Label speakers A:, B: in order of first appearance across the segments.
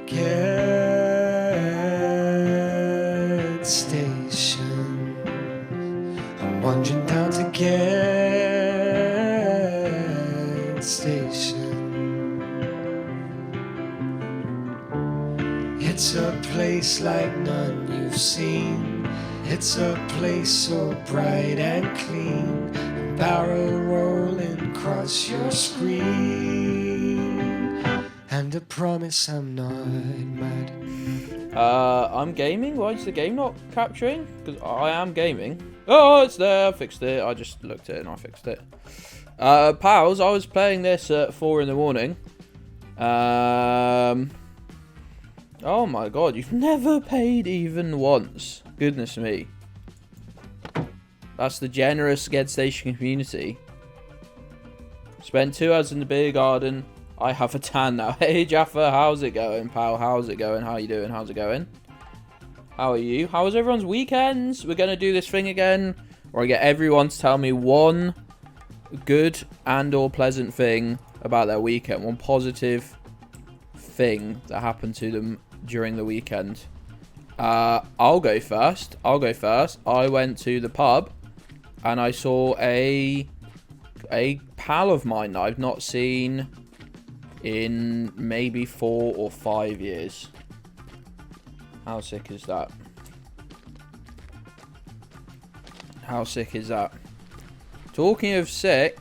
A: Gedds station. I'm wandering down to Gedds station. It's a place like none you've seen. It's a place so bright and clean. A barrel rolling across your screen. And I promise I'm not mad.
B: I'm gaming? Why is the game not capturing? Because I am gaming. Oh, it's there. I fixed it. I just looked at it and I fixed it. Pals, I was playing this at 4 in the morning. Oh my god, you've never paid even once. Goodness me. That's the generous Gedds Station community. Spent 2 hours in the beer garden. I have a tan now. Hey Jaffa, how's it going, pal? How's it going? How you doing? How's it going? How are you? How was everyone's weekends? We're going to do this thing again, where I get everyone to tell me one good and or pleasant thing about their weekend. One positive thing that happened to them during the weekend. I'll go first. I went to the pub and I saw a pal of mine that I've not seen in maybe 4 or 5 years. How sick is that? How sick is that? Talking of sick,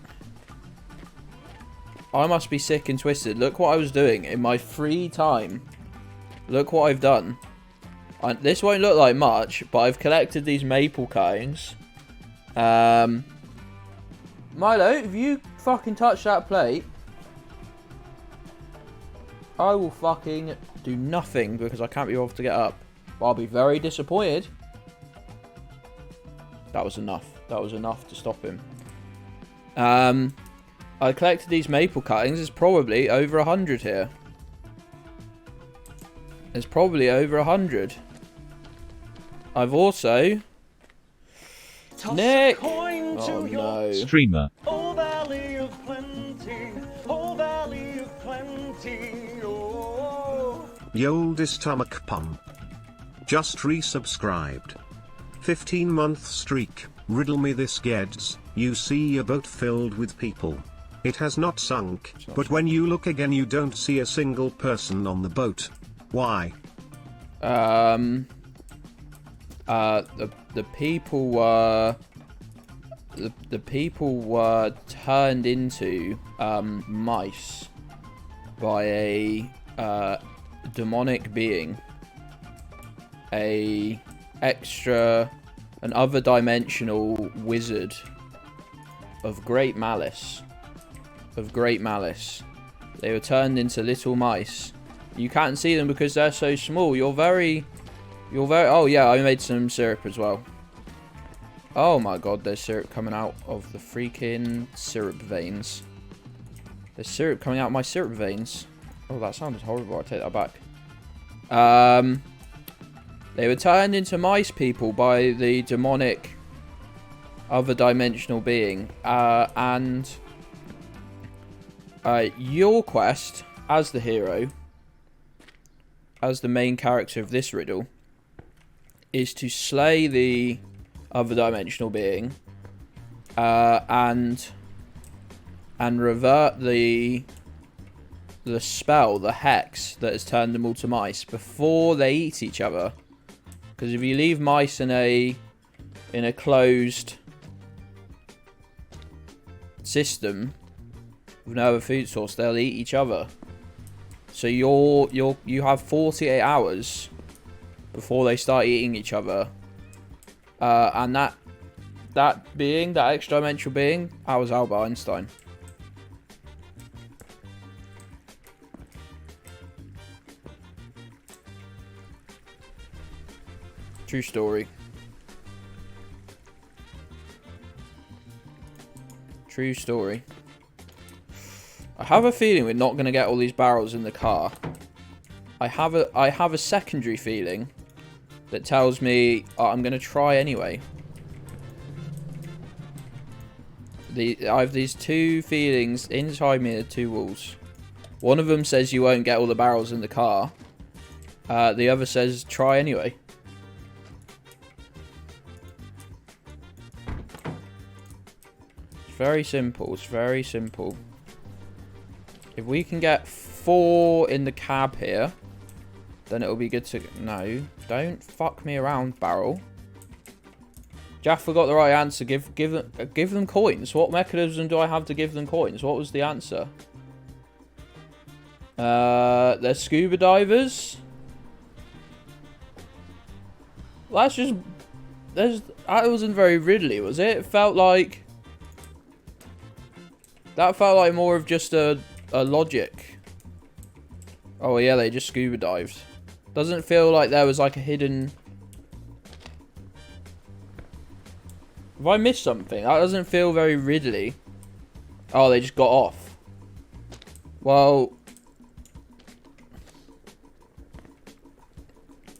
B: I must be sick and twisted. Look what I was doing in my free time. Look what I've done. This won't look like much, but I've collected these maple cones. Milo, if you fucking touch that plate, I will fucking do nothing because I can't be bothered to get up. But I'll be very disappointed. That was enough. That was enough to stop him. I collected these maple cuttings. There's probably over 100 here. There's probably over 100. I've also... Nick! Oh no.
C: Streamer.
D: Oh, valley of plenty. Oh, valley of plenty. Oh.
E: The oldest stomach pump. Just resubscribed. 15-month streak. Riddle me this, Gedds. You see a boat filled with people. It has not sunk, but when you look again you don't see a single person on the boat. Why?
B: The people were... The people were turned into mice by a demonic being, an other dimensional wizard of great malice. They were turned into little mice. You can't see them because they're so small. You're very. Oh yeah, I made some syrup as well. Oh my god, there's syrup coming out of the freaking syrup veins. There's syrup coming out of my syrup veins. Oh, that sounded horrible. I take that back. They were turned into mice people by the demonic other dimensional being. And your quest as the hero, as the main character of this riddle, is to slay the other dimensional being and revert the spell, the hex that has turned them all to mice before they eat each other. Because if you leave mice in a closed system with no other food source, they'll eat each other. So you have 48 hours before they start eating each other. And that being, that extra dimensional being, that was Albert Einstein. True story. True story. I have a feeling we're not going to get all these barrels in the car. I have a secondary feeling that tells me I'm going to try anyway. I have these two feelings inside me, the two walls. One of them says you won't get all the barrels in the car. The other says try anyway. It's very simple. It's very simple. If we can get 4 in the cab here, then it'll be good to... No, don't fuck me around, Barrel. Jaffa got the right answer. Give them coins. What mechanism do I have to give them coins? What was the answer? They're scuba divers. Well, that's just... That wasn't very Ridley, was it? It felt like... That felt like more of just a logic. Oh, yeah, they just scuba dived. Doesn't feel like there was like a hidden... Have I missed something? That doesn't feel very Ridley. Oh, they just got off. Well...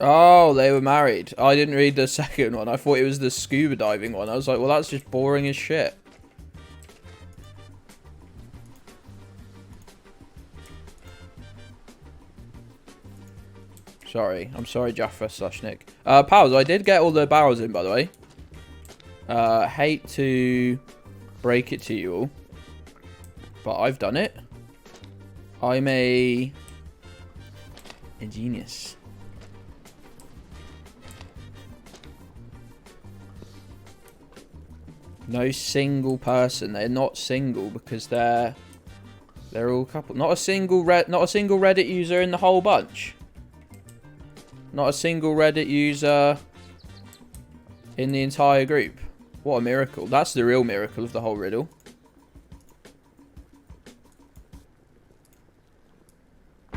B: Oh, they were married. I didn't read the second one. I thought it was the scuba diving one. I was like, well, that's just boring as shit. Sorry. I'm sorry, Jaffa / Nick. Pals, I did get all the barrels in, by the way. Hate to break it to you all, but I've done it. I'm a genius. No single person. They're not single because they're all couple. Not a single Reddit user in the whole bunch. Not a single Reddit user in the entire group. What a miracle. That's the real miracle of the whole riddle.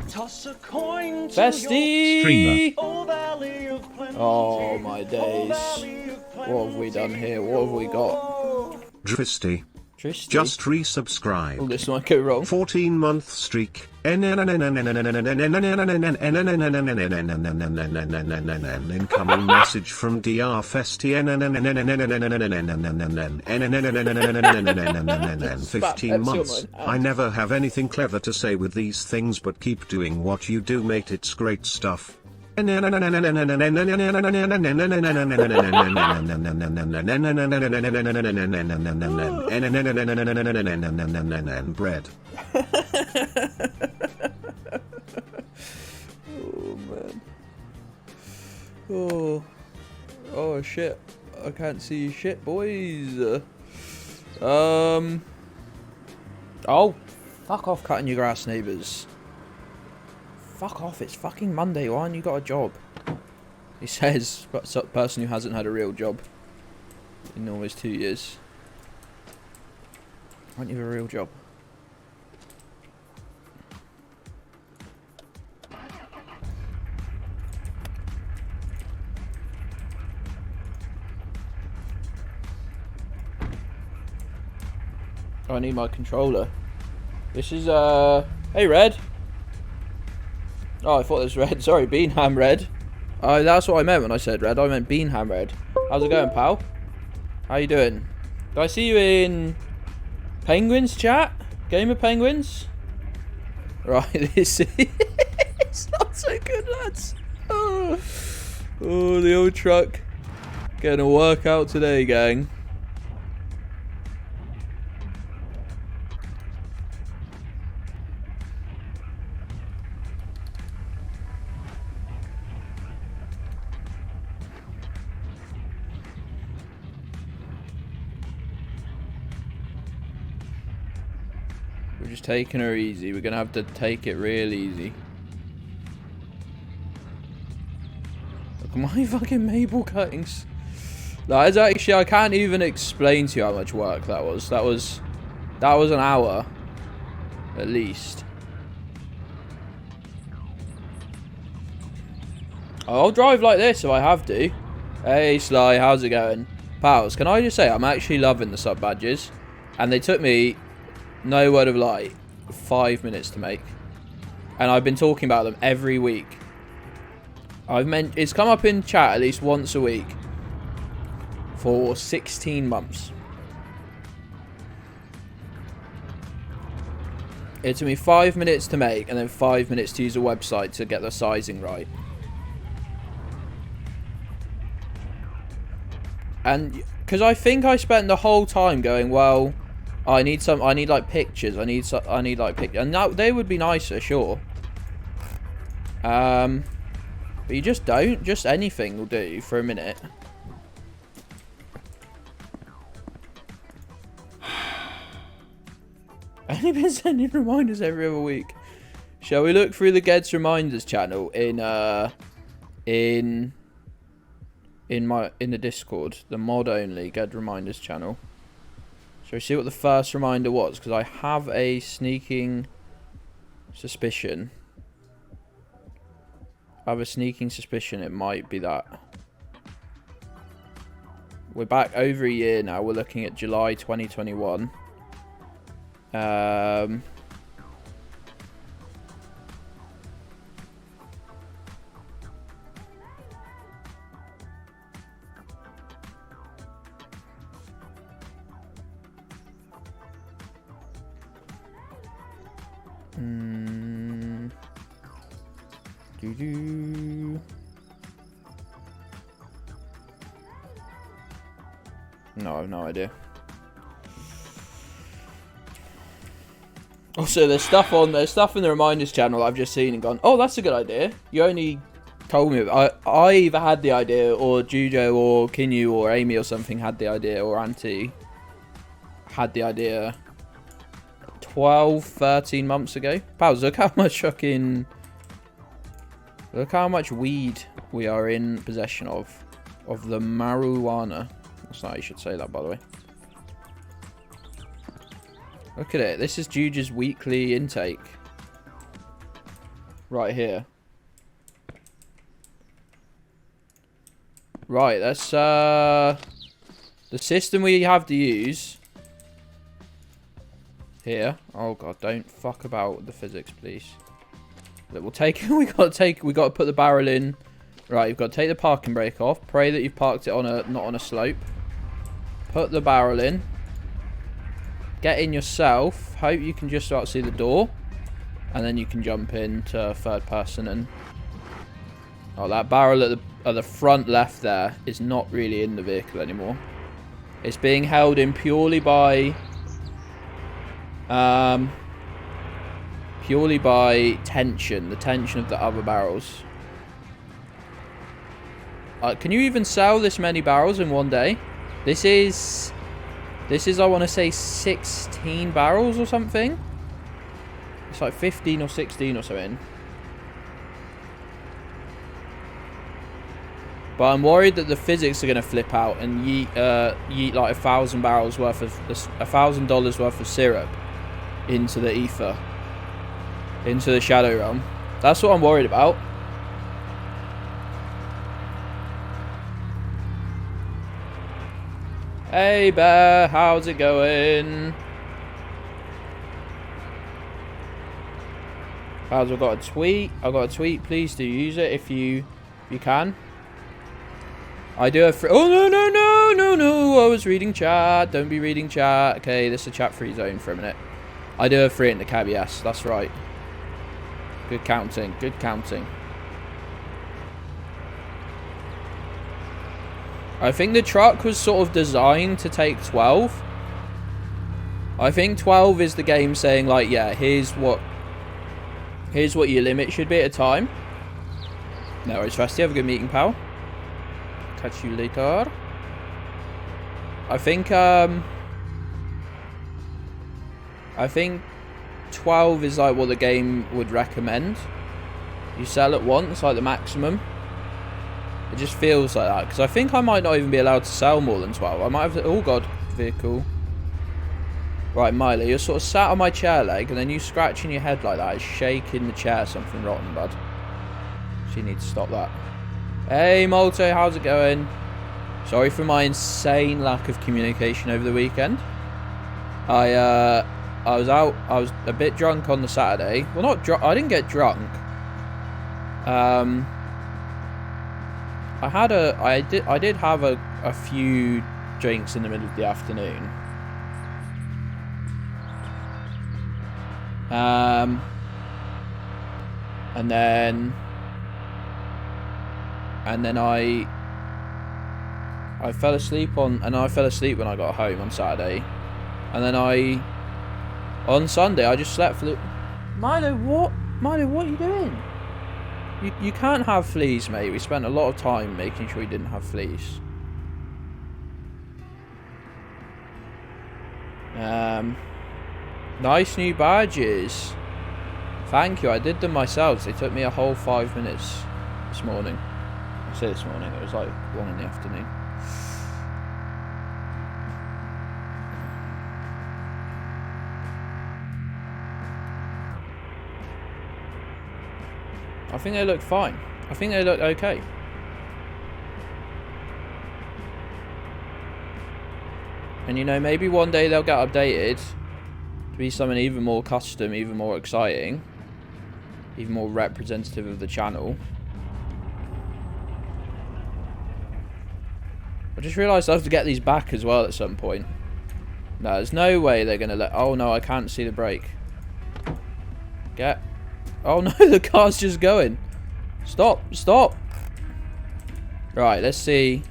D: Toss a coin to
B: Bestie!
E: Streamer.
D: your valley of plenty.
B: Oh my days.
D: Valley of
B: What have we done here? What have we got?
E: Dristy.
B: Tristy?
E: Just
B: Oh,
E: resubscribe.
B: this might go wrong.
E: 14-month streak. Incoming message from DR Festi. 15 months. I never have anything clever to say with these things, but keep doing what you do, mate. It's great stuff. Bread.
B: Oh man. Oh shit. I can't see shit, boys. Oh, fuck off cutting your grass, neighbours. Fuck off, it's fucking Monday, why haven't you got a job? He says, but a person who hasn't had a real job in almost 2 years. Why don't you have a real job? I need my controller. This is, hey Red. Oh, I thought it was Red. Sorry, Beanham Red. Oh, that's what I meant when I said Red. I meant Beanham Red. How's it going, pal? How you doing? Do I see you in Penguins chat? Game of Penguins? Right, this is... It's not so good, lads. Oh, the old truck. Getting a workout today, gang. We're just taking her easy. We're gonna have to take it real easy. Look at my fucking maple cuttings. That is actually, I can't even explain to you how much work that was. That was an hour, at least. I'll drive like this if I have to. Hey Sly, how's it going? Pals, can I just say I'm actually loving the sub badges, and they took me, no word of lie, 5 minutes to make, and I've been talking about them every week. It's come up in chat at least once a week for 16 months. It took me 5 minutes to make and then 5 minutes to use a website to get the sizing right. And because I think I spent the whole time going, well, I need like pictures. I need like pictures, and that they would be nicer, sure. But you just don't. Just anything will do for a minute. I've only been sending reminders every other week. Shall we look through the Gedds reminders channel in the Discord, the mod only Gedds reminders channel? Shall we see what the first reminder was? Because I have a sneaking suspicion. It might be that. We're back over a year now. We're looking at July 2021. No, I have no idea. Also, there's stuff in the reminders channel I've just seen and gone, oh, that's a good idea. You only told me. I either had the idea, or Jujo, or Kinyu, or Amy, or something had the idea, or Auntie had the idea 12, 13 months ago. Pals, look how much look how much weed we are in possession of the marijuana. That's not how you should say that, by the way. Look at it. This is Juju's weekly intake. Right here. Right, that's the system we have to use. Here. Oh god, don't fuck about with the physics, please. We'll take we got to put the barrel in. Right, you've got to take the parking brake off. Pray that you've parked it on not on a slope. Put the barrel in. Get in yourself. Hope you can just about see the door. And then you can jump into third person and... Oh, that barrel at the front left there is not really in the vehicle anymore. It's being held in purely by tension. The tension of the other barrels. Can you even sell this many barrels in one day? This is I want to say 16 barrels or something. It's like 15 or 16 or something. But I'm worried that the physics are going to flip out and yeet like $1,000 worth of $1,000 worth of syrup into the ether, into the shadow realm. That's what I'm worried about. Hey Bear, how's it going? I've got a tweet. Please do use it if you can. I do have free. Oh no! I was reading chat. Don't be reading chat. Okay, this is a chat-free zone for a minute. I do have free in the cab. Yes, that's right. Good counting. Good counting. I think the truck was sort of designed to take 12. I think 12 is the game saying like, yeah, here's what your limit should be at a time. No worries, Rusty. Have a good meeting, pal. Catch you later. I think 12 is like what the game would recommend. You sell at once, like the maximum. It just feels like that, because I think I might not even be allowed to sell more than 12. I might have to, oh god, vehicle. Right, Miley, you're sort of sat on my chair leg, and then you scratching your head like that is shaking the chair something rotten, bud. So you need to stop that. Hey, Molto, how's it going? Sorry for my insane lack of communication over the weekend. I was a bit drunk on the Saturday. Well, not drunk. I didn't get drunk. I did have a few drinks in the middle of the afternoon. And then I fell asleep when I got home on Saturday. And then on Sunday, I just slept for the... Milo, what? Milo, what are you doing? You can't have fleas, mate. We spent a lot of time making sure we didn't have fleas. Nice new badges. Thank you. I did them myself. They took me a whole 5 minutes this morning. I say this morning. It was like 1 in the afternoon. I think they look fine. I think they look okay. And you know, maybe one day they'll get updated to be something even more custom, even more exciting, even more representative of the channel. I just realised I have to get these back as well at some point. No, there's no way they're going to let... Oh no, I can't see the brake. Get... Oh no, the car's just going. Stop, stop. Right, let's see.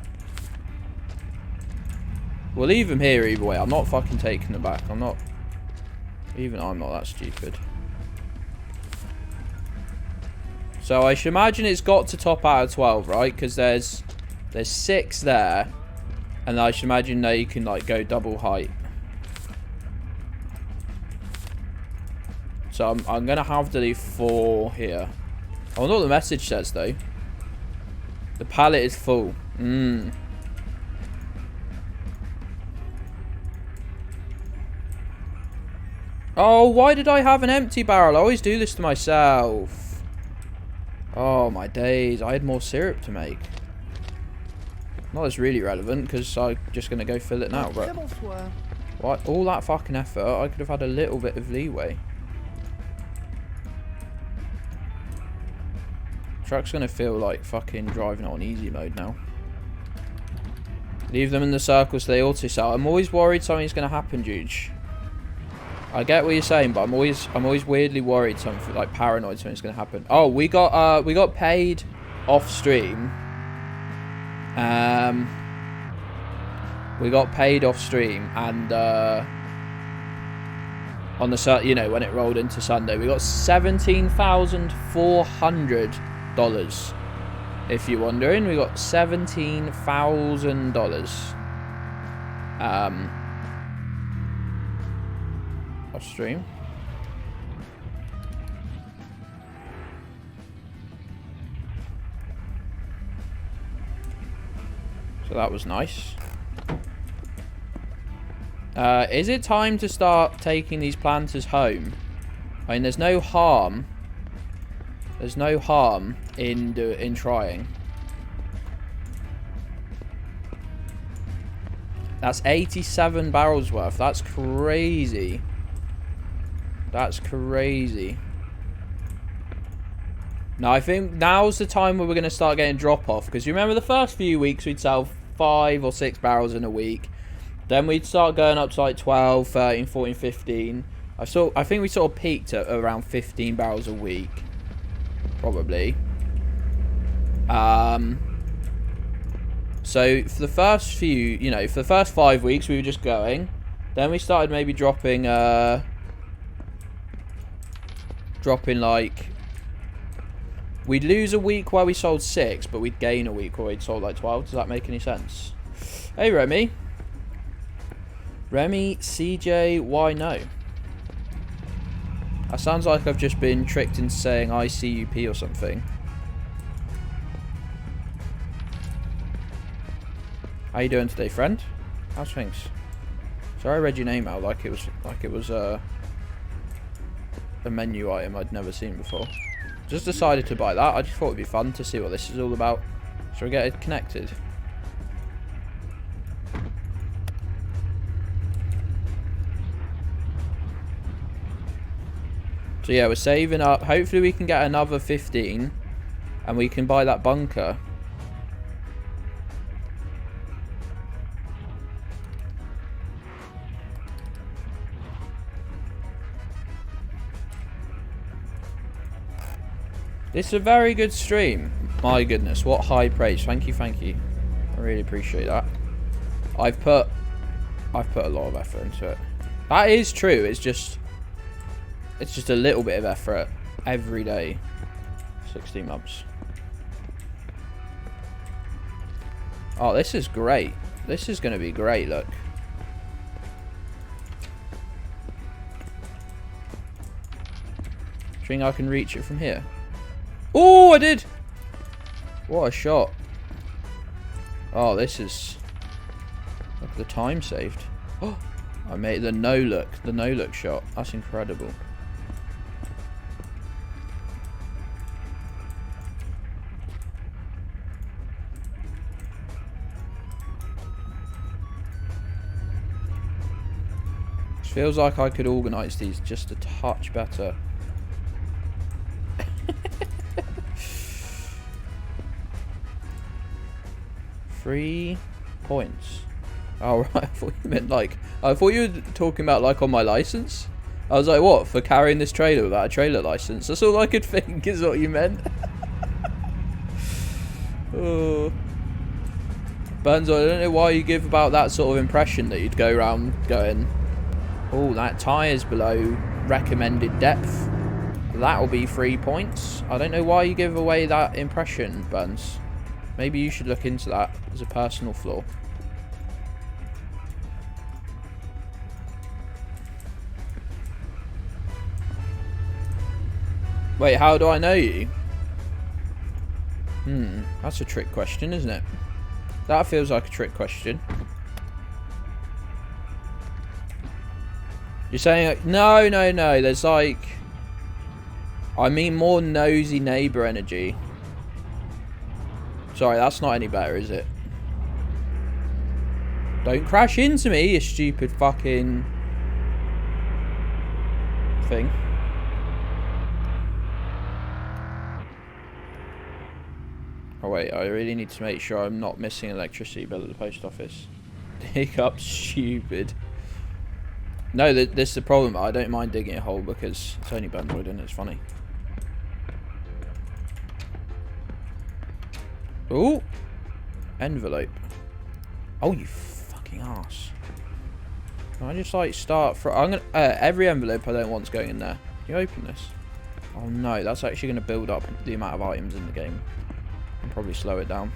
B: We'll leave them here either way. I'm not fucking taking them back. I'm not... Even I'm not that stupid. So I should imagine it's got to top out of 12, right? Because there's 6 there. And I should imagine they can like go double height. So I'm going to have to leave 4 here. I wonder what the message says, though. The pallet is full. Oh, why did I have an empty barrel? I always do this to myself. Oh, my days. I had more syrup to make. Not as really relevant, because I'm just going to go fill it now. But what? All that fucking effort, I could have had a little bit of leeway. Truck's gonna feel like fucking driving it on easy mode now. Leave them in the circle so they auto-sell. I'm always worried something's gonna happen, Juge. I get what you're saying, but I'm always weirdly worried something, like paranoid something's gonna happen. Oh, we got paid off stream. We got paid off stream, and on the, you know, when it rolled into Sunday, we got $17,400. If you're wondering, we got $17,000 off stream. So that was nice. Is it time to start taking these planters home? I mean, there's no harm. There's no harm in trying. That's 87 barrels worth. That's crazy. That's crazy. Now, I think now's the time where we're going to start getting drop-off. Because you remember the first few weeks we'd sell 5 or 6 barrels in a week. Then we'd start going up to like 12, 13, 14, 15. I think we sort of peaked at around 15 barrels a week. Probably. So for the first few, you know, for the first 5 weeks we were just going. Then we started maybe dropping like, we'd lose a week where we sold 6, but we'd gain a week where we'd sold like 12. Does that make any sense? Hey Remy. Remy, CJ, why no? That sounds like I've just been tricked into saying ICUP or something. How you doing today, friend? How's things? Sorry, I read your name out like it was a menu item I'd never seen before. Just decided to buy that. I just thought it'd be fun to see what this is all about. So we get it connected. So yeah, we're saving up. Hopefully we can get another 15 and we can buy that bunker. This is a very good stream. My goodness, what high praise. Thank you, thank you. I really appreciate that. I've put a lot of effort into it. That is true. It's just a little bit of effort every day. 16 months. Oh, this is great. This is going to be great, look. Think I can reach it from here? Oh, I did! What a shot. Oh, this is... Look at the time saved. Oh, I made the no-look shot. That's incredible. Feels like I could organise these just a touch better. 3 points. Oh, right. I thought you meant like... I thought you were talking about like on my licence. I was like, what? For carrying this trailer without a trailer licence? That's all I could think is what you meant. Oh. Burns, I don't know why you give about that sort of impression that you'd go around going... Oh, that tyre's below recommended depth. That'll be 3 points. I don't know why you give away that impression, Burns. Maybe you should look into that as a personal flaw. Wait, how do I know you? That's a trick question, isn't it? That feels like a trick question. You're saying, like, no, there's like... I mean more nosy neighbour energy. Sorry, that's not any better, is it? Don't crash into me, you stupid fucking... thing. Oh wait, I really need to make sure I'm not missing electricity bill at the post office. Dig up stupid. No, this is the problem. I don't mind digging a hole because it's only Bundwood and it's funny. Ooh! Envelope. Oh, you fucking ass. Can I just like start for... I'm gonna... every envelope I don't want's going in there. Can you open this? Oh no, that's actually going to build up the amount of items in the game. And probably slow it down.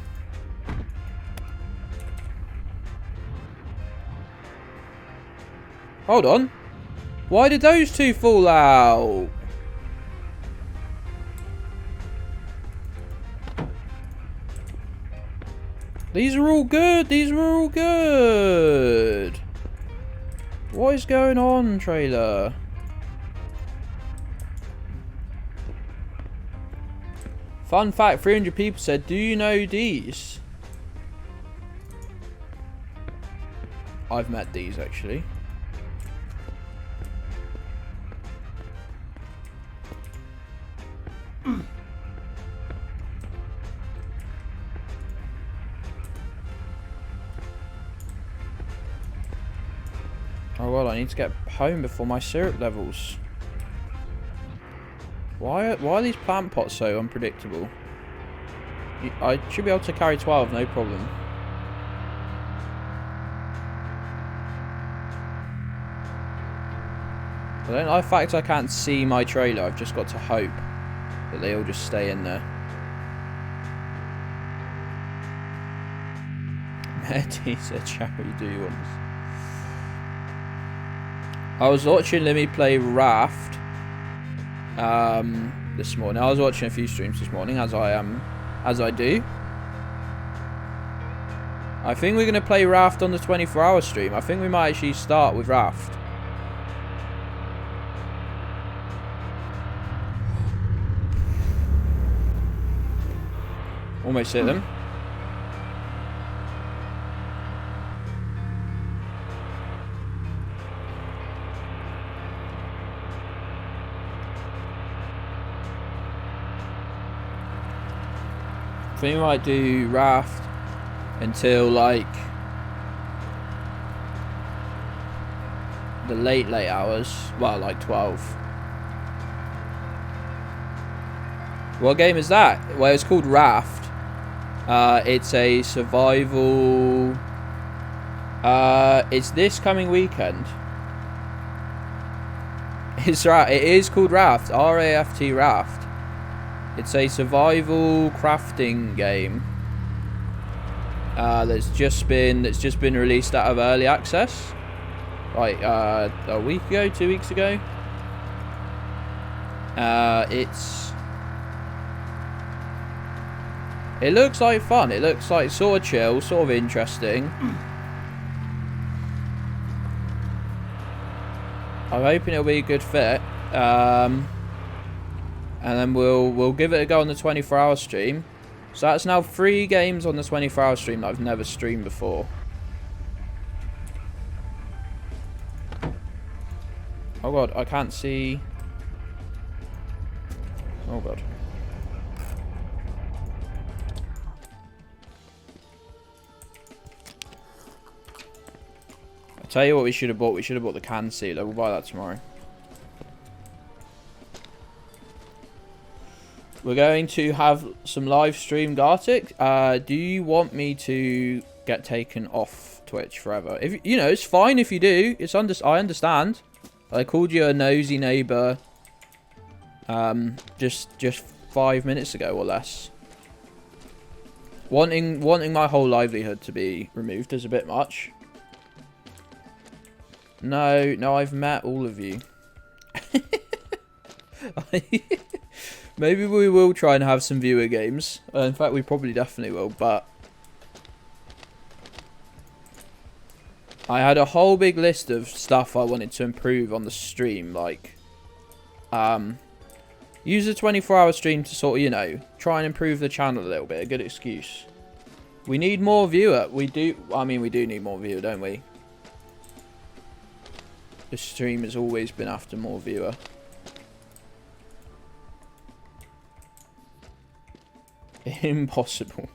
B: Hold on. Why did those two fall out? These are all good. These were all good. What is going on, trailer? Fun fact, 300 people said, do you know these? I've met these, actually. Oh well, I need to get home before my syrup levels. Why are these plant pots so unpredictable? I should be able to carry 12, no problem. I don't like the fact I can't see my trailer. I've just got to hope that they all just stay in there. Mehdi said, Charity, do you want this? I was watching Limmy play Raft this morning. I was watching a few streams this morning, as I do. I think we're going to play Raft on the 24-hour stream. I think we might actually start with Raft. Almost hit them. I think we might do Raft until like the late hours. Well, like 12. What game is that? Well, it's called Raft. It's a survival It's this coming weekend. It's right. It is called Raft. R-A-F-T Raft. It's a survival crafting game. That's just been released out of early access. Like a week ago, 2 weeks ago. It looks like fun. It looks like sort of chill, sort of interesting. I'm hoping it'll be a good fit. And then we'll give it a go on the 24-hour stream. So that's now 3 games on the 24-hour stream that I've never streamed before. Oh god, I can't see. Oh god. I'll tell you what we should have bought. We should have bought the can sealer. We'll buy that tomorrow. We're going to have some live stream Gartic. Do you want me to get taken off Twitch forever? If you know, it's fine if you do. I understand. I called you a nosy neighbour just 5 minutes ago or less. Wanting my whole livelihood to be removed is a bit much. No, I've met all of you. Maybe we will try and have some viewer games. In fact, we probably definitely will, but I had a whole big list of stuff I wanted to improve on the stream, like use a 24-hour stream to sort of, you know, try and improve the channel a little bit. A good excuse. We need more viewer. We do need more viewer, don't we? The stream has always been after more viewer. Impossible.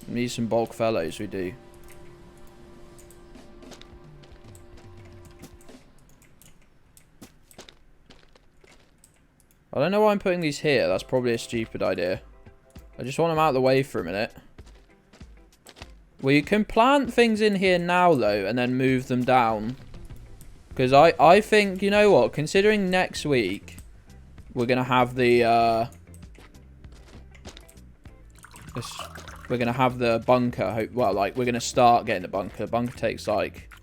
B: Need some bulk fellows, we do. I don't know why I'm putting these here. That's probably a stupid idea. I just want them out of the way for a minute. We can plant things in here now, though, and then move them down. Because I think, you know what? Considering next week, we're going to have the... we're going to have the bunker. Well, like, we're going to start getting the bunker. The bunker takes, like,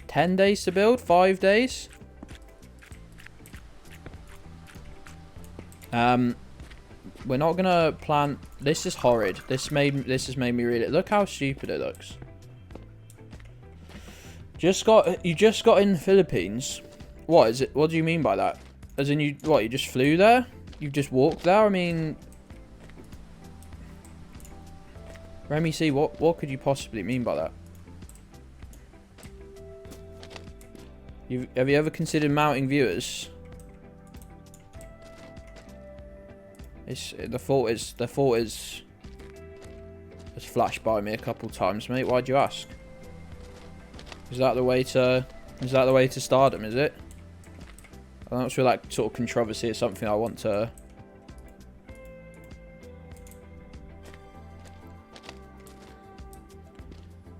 B: 10 days to build? 5 days? We're not gonna plant. This is horrid. This has made me really. Look how stupid it looks. You just got in the Philippines. What is it? What do you mean by that? As in you just flew there? You just walked there? I mean, Remy C, what could you possibly mean by that? Have you ever considered mounting viewers? The thought is has flashed by me a couple times, mate. Why'd you ask? Is that the way to stardom, is it? I'm not sure that sort of controversy is something I want to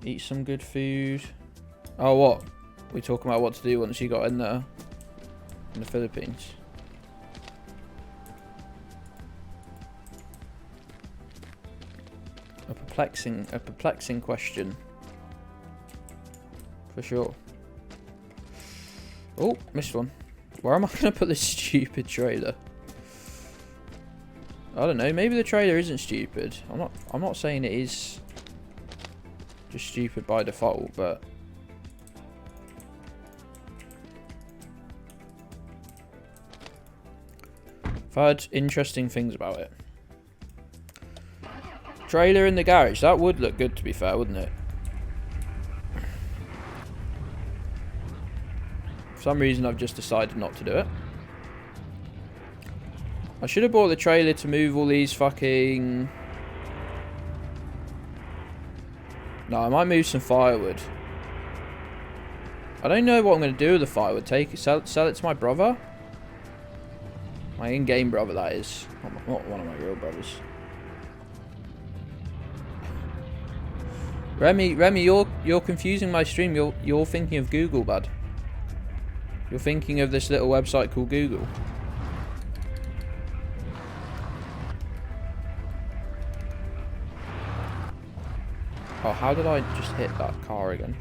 B: eat some good food. Oh, what? We're talking about what to do once you got in the Philippines. A perplexing question. For sure. Oh, missed one. Where am I going to put this stupid trailer? I don't know. Maybe the trailer isn't stupid. I'm not saying it is just stupid by default, but I've heard interesting things about it. Trailer in the garage. That would look good, to be fair, wouldn't it? For some reason, I've just decided not to do it. I should have bought the trailer to move all these fucking... No, I might move some firewood. I don't know what I'm going to do with the firewood. Sell it to my brother? My in-game brother, that is. Not one of my real brothers. Remy, you're confusing my stream. You're thinking of Google, bud. You're thinking of this little website called Google. Oh, how did I just hit that car again?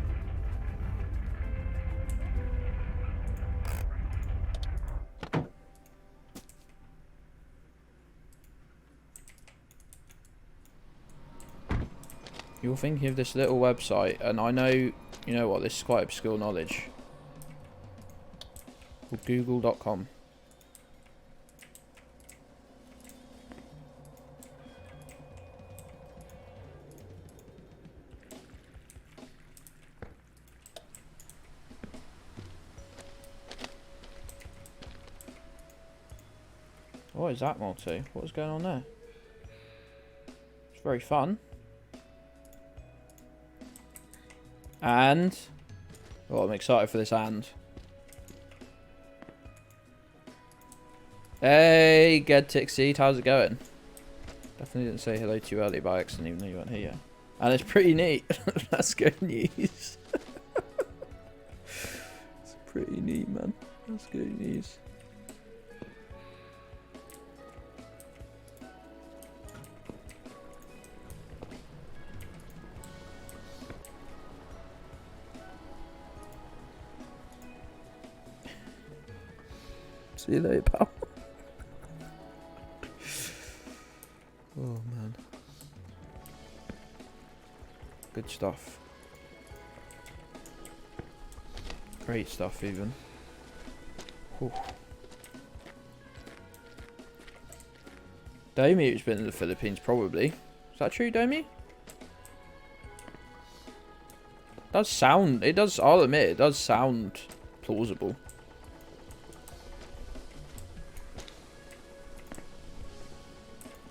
B: You're thinking of this little website, and I know, you know what, this is quite obscure knowledge. Called Google.com. What is that, Multi? What's going on there? It's very fun. And... oh, I'm excited for this and. Hey, Gedds Seed, how's it going? Definitely didn't say hello to you earlier by accident, even though you weren't here yet. And it's pretty neat. That's good news. It's pretty neat, man. That's good news. See you later, pal. Oh, man. Good stuff. Great stuff, even. Whew. Domi's been in the Philippines, probably. Is that true, Domi? Does sound... it does... I'll admit, it does sound plausible.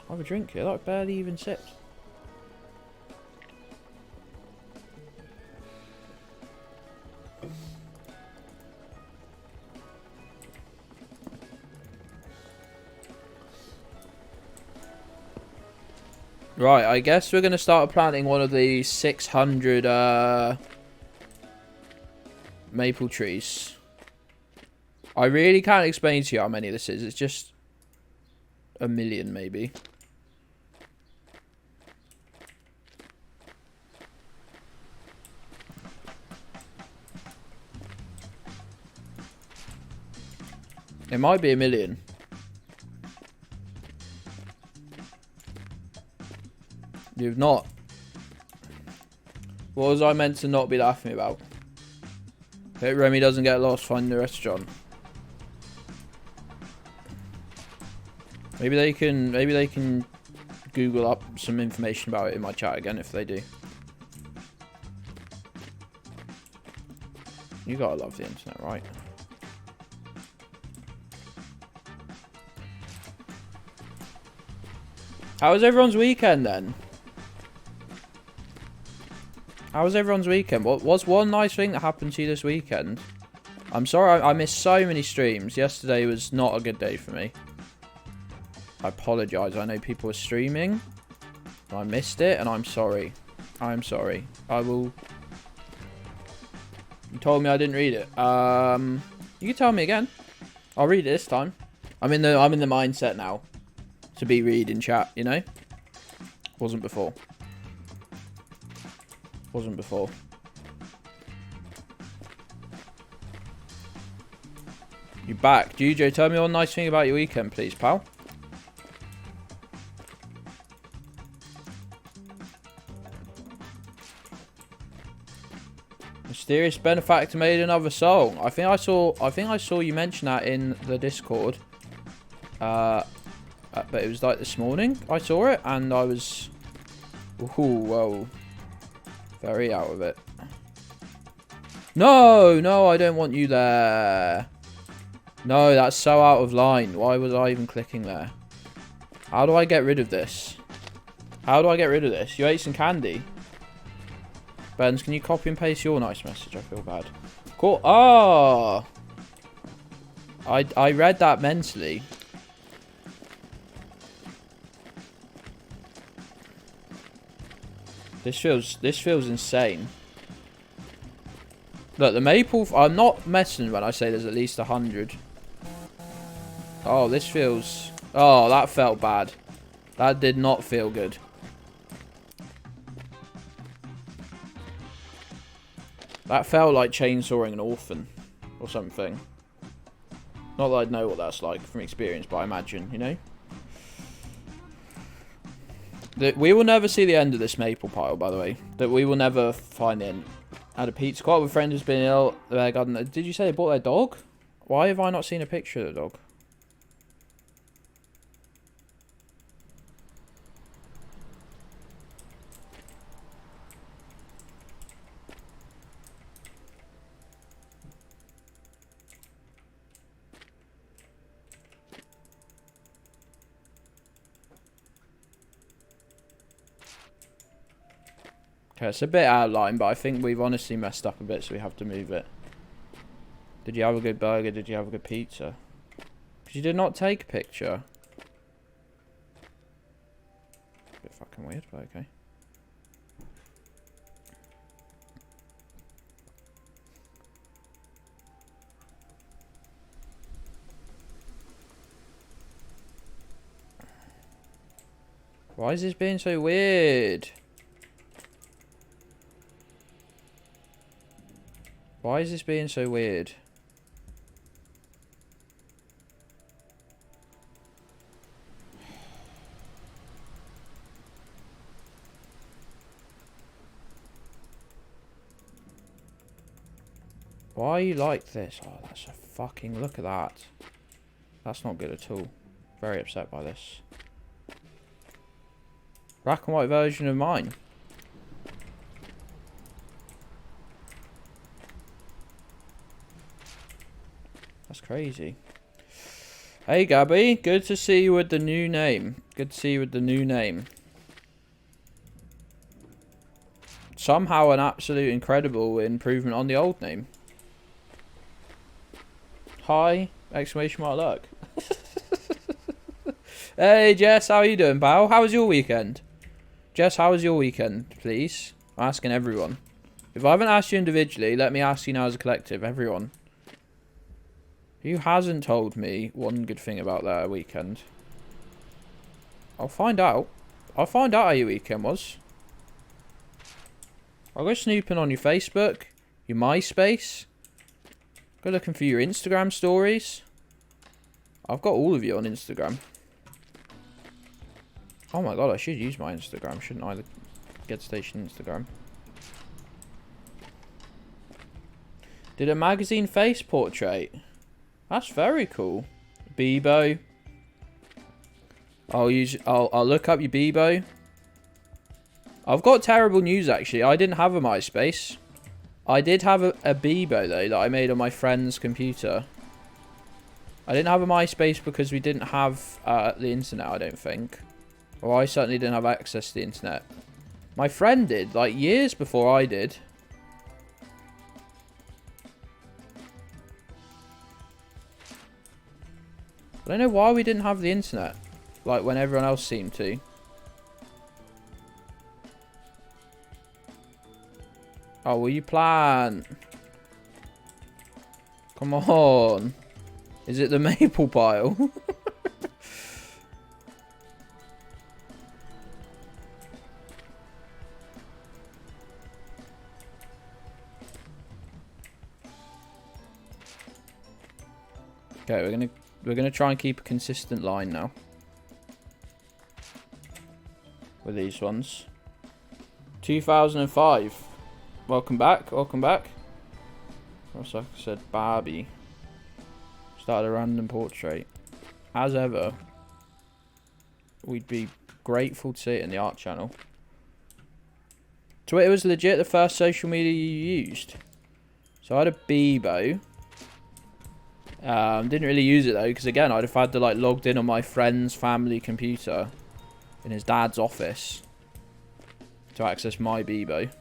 B: Have a drink here, like barely even sipped. Right, I guess we're going to start planting one of the 600 maple trees. I really can't explain to you how many this is. It's just a million, maybe. It might be a million. You've not. What was I meant to not be laughing about? Hope Remy doesn't get lost finding the restaurant. Maybe they can Google up some information about it in my chat again if they do. You gotta love the internet, right? How was everyone's weekend then? How was everyone's weekend? What was one nice thing that happened to you this weekend? I'm sorry I missed so many streams. Yesterday was not a good day for me. I apologise. I know people were streaming. I missed it and I'm sorry. I'm sorry. I will... You told me I didn't read it. You can tell me again. I'll read it this time. I'm in the mindset now to be reading chat, you know? Wasn't before. Wasn't before. You back. Jujo, tell me one nice thing about your weekend, please, pal. Mysterious benefactor made another song. I think I saw you mention that in the Discord. But it was like this morning I saw it and I was whoa, very out of it. No, I don't want you there. No, that's so out of line. Why was I even clicking there? How do I get rid of this? How do I get rid of this? You ate some candy. Benz, can you copy and paste your nice message? I feel bad. Cool. Oh! I read that mentally. This feels insane. Look, the maple... I'm not messing when I say there's at least 100. Oh, this feels... Oh, that felt bad. That did not feel good. That felt like chainsawing an orphan. Or something. Not that I'd know what that's like from experience, but I imagine, you know? We will never see the end of this maple pile, by the way. That we will never find the end. I had a pizza squad with a friend who's been ill. Their garden. Did you say they bought their dog? Why have I not seen a picture of the dog? Okay, it's a bit out of line, but I think we've honestly messed up a bit, so we have to move it. Did you have a good burger? Did you have a good pizza? Because you did not take a picture. A bit fucking weird, but okay. Why is this being so weird? Why is this being so weird? Why are you like this? Oh, that's a fucking... Look at that. That's not good at all. Very upset by this. Black and white version of mine. That's crazy. Hey Gabby, good to see you with the new name. Good to see you with the new name. Somehow an absolute incredible improvement on the old name. Hi! Exclamation mark luck. Hey Jess, how are you doing, pal? How was your weekend? Jess, how was your weekend, please? I'm asking everyone. If I haven't asked you individually, let me ask you now as a collective, everyone. Who hasn't told me one good thing about their weekend? I'll find out. I'll find out how your weekend was. I'll go snooping on your Facebook, your MySpace. Go looking for your Instagram stories. I've got all of you on Instagram. Oh my god, I should use my Instagram, shouldn't I? The Gedds Station Instagram. Did a magazine face portrait? That's very cool. Bebo. I'll look up your Bebo. I've got terrible news actually. I didn't have a MySpace. I did have a Bebo though that I made on my friend's computer. I didn't have a MySpace because we didn't have the internet, I don't think. Or I certainly didn't have access to the internet. My friend did, like years before I did. I don't know why we didn't have the internet, like when everyone else seemed to. Oh, will you plant? Come on. Is it the maple pile? Okay, we're gonna try and keep a consistent line now with these ones. 2005. Welcome back. Welcome back. Also, like I said, Barbie. Started a random portrait. As ever, we'd be grateful to see it in the art channel. Twitter was legit the first social media you used. So I had a Bebo. Didn't really use it though, because again, I'd have had to like logged in on my friend's family computer in his dad's office to access my Bebo.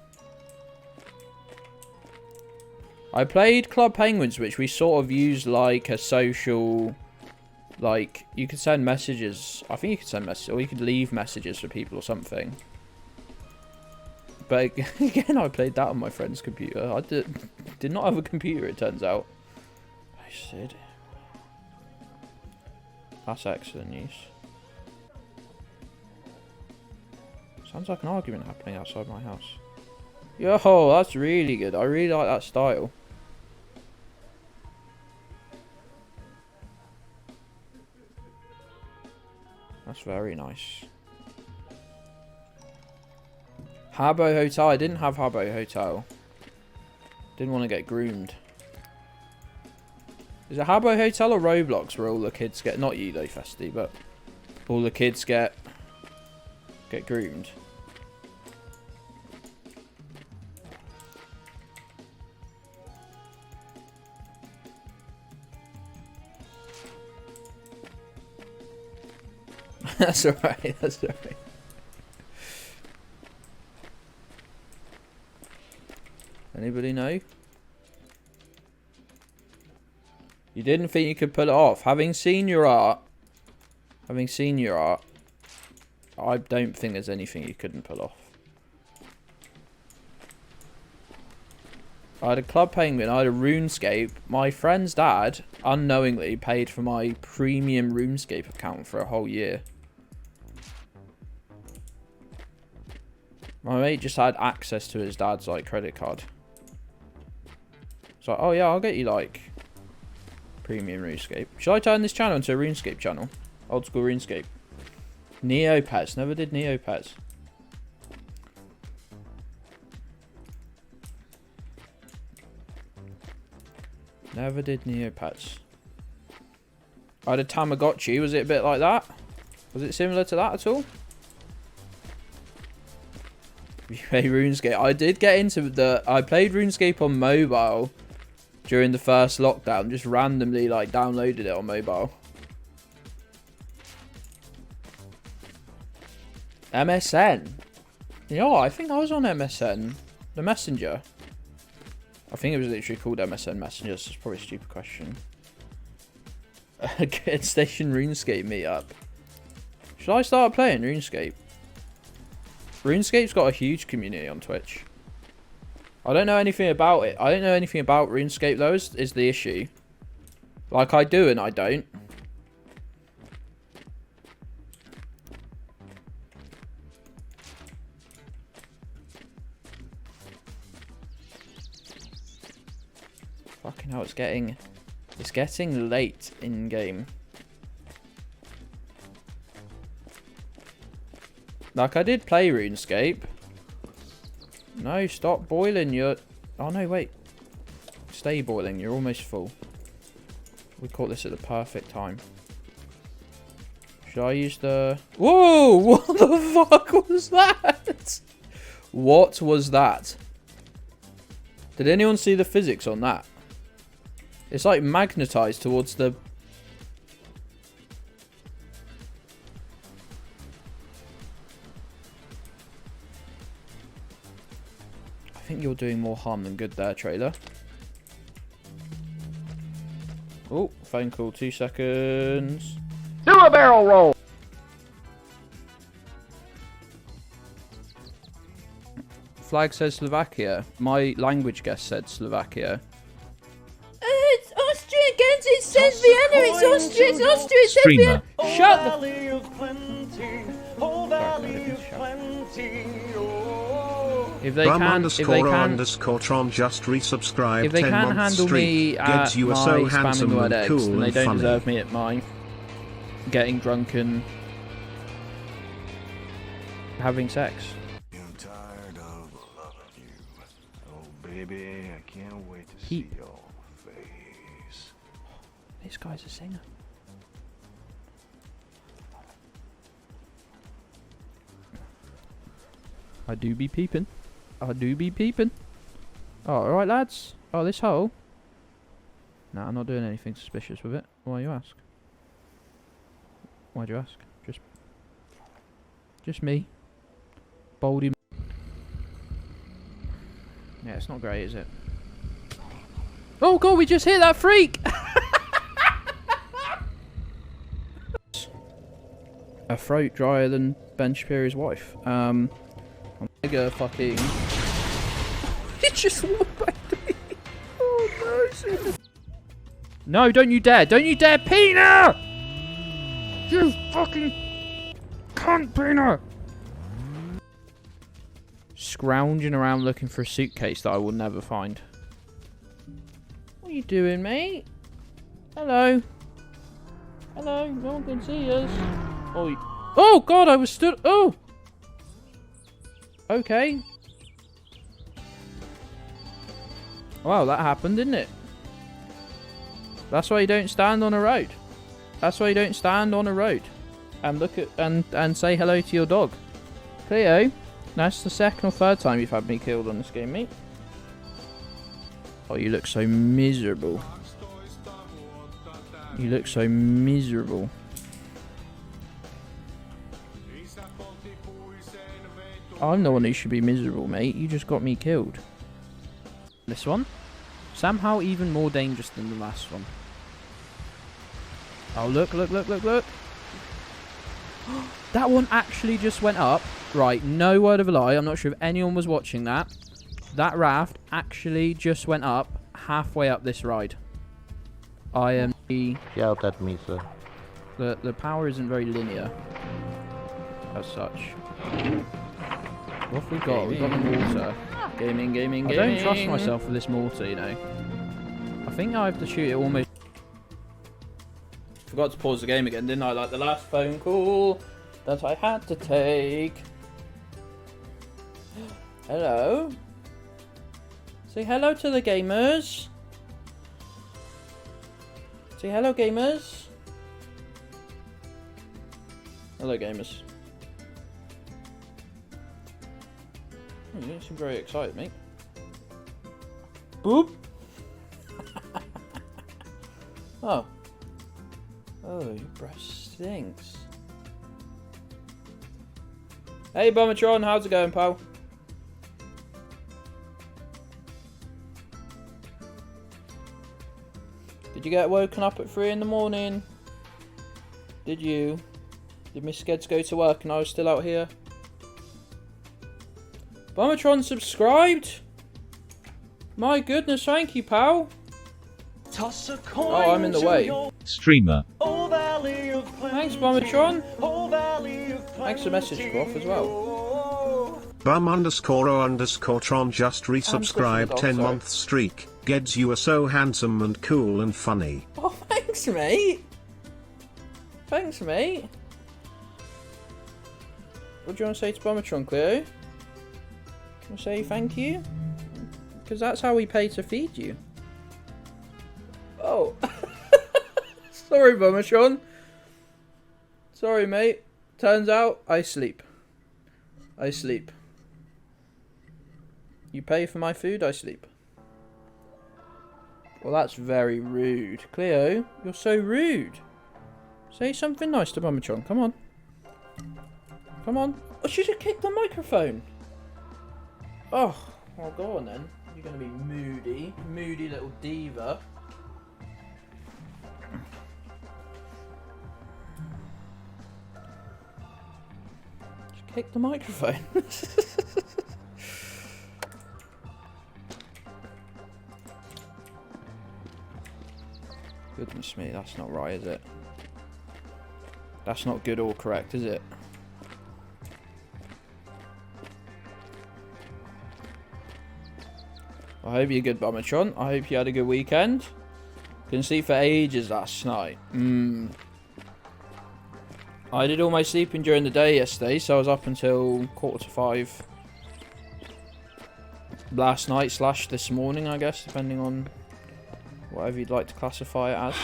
B: I played Club Penguins, which we sort of used like a social, like you could send messages. I think you could send messages, or you could leave messages for people or something. But again, I played that on my friend's computer. I did not have a computer, it turns out. I said. That's excellent news. Sounds like an argument happening outside my house. Yo, that's really good. I really like that style. That's very nice. Habbo Hotel. I didn't have Habbo Hotel. Didn't want to get groomed. Is it Habbo Hotel or Roblox where all the kids get... Not you though, Festy, but... All the kids get groomed. That's alright, that's alright. Anybody know? You didn't think you could pull it off. Having seen your art, I don't think there's anything you couldn't pull off. I had a Club Penguin, I had a RuneScape. My friend's dad unknowingly paid for my premium RuneScape account for a whole year. My mate just had access to his dad's like credit card. So, oh yeah, I'll get you like premium RuneScape. Should I turn this channel into a RuneScape channel? Old school RuneScape. Neopets. Never did Neopets. Never did Neopets. I had a Tamagotchi. Was it a bit like that? Was it similar to that at all? You play RuneScape. I did get into the... I played RuneScape on mobile during the first lockdown. Just randomly like downloaded it on mobile. MSN. You know what? I think I was on MSN. The Messenger. I think it was literally called MSN Messenger. It's probably a stupid question. Get Station RuneScape meetup. Should I start playing RuneScape? RuneScape's got a huge community on Twitch. I don't know anything about it. I don't know anything about RuneScape though, is the issue. Like I do and I don't. Fucking hell, it's getting late in game. Like, I did play RuneScape. No, stop boiling. Oh, no, wait. Stay boiling. You're almost full. We caught this at the perfect time. Should I use the... Whoa! What the fuck was that? What was that? Did anyone see the physics on that? It's like magnetized towards the... I think you're doing more harm than good there, trailer. Oh, phone call, 2 seconds.
C: Do a barrel roll!
B: Flag says Slovakia. My language guest said Slovakia.
F: It's Austria, Gedds, it says Vienna, it's Austria, it says Vienna. Shut the...
D: Valley of plenty, oh valley of plenty, oh.
B: If they can,
E: Tron just resubscribed.
B: if they
E: 10
B: can't
E: month
B: handle
E: streak.
B: me at
E: Gedds, you
B: my
E: are so
B: spamming
E: handsome
B: the word
E: and
B: eggs,
E: cool
B: then they
E: and
B: don't
E: funny.
B: deserve me at mine. Getting drunk and having sex.
G: I'm tired of loving you. Oh, baby, I can't wait to
B: He-
G: see your face.
B: This guy's a singer. I do be peeping. I do be peeping. Oh, alright, lads. Oh, this hole. Nah, I'm not doing anything suspicious with it. Why you ask? Why'd you ask? Just me. Baldy. Yeah, it's not great, is it? Oh god, we just hit that freak! A throat drier than Ben Shapiro's wife. nigga fucking... He just walked by me. Oh no. No, don't you dare. Don't you dare, Pina! You fucking cunt, Pina! Scrounging around looking for a suitcase that I will never find. What are you doing, mate? Hello. Hello, no one can see us. Oh God, I was stood. Oh! Okay. Wow, that happened, didn't it? That's why you don't stand on a road. That's why you don't stand on a road. And look at and say hello to your dog. Cleo, that's the second or third time you've had me killed on this game, mate. Oh, you look so miserable. You look so miserable. I'm the one who should be miserable, mate. You just got me killed. This one? Somehow even more dangerous than the last one. Oh, look. That one actually just went up. Right, no word of a lie. I'm not sure if anyone was watching that. That raft actually just went up halfway up this ride. I am
C: Shout at me, sir.
B: the power isn't very linear as such. What have we got? We've got the mortar. Gaming. I don't trust myself with this mortar, you know. I think I have to shoot it almost. Forgot to pause the game again, didn't I? Like the last phone call that I had to take. Hello. Say hello to the gamers. Say hello, gamers. Hello, gamers. Oh, you don't seem very excited, mate. Boop. Oh. Oh, your breath stinks. Hey, Bombertron, how's it going, pal? Did you get woken up at 3 in the morning? Did you? Did Miss Gedds go to work and I was still out here? Bombertron subscribed? My goodness, thank you, pal.
D: Toss a coin.
B: Oh, I'm in the way.
C: Streamer.
B: Thanks, Bombertron. Thanks for the message, Prof, as well.
E: Bum_o_tron just resubscribed 10-month streak. Gedds, you are so handsome and cool and funny.
B: Oh, thanks, mate. Thanks, mate. What do you want to say to Bombertron, Cleo? You want to say thank you? Because that's how we pay to feed you. Oh. Sorry, Bombertron. Sorry, mate. Turns out, I sleep. I sleep. You pay for my food, I sleep. Well, that's very rude. Cleo, you're so rude. Say something nice to Bombertron. Come on. Come on. Oh, she just kicked the microphone. Oh, well, go on then. You're going to be moody. Moody little diva. Just kicked the microphone. Goodness me, that's not right, is it? That's not good or correct, is it? I hope you're good, Bombertron. I hope you had a good weekend. Couldn't sleep for ages last night. I did all my sleeping during the day yesterday, so I was up until 4:45 last night / this morning, I guess, depending on whatever you'd like to classify it as.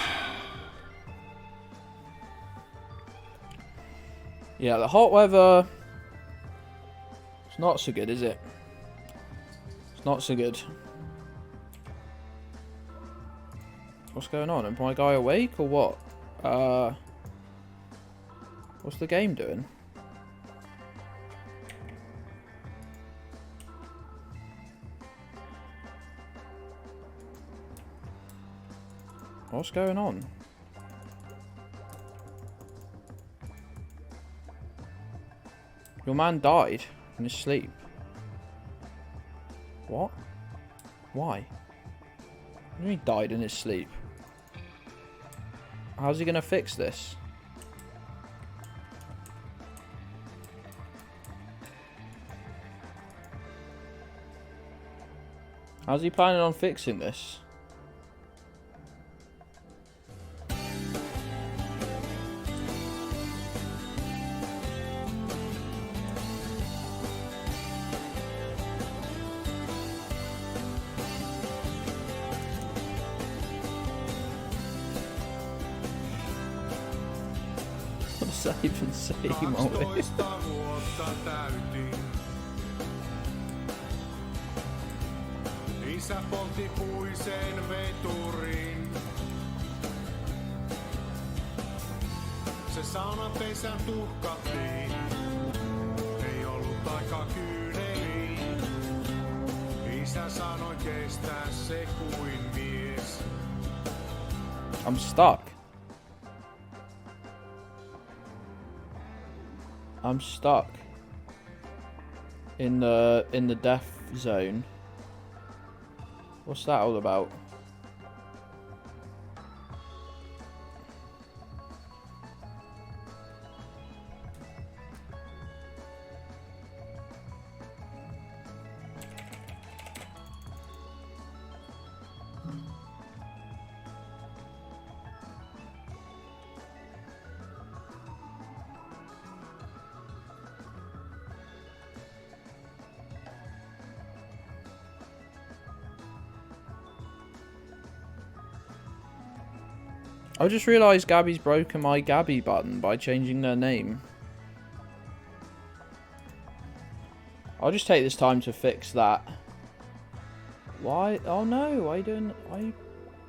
B: Yeah, the hot weather, it's not so good, is it? It's not so good. What's going on? Is my guy awake or what? What's the game doing? What's going on? Your man died in his sleep. What? Why? He died in his sleep. How's he gonna fix this? How's he planning on fixing this? What does that even say, Molly?
H: 12 vuotta täytin. Isä poltti puiseen veturin. Se saunapesän tuhkattiin. Ei ollut aika kyyneliin. Isä sanoi kestää se kuin mies.
B: I'm stuck. I'm stuck in the death zone. What's that all about? I just realised Gabby's broken my Gabby button by changing their name. I'll just take this time to fix that. Why? Oh no! Why are you doing? Why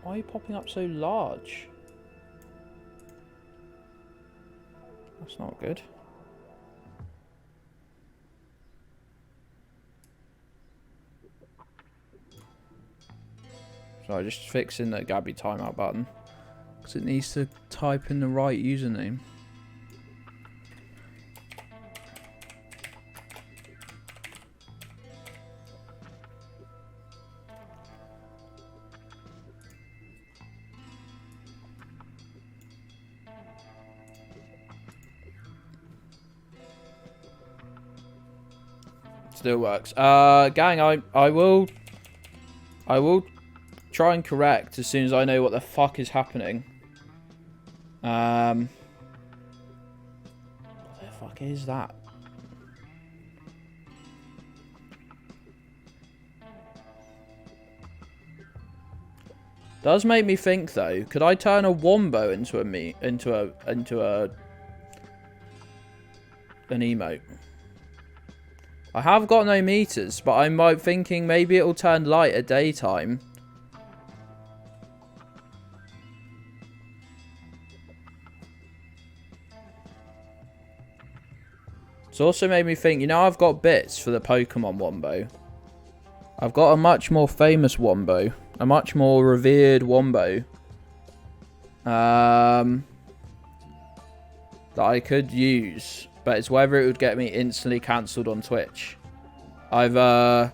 B: are you popping up so large? That's not good. So just fixing the Gabby timeout button. Because it needs to type in the right username. Still works. Gang, I will try and correct as soon as I know what the fuck is happening. What the fuck is that? Does make me think though. Could I turn a wombo into an emote? I have got no meters, but I'm thinking maybe it'll turn light at daytime. It's also made me think, you know, I've got bits for the Pokemon Wombo. I've got a much more famous Wombo. A much more revered Wombo. That I could use. But it's whether it would get me instantly cancelled on Twitch. I've,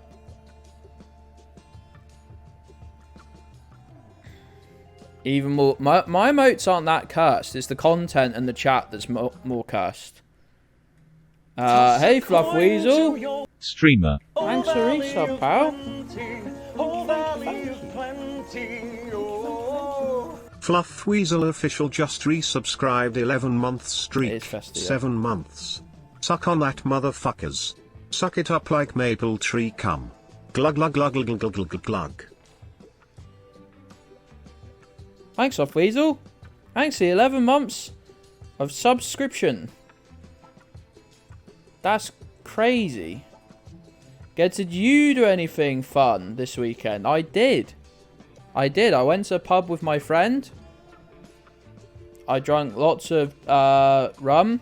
B: even more... My emotes aren't that cursed. It's the content and the chat that's more cursed. Hey, Fluff Weasel.
C: Streamer.
B: Thanks for resub, pal.
E: Fluff Weasel official just resubscribed 11-month streak.
B: Festive,
E: 7 months. Suck on that, motherfuckers. Suck it up like maple tree cum. Glug glug glug glug glug glug glug glug.
B: Thanks, Fluff Weasel. Thanks for the 11 months of subscription. That's crazy. Gedds, did you do anything fun this weekend? I did. I went to a pub with my friend. I drank lots of rum.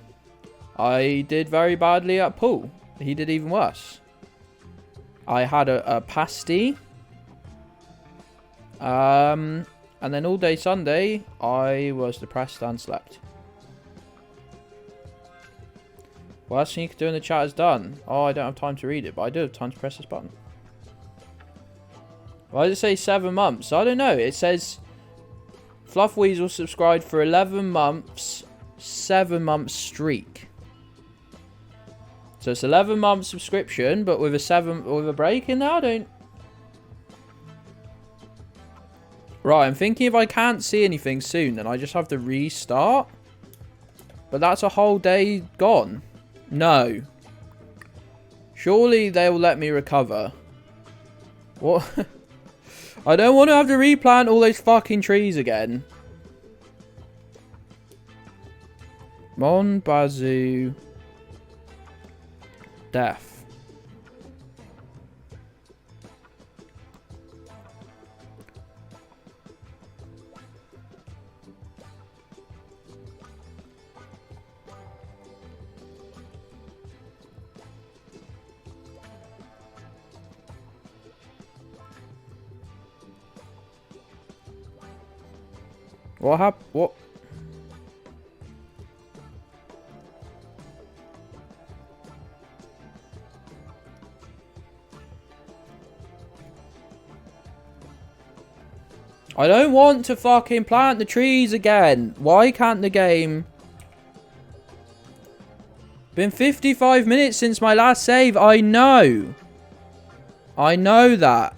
B: I did very badly at pool. He did even worse. I had a pasty. And then all day Sunday, I was depressed and slept. Well, last thing you could do in the chat is done. Oh, I don't have time to read it, but I do have time to press this button. Why does it say 7 months? I don't know. It says Fluff Weasel subscribed for 11 months, 7 month streak. So it's 11 month subscription, but with a break in there. I don't. Right, I'm thinking if I can't see anything soon, then I just have to restart. But that's a whole day gone. No. Surely they'll let me recover. What? I don't want to have to replant all those fucking trees again. Mon Bazou. Death. What happened? What? I don't want to fucking plant the trees again. Why can't the game... Been 55 minutes since my last save. I know. I know that.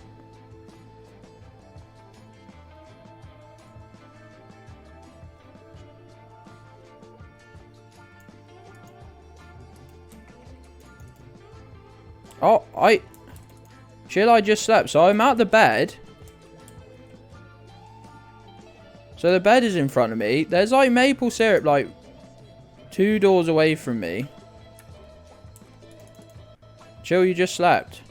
B: Oh, Chill, I just slept. So I'm at the bed. So the bed is in front of me. There's like maple syrup like 2 doors away from me. Chill, you just slept.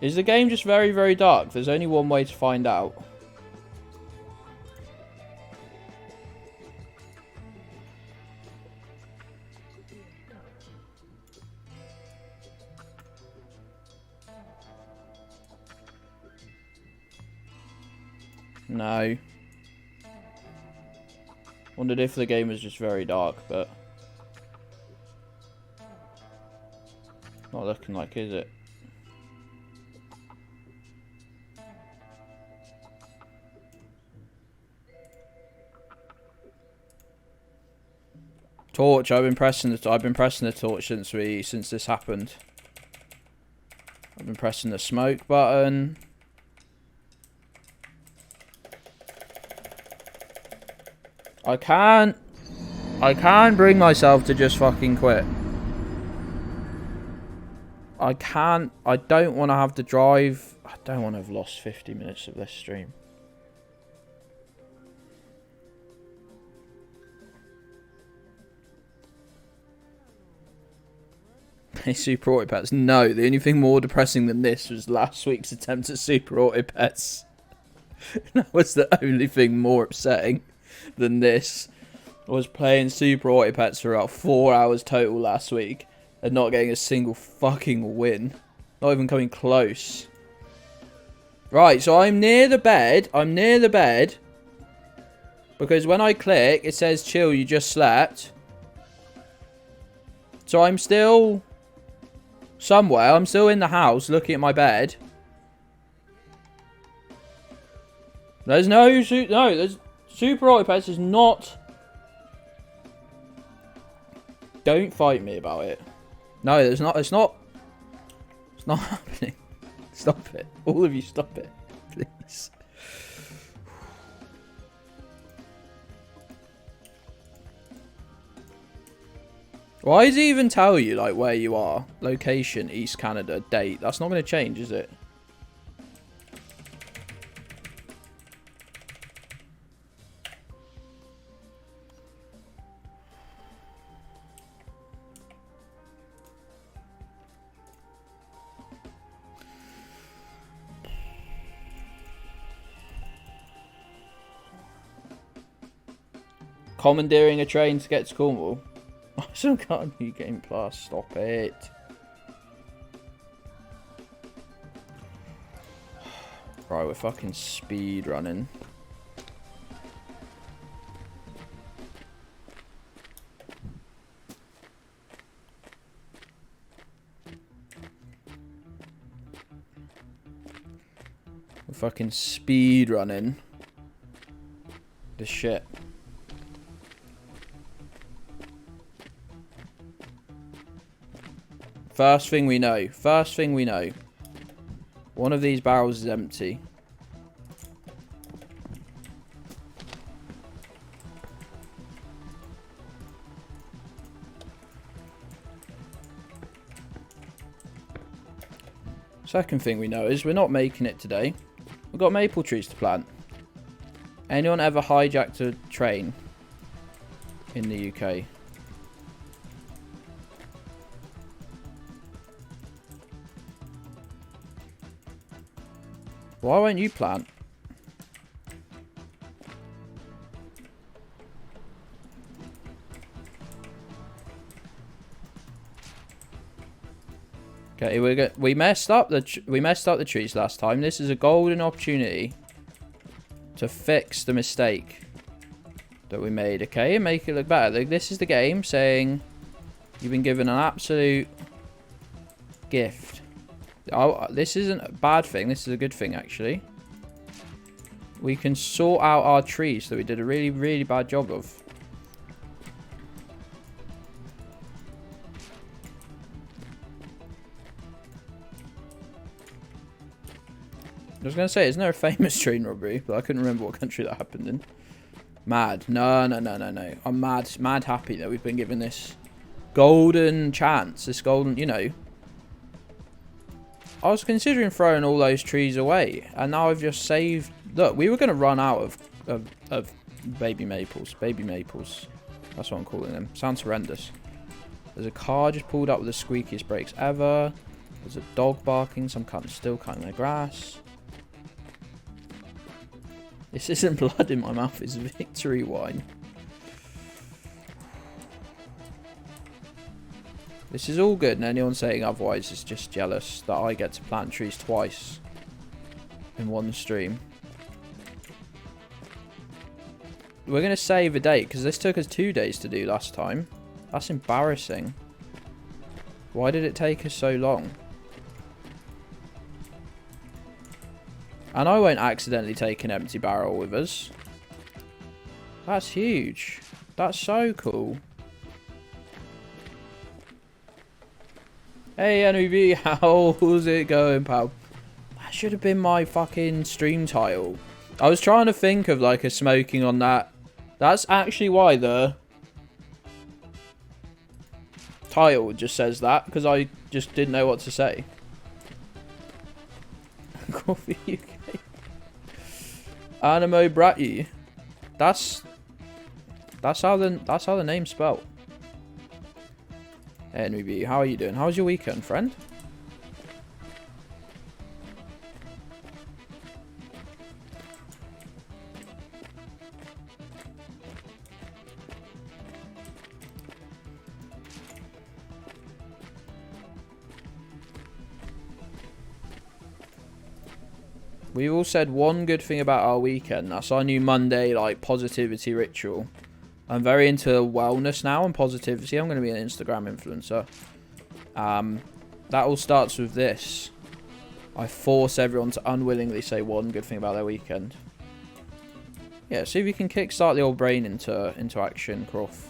B: Is the game just very, very dark? There's only one way to find out. No. Wondered if the game was just very dark, but not looking like, is it? Torch. I've been pressing the torch since this happened. I've been pressing the smoke button. I can't bring myself to just fucking quit. I don't want to have to drive. I don't want to have lost 50 minutes of this stream. Hey, Super Auto Pets. No, the only thing more depressing than this was last week's attempt at Super Auto Pets. That was the only thing more upsetting than this. I was playing Super Auto Pets for about 4 hours total last week and not getting a single fucking win. Not even coming close. Right, so I'm near the bed. Because when I click, it says, chill, you just slept. So I'm still somewhere. I'm still in the house looking at my bed. There's there's Super Auto Pets is not... Don't fight me about it. No, there's not. It's not happening. Stop it. All of you stop it. Please. Why does it even tell you, like, where you are? Location, East Canada, date. That's not going to change, is it? Commandeering a train to get to Cornwall. Some kind of new game plus. Stop it. Right, we're fucking speed running. fucking speed running this shit. First thing we know. One of these barrels is empty. Second thing we know is we're not making it today. We've got maple trees to plant. Anyone ever hijacked a train in the UK? Why won't you plant? Okay, we messed up the trees last time. This is a golden opportunity to fix the mistake that we made, okay, and make it look better. This is the game saying you've been given an absolute gift. Oh, this isn't a bad thing. This is a good thing, actually. We can sort out our trees that we did a really, really bad job of. I was going to say, isn't there a famous train robbery? But I couldn't remember what country that happened in. Mad. No. I'm mad happy that we've been given this golden chance. This golden, you know. I was considering throwing all those trees away. And now I've just saved... Look, we were going to run out of baby maples. Baby maples. That's what I'm calling them. Sounds horrendous. There's a car just pulled up with the squeakiest brakes ever. There's a dog barking. Some cunt still cutting their grass. This isn't blood in my mouth, it's victory wine. This is all good, and anyone saying otherwise is just jealous that I get to plant trees twice in one stream. We're going to save a date, because this took us 2 days to do last time. That's embarrassing. Why did it take us so long? And I won't accidentally take an empty barrel with us. That's huge. That's so cool. Hey NUB, how's it going, pal? That should have been my fucking stream title. I was trying to think of like a smoking on that. That's actually why the title just says that, because I just didn't know what to say. Coffee UK. Animo Bratty. That's how the name's spelled. NUB, how are you doing? How was your weekend, friend? We all said one good thing about our weekend. That's our new Monday, like, positivity ritual. I'm very into wellness now and positivity. I'm going to be an Instagram influencer. That all starts with this. I force everyone to unwillingly say one good thing about their weekend. Yeah, see if you can kickstart the old brain into action, Croft.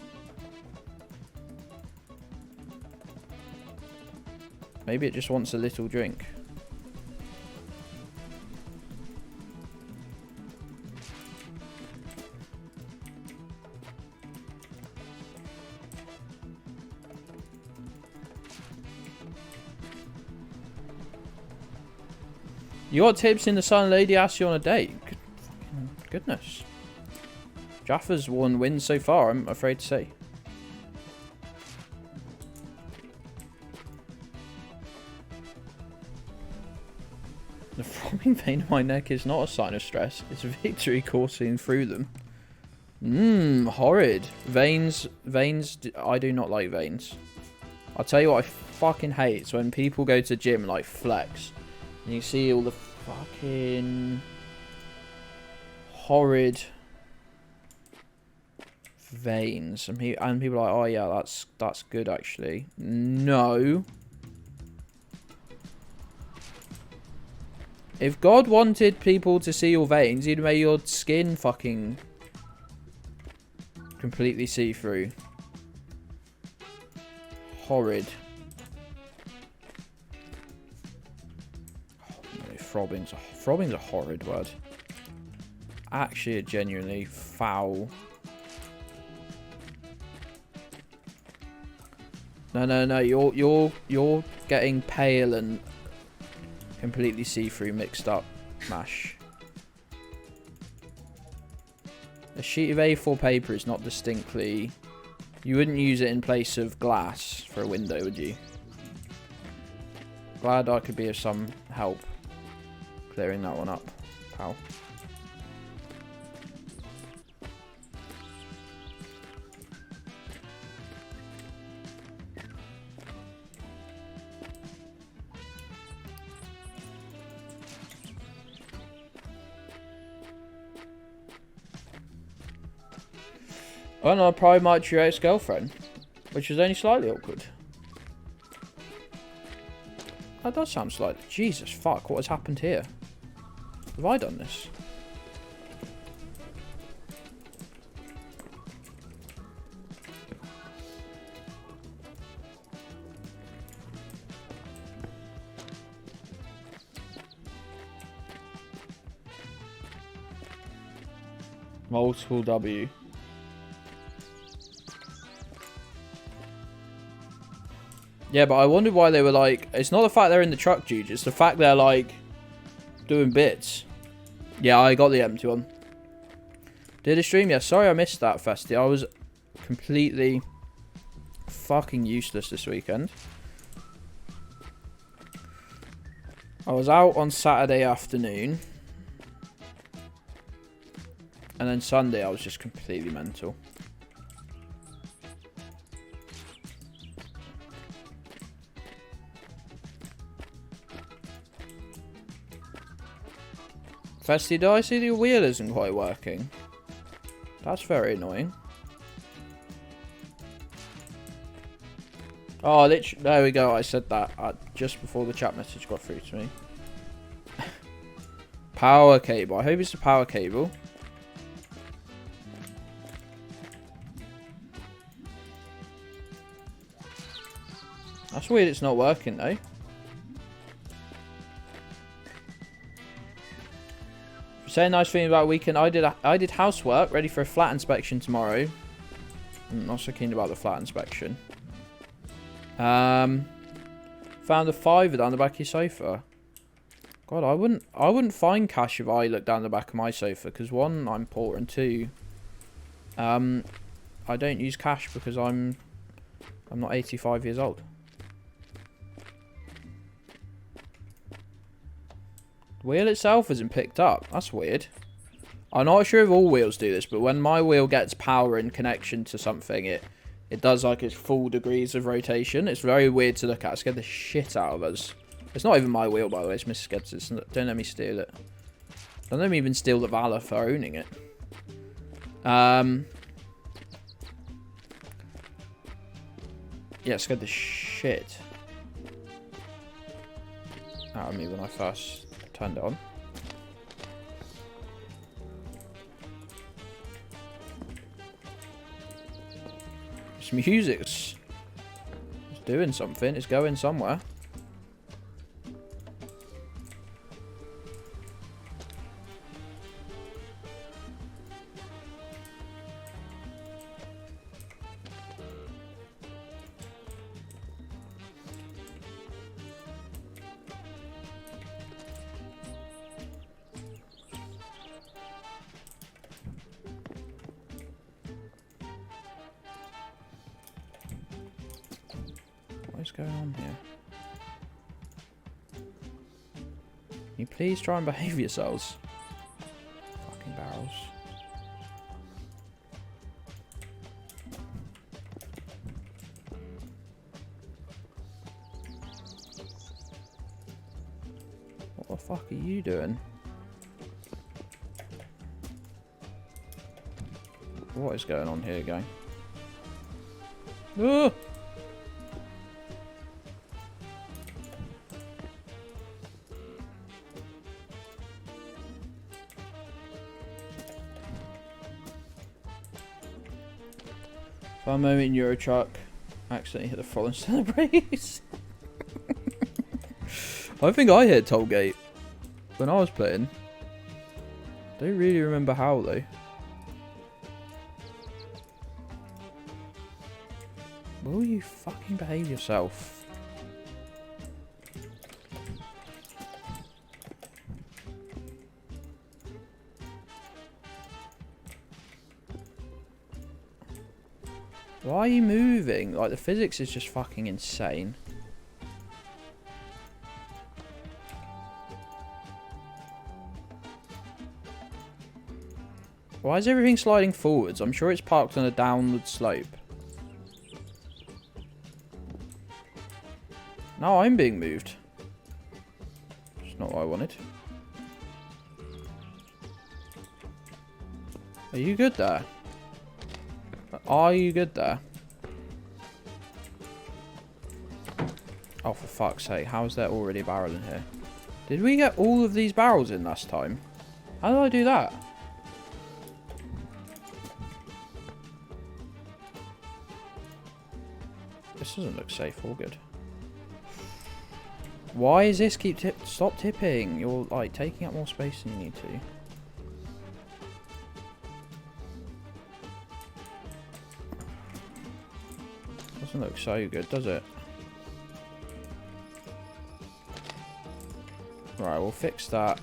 B: Maybe it just wants a little drink. You got tips in the sun, lady asked you on a date. Goodness. Jaffa's one win so far, I'm afraid to say. The throbbing vein in my neck is not a sign of stress. It's victory coursing through them. Horrid. Veins, I do not like veins. I'll tell you what I fucking hate. It's when people go to gym and like flex. And you see all the fucking horrid veins, and people are like, oh yeah, that's good actually. No. If God wanted people to see your veins, he'd make your skin fucking completely see-through. Horrid. Oh, no, throbbing's a horrid word. Actually, a genuinely foul. No. You're getting pale and completely see-through mixed up mash. A sheet of A4 paper is not distinctly... You wouldn't use it in place of glass for a window, would you? Glad I could be of some help clearing that one up, pal. Oh no, probably might your ex-girlfriend, which is only slightly awkward. That does sound slightly... Jesus, fuck, what has happened here? Have I done this? Multiple W. Yeah, but I wondered why they were like... It's not the fact they're in the truck, Juge. It's the fact they're like... doing bits. Yeah, I got the empty one. Did a stream? Yeah, sorry I missed that, Festy. I was completely fucking useless this weekend. I was out on Saturday afternoon. And then Sunday I was just completely mental. Festy, do I see the wheel isn't quite working? That's very annoying. Oh, literally, there we go. I said that just before the chat message got through to me. Power cable. I hope it's the power cable. That's weird it's not working though. Saying nice thing about weekend. I did housework, ready for a flat inspection tomorrow. I'm not so keen about the flat inspection. Found a fiver down the back of your sofa. God, I wouldn't find cash if I looked down the back of my sofa, because one, I'm poor, and two, I don't use cash because I'm not 85 years old. The wheel itself isn't picked up. That's weird. I'm not sure if all wheels do this, but when my wheel gets power in connection to something, it does like its full degrees of rotation. It's very weird to look at. It scared the shit out of us. It's not even my wheel, by the way. It's Mrs. Gedds'. Don't let me steal it. Don't let me even steal the valor for owning it. Yeah, it scared the shit out of me when I first turned it on. This music's doing something. It's going somewhere. What's going on here? Can you please try and behave yourselves? Fucking barrels. What the fuck are you doing? What is going on here, gang? Ah! For a moment, Euro Truck accidentally hit the throttle instead of the brakes. I think I hit Tollgate when I was playing. Don't really remember how though. Will you fucking behave yourself? Why are you moving? Like, the physics is just fucking insane. Why is everything sliding forwards? I'm sure it's parked on a downward slope. No, I'm being moved. It's not what I wanted. Are you good there? Are you good there? Oh, for fuck's sake. How is there already a barrel in here? Did we get all of these barrels in last time? How did I do that? This doesn't look safe or good. Why is this keep stop tipping? You're like taking up more space than you need to. Doesn't look so good, does it? Right, we'll fix that.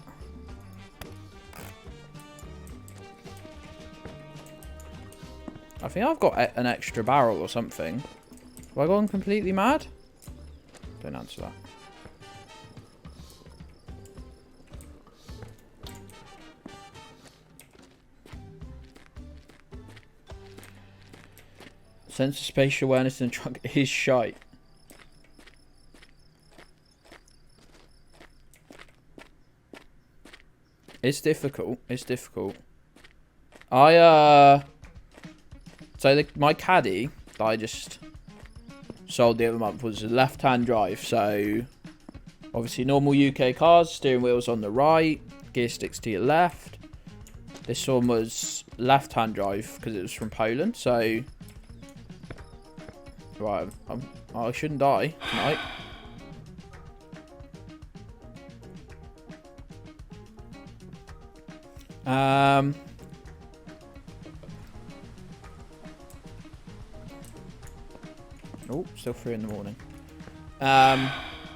B: I think I've got an extra barrel or something. Have I gone completely mad? Don't answer that. Sense of spatial awareness in the truck is shite. It's difficult. It's difficult. So my caddy that I just sold the other month was a left-hand drive. So obviously normal UK cars, steering wheel's on the right, gear sticks to your left. This one was left-hand drive because it was from Poland. So right, I shouldn't die tonight. Oh, still 3 in the morning.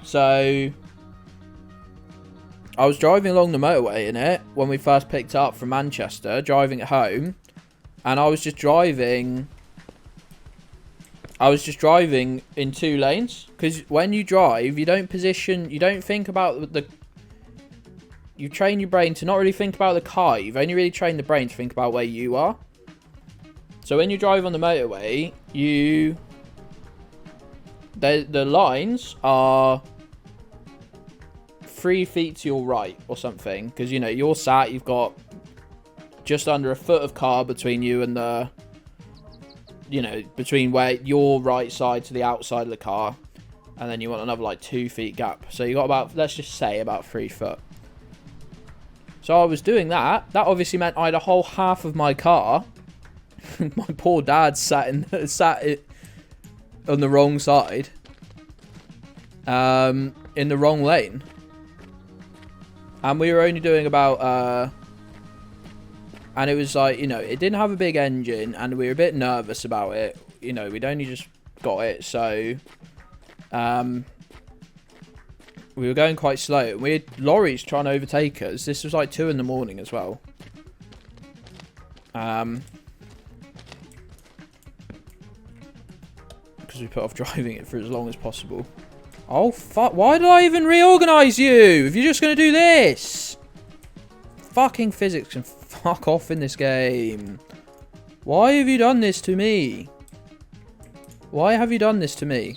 B: So I was driving along the motorway in it when we first picked up from Manchester, driving it home, and I was just driving in 2 lanes, because when you drive, you don't think about you train your brain to not really think about the car. You've only really trained the brain to think about where you are. So when you drive on the motorway, the lines are 3 feet to your right or something, because you know you're sat, you've got just under a foot of car between you and the, you know, between where your right side to the outside of the car, and then you want another like 2 feet gap. So you got about, let's just say, about 3 foot. So I was doing that. That obviously meant I had a whole half of my car. My poor dad sat on the wrong side, in the wrong lane, and we were only doing about and it was like, you know, it didn't have a big engine, and we were a bit nervous about it. You know, we'd only just got it, so we were going quite slow. We had lorries trying to overtake us. This was like 2 in the morning as well. Because we put off driving it for as long as possible. Oh, fuck. Why did I even reorganize you? If you're just going to do this. Fucking physics can fuck off in this game. Why have you done this to me? Why have you done this to me?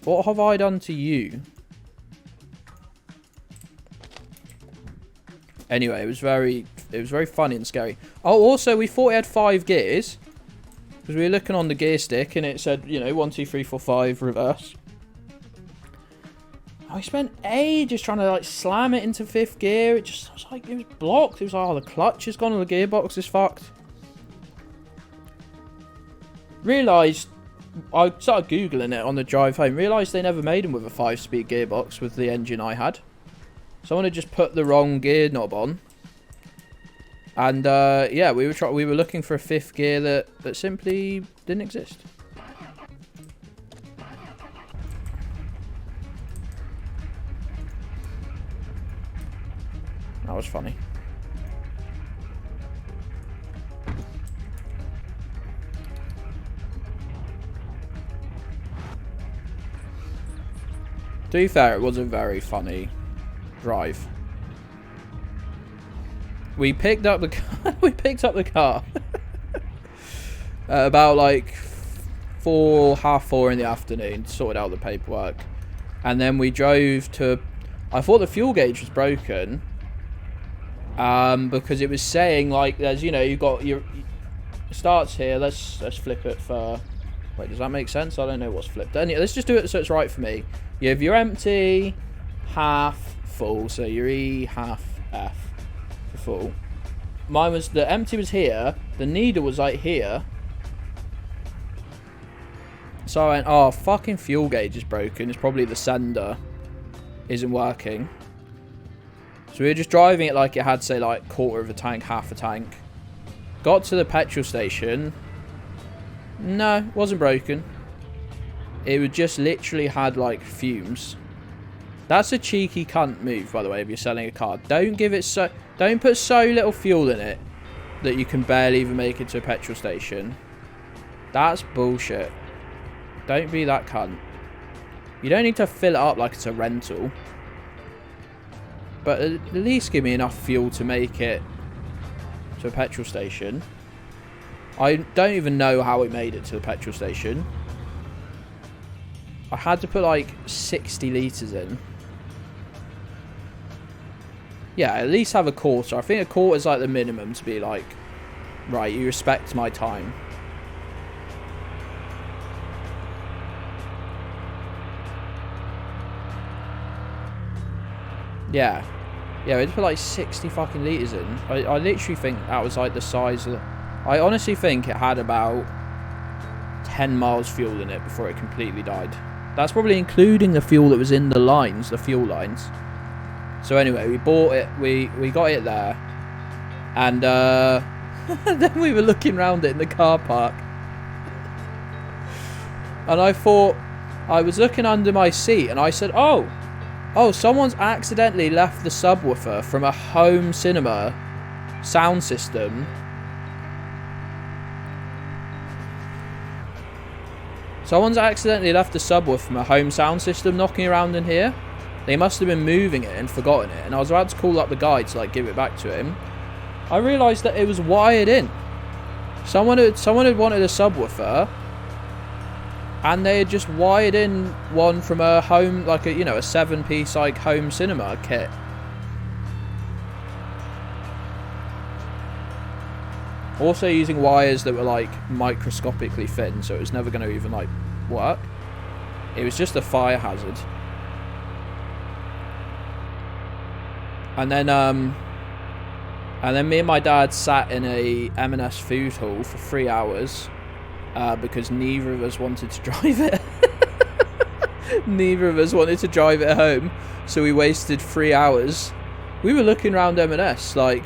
B: What have I done to you? Anyway, it was very funny and scary. Oh, also, we thought it had 5 gears. Because we were looking on the gear stick and it said, you know, 1, 2, 3, 4, 5, reverse. I spent ages trying to, like, slam it into 5th gear. It was like, it was blocked. It was like, oh, the clutch is gone and the gearbox is fucked. Realised, I started Googling it on the drive home. Realised they never made them with a 5-speed gearbox with the engine I had. Someone had just put the wrong gear knob on. And yeah, we were looking for a 5th gear that simply didn't exist. That was funny. To be fair, it was a very funny drive. We picked up the car. We picked up the car at about like 4:30 in the afternoon. Sorted out the paperwork, and then we drove to. I thought the fuel gauge was broken, because it was saying like there's you got your starts here. Let's flip it for. Wait, does that make sense? I don't know what's flipped. Anyway, let's just do it so it's right for me. You have your empty, half full, so your E, half F for full. Mine was, the empty was here, the needle was like here. So I went, oh, fucking fuel gauge is broken. It's probably the sender isn't working. So we were just driving it like it had, say, like quarter of a tank, half a tank. Got to the petrol station. No, it wasn't broken. It would just literally had like fumes. That's a cheeky cunt move, by the way, if you're selling a car. Don't put so little fuel in it that you can barely even make it to a petrol station. That's bullshit. Don't be that cunt. You don't need to fill it up like it's a rental. But at least give me enough fuel to make it to a petrol station. I don't even know how we made it to the petrol station. I had to put like 60 litres in. Yeah, at least have a quarter. I think a quarter is like the minimum to be like, right, you respect my time. Yeah. Yeah, we had to put like 60 fucking litres in. I literally think that was like the size of... I honestly think it had about 10 miles fuel in it before it completely died. That's probably including the fuel that was in the lines, the fuel lines. So anyway, we bought it, we got it there. And then we were looking around it in the car park. And I thought, I was looking under my seat and I said, oh, someone's accidentally left the subwoofer from a home cinema sound system. Someone's accidentally left the subwoofer from a home sound system knocking around in here. They must have been moving it and forgotten it. And I was about to call up the guy to like give it back to him. I realised that it was wired in. Someone had wanted a subwoofer. And they had just wired in one from a home, like a, a 7-piece like home cinema kit. Also using wires that were like microscopically thin, so it was never going to even like work. It was just a fire hazard. And then me and my dad sat in a M&S food hall for 3 hours because neither of us wanted to drive it. Neither of us wanted to drive it home, so we wasted 3 hours. We were looking around M&S like,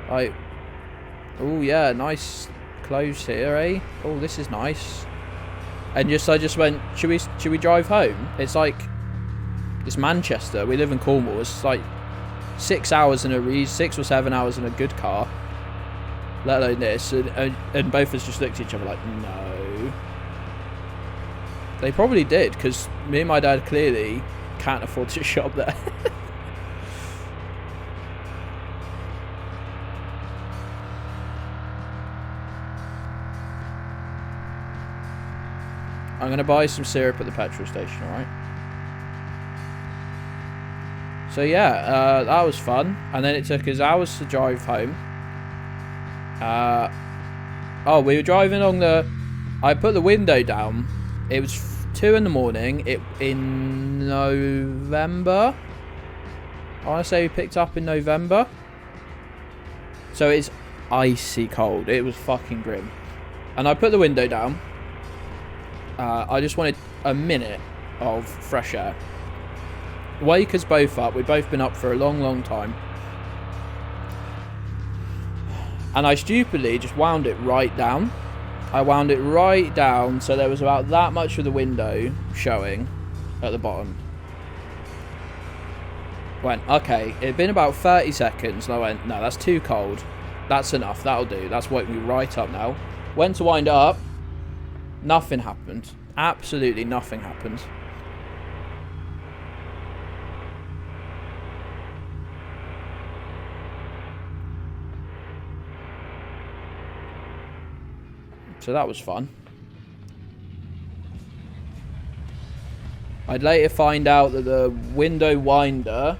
B: oh yeah, nice clothes here, eh? Oh, this is nice. And I just went, should we drive home? It's like, it's Manchester. We live in Cornwall. It's like 6 hours in a 6 or 7 hours in a good car. Let alone this. And both of us just looked at each other like, no. They probably did, because me and my dad clearly can't afford to shop there. I'm going to buy some syrup at the petrol station, alright? So yeah, that was fun. And then it took us hours to drive home. We were driving along I put the window down. It was 2 in the morning. In November. I want to say we picked up in November. So it's icy cold. It was fucking grim. And I put the window down. I just wanted a minute of fresh air. Wake us both up. We've both been up for a long, long time. And I stupidly just wound it right down. I wound it right down so there was about that much of the window showing at the bottom. Went, okay, it'd been about 30 seconds, and I went, no, that's too cold. That's enough, that'll do. That's woke me right up now. Went to wind it up. Nothing happened. Absolutely nothing happened. So that was fun. I'd later find out that the window winder,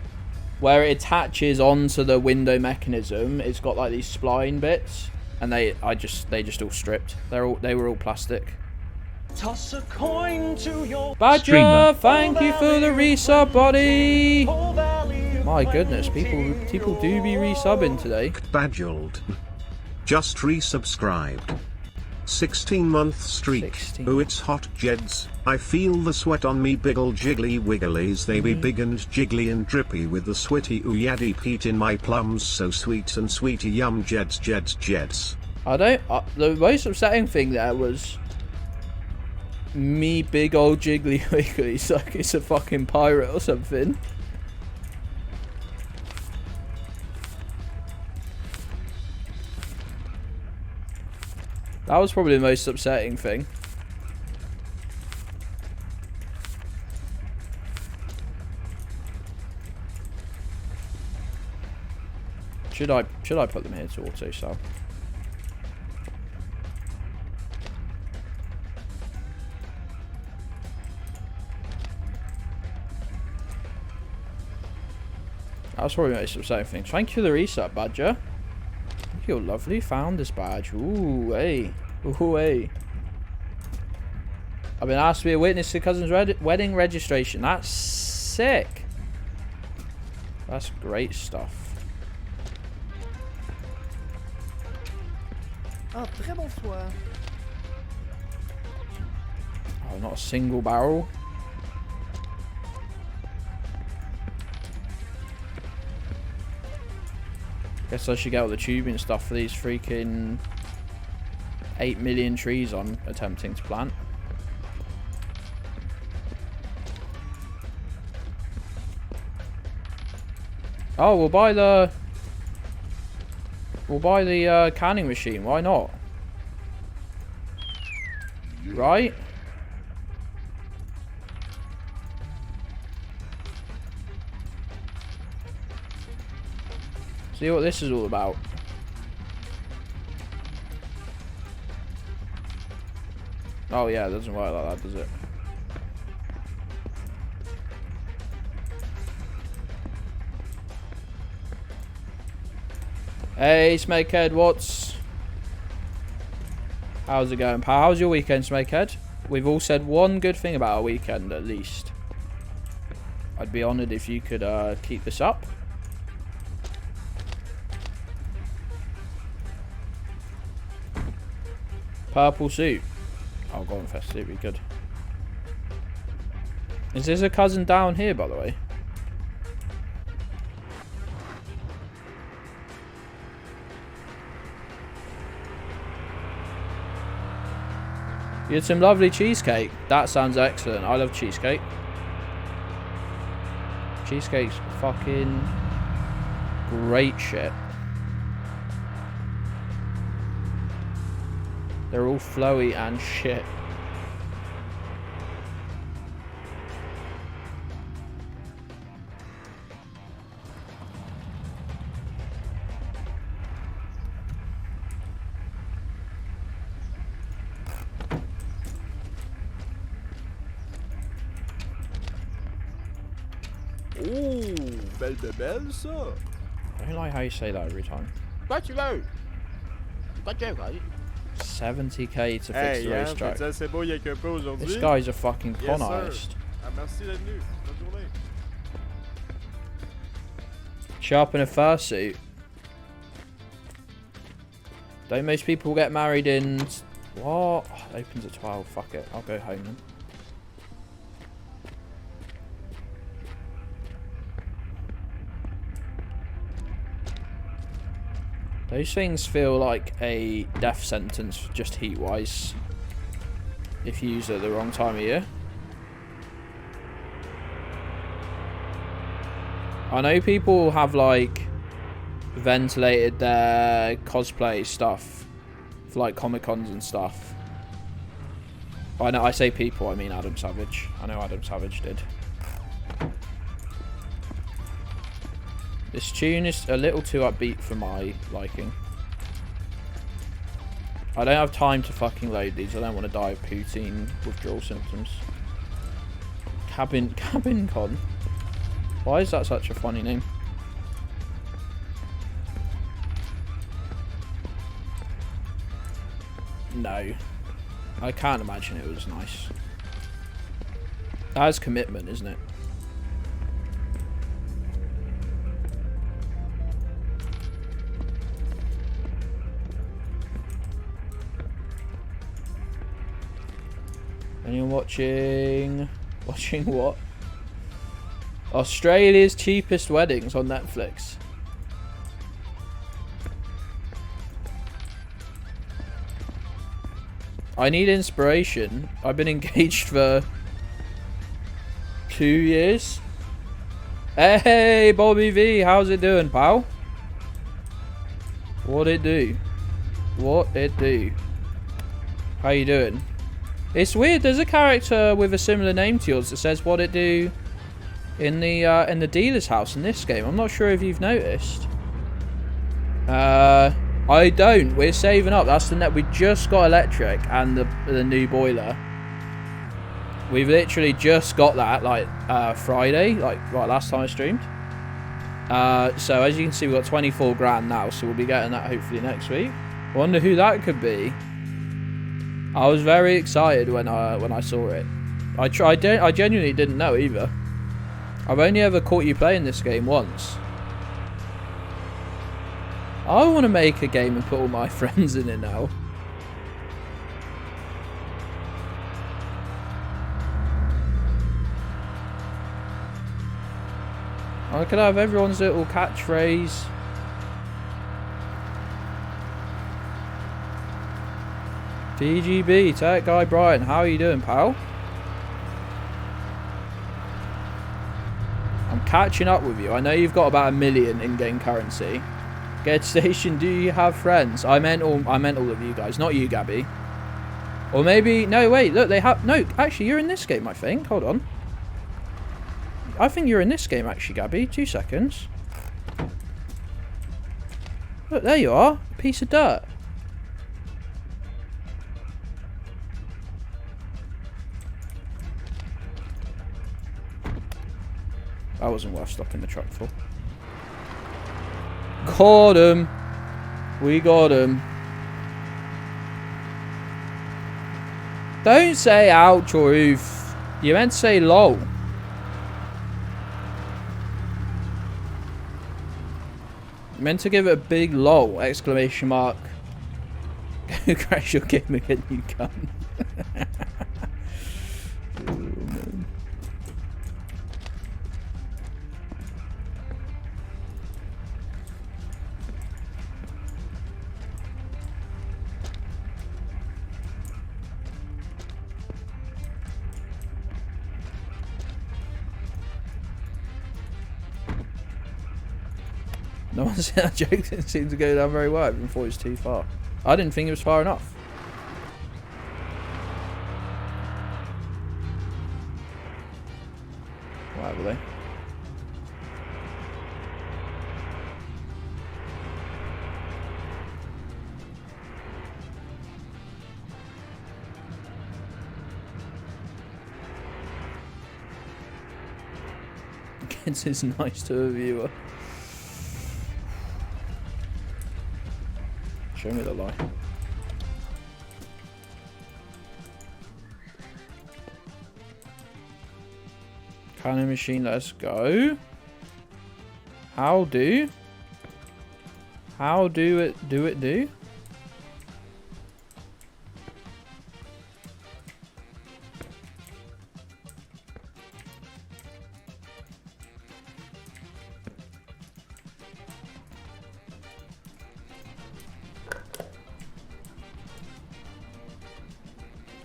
B: where it attaches onto the window mechanism, it's got like these spline bits, and they just all stripped. They were all plastic.
D: Toss a coin to your
B: Badger,
C: Streamer.
B: thank you for the resub, buddy. My goodness, people do be resubbing today.
E: Badgelled. Just resubscribed. 16-month streak.
B: 16.
E: Oh, it's hot, Gedds. I feel the sweat on me big ol' jiggly wigglies. They be big and jiggly and drippy with the sweaty ooh yaddy peat in my plums. So sweet and sweety yum, Gedds, Gedds, Gedds.
B: I don't. The most upsetting thing there was me big old jiggly wiggly. Like it's a fucking pirate or something. That was probably the most upsetting thing. Should I put them here to auto sell? That was probably the most upsetting thing. Thank you for the reset, Badger. You're lovely founders badge. Ooh, hey. Ooh, hey. I've been asked to be a witness to cousin's wedding registration. That's sick. That's great stuff.
F: Oh, très bonsoir.
B: Oh, not a single barrel. Guess I should get all the tubing stuff for these freaking 8 million trees I'm attempting to plant. Oh, we'll buy the canning machine. Why not? Right? See what this is all about. Oh yeah, it doesn't work like that, does it? Hey, Snakehead, how's it going, pal? How's your weekend, Snakehead? We've all said one good thing about our weekend, at least. I'd be honoured if you could keep this up. Purple suit. Oh, Goin Fest suit, be good. Is this a cousin down here, by the way? You had some lovely cheesecake. That sounds excellent. I love cheesecake. Cheesecake's fucking great shit. They're all flowy and shit.
I: Ooh, belle ça.
B: I don't like how you say that every time.
I: Quoi tu veux? Quoi tu veux?
B: 70k to fix the racetrack.
I: Ça c'est beau, il y a qu'un peu aujourd'hui.
B: This guy's a fucking con
I: Yes,
B: artist.
I: Ah, merci d'être venu. Bonne journée.
B: Sharpen a fursuit. Don't most people get married in What? Oh, it opens at 12. Fuck it. I'll go home then. Those things feel like a death sentence just heat-wise if you use it at the wrong time of year. I know people have like ventilated their cosplay stuff for like Comic-Cons and stuff. I know I say people, I mean Adam Savage. I know Adam Savage did. This tune is a little too upbeat for my liking. I don't have time to fucking load these. I don't want to die of poutine withdrawal symptoms. Cabin Con. Why is that such a funny name? No. I can't imagine it was nice. That's commitment, isn't it? And you're watching what? Australia's cheapest weddings on Netflix. I need inspiration. I've been engaged for 2 years. Hey, Bobby V, how's it doing, pal? What it do? What it do? How you doing? It's weird. There's a character with a similar name to yours that says "What it do" in the dealer's house in this game. I'm not sure if you've noticed. I don't. We're saving up. That's the net. We just got electric and the new boiler. We've literally just got that like Friday, like right last time I streamed. So as you can see, we've got 24 grand now. So we'll be getting that hopefully next week. Wonder who that could be. I was very excited when I saw it. I genuinely didn't know either. I've only ever caught you playing this game once. I want to make a game and put all my friends in it now. I could have everyone's little catchphrase. DGB, Tech Guy Brian, how are you doing, pal? I'm catching up with you. I know you've got about 1 million in-game currency. Gedds Station, do you have friends? I meant all of you guys, not you, Gabby. Or maybe no, wait, look, they have no. Actually, you're in this game, I think. Hold on. I think you're in this game, actually, Gabby. 2 seconds. Look, there you are. Piece of dirt. That wasn't worth stopping the truck for. Got him. We got him. Don't say ouch or oof. You meant to say lol. You meant to give it a big lol! Exclamation mark. Crash your game again, you cunt. No one said that joke didn't seem to go down very well. Everyone thought it was too far. I didn't think it was far enough. Whatever they. Gedds is nice to a viewer. Show me the lie. Cannon machine, let's go. How do it do?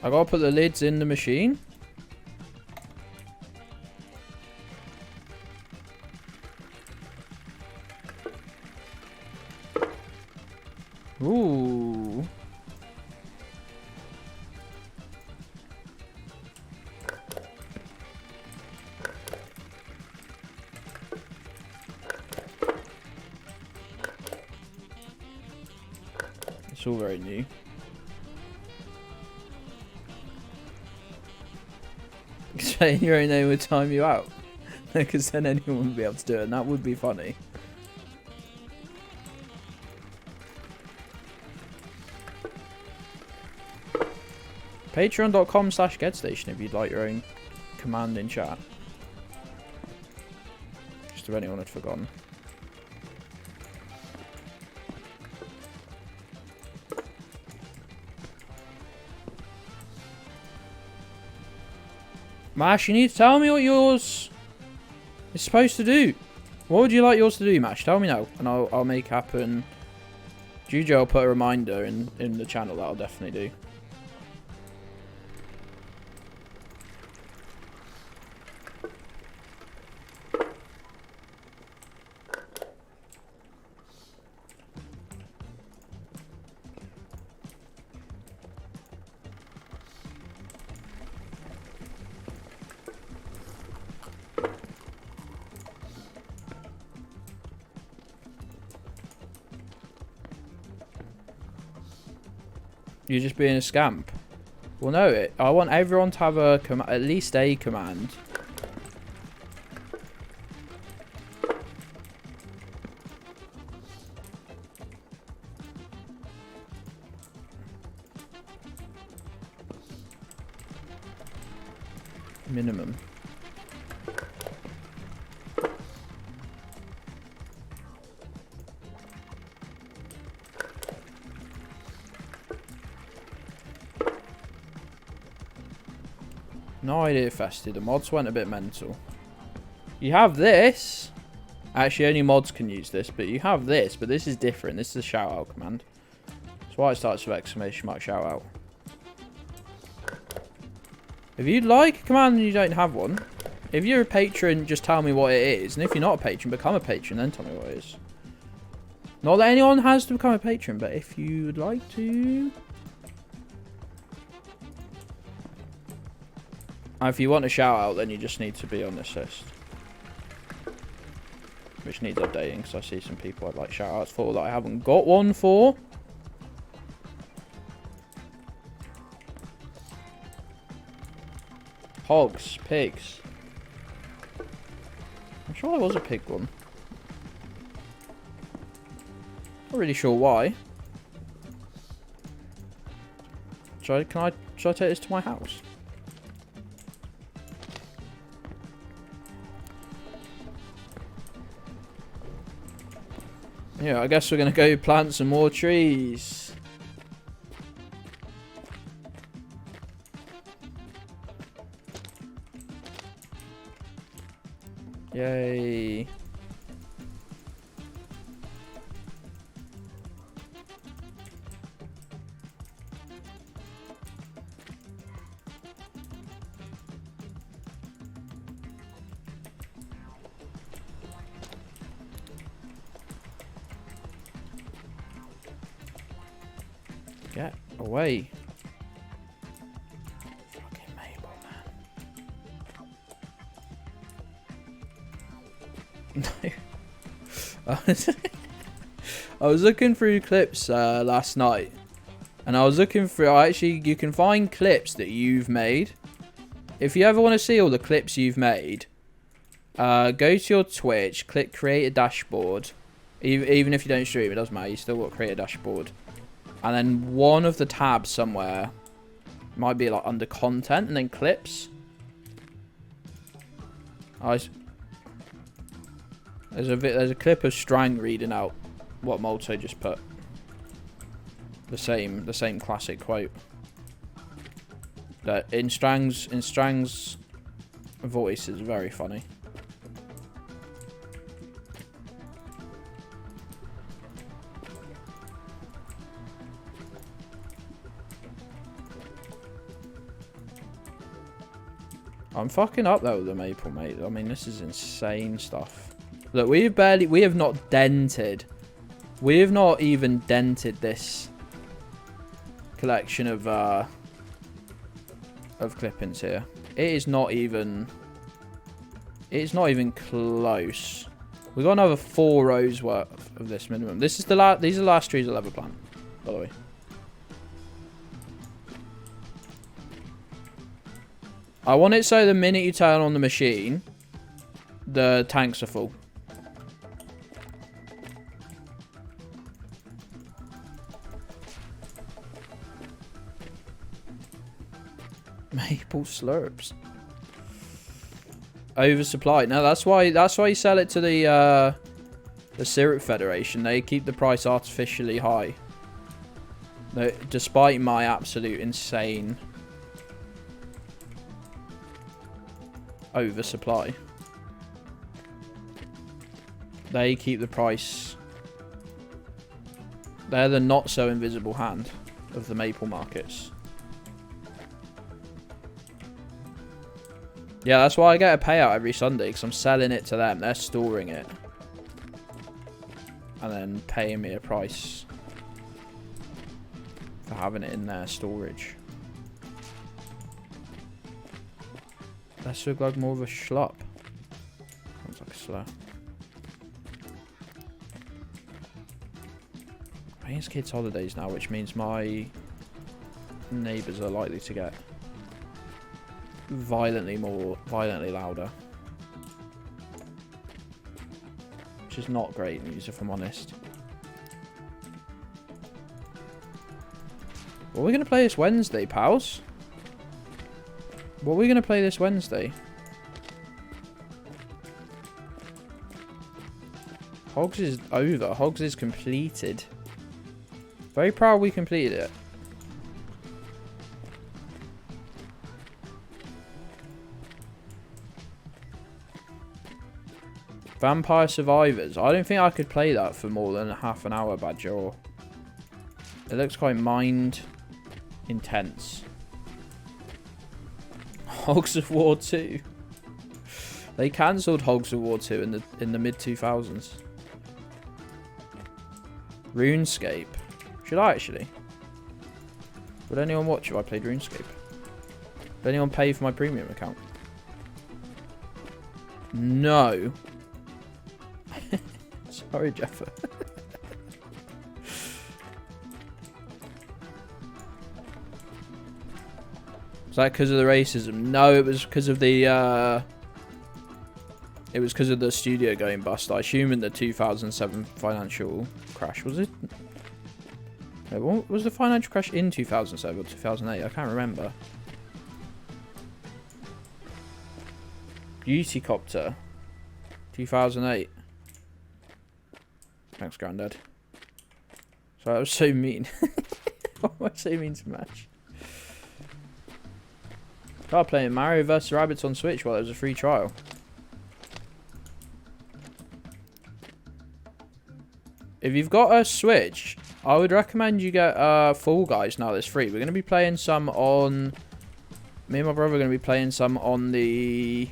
B: I gotta put the lids in the machine. Ooh. It's all very new. Saying your own name would time you out. Because then anyone would be able to do it, and that would be funny. Patreon.com/GedStation if you'd like your own command in chat. Just if anyone had forgotten. Mash, you need to tell me what yours is supposed to do. What would you like yours to do, Mash? Tell me now, and I'll make happen. Juju, I'll put a reminder in the channel that I'll definitely do. You're just being a scamp. Well, no, I want everyone to have a at least a command. Minimum. No idea, Festy. The mods went a bit mental. You have this. Actually, only mods can use this, but you have this. But this is different. This is a shout-out command. That's why it starts with exclamation mark shout-out. If you'd like a command and you don't have one, if you're a patron, just tell me what it is. And if you're not a patron, become a patron, then tell me what it is. Not that anyone has to become a patron, but if you would like to... If you want a shout out, then you just need to be on this list. Which needs updating, because I see some people I'd like shout outs for that I haven't got one for. Hogs, pigs. I'm sure there was a pig one. Not really sure why. Should I take this to my house? Yeah, I guess we're going to go plant some more trees. Yay. Get away. Fucking Mabel, man. I was looking through clips last night. And I was looking through... Actually, you can find clips that you've made. If you ever want to see all the clips you've made, go to your Twitch, click create a dashboard. Even if you don't stream, it doesn't matter. You still got to create a dashboard. And then one of the tabs somewhere might be like under content and then clips. There's a clip of Strang reading out what Molto just put. The same classic quote. That in Strang's voice is very funny. I'm fucking up though with the maple, mate. I mean, this is insane stuff. Look, we have not dented. We have not even dented this collection of clippings here. It's not even close. We've got another 4 rows worth of this minimum. This is these are the last trees I'll ever plant, by the way. I want it so the minute you turn on the machine, the tanks are full. Maple slurps. Oversupply. No, that's why you sell it to the Syrup Federation. They keep the price artificially high. No, despite my absolute insane oversupply. They keep the price. They're the not so invisible hand of the maple markets. Yeah, that's why I get a payout every Sunday, because I'm selling it to them. They're storing it. And then paying me a price for having it in their storage. Let's look like more of a schlop. Sounds like a slur. I think it's kids' holidays now, which means my neighbours are likely to get violently louder, which is not great news if I'm honest. What are we going to play this Wednesday, pals? What are we going to play this Wednesday? Hogs is over. Hogs is completed. Very proud we completed it. Vampire Survivors. I don't think I could play that for more than half an hour, Badger. It looks quite mind intense. Hogs of War 2. They cancelled Hogs of War 2 in the mid 2000s. RuneScape. Should I actually? Would anyone watch if I played RuneScape? Would anyone pay for my premium account? No. Sorry, Jeffer. Was that because of the racism? No, it was because of the it was because of the studio going bust. I assume in the 2007 financial crash. Was it? No, what was the financial crash in 2007 or 2008? I can't remember. Beautycopter. 2008. Thanks, Grandad. Sorry, that was so mean. Why am I so mean to Match? Start playing Mario vs Rabbids on Switch while there was a free trial. If you've got a Switch, I would recommend you get Fall Guys now that's free. We're going to be playing some on... Me and my brother are going to be playing some on the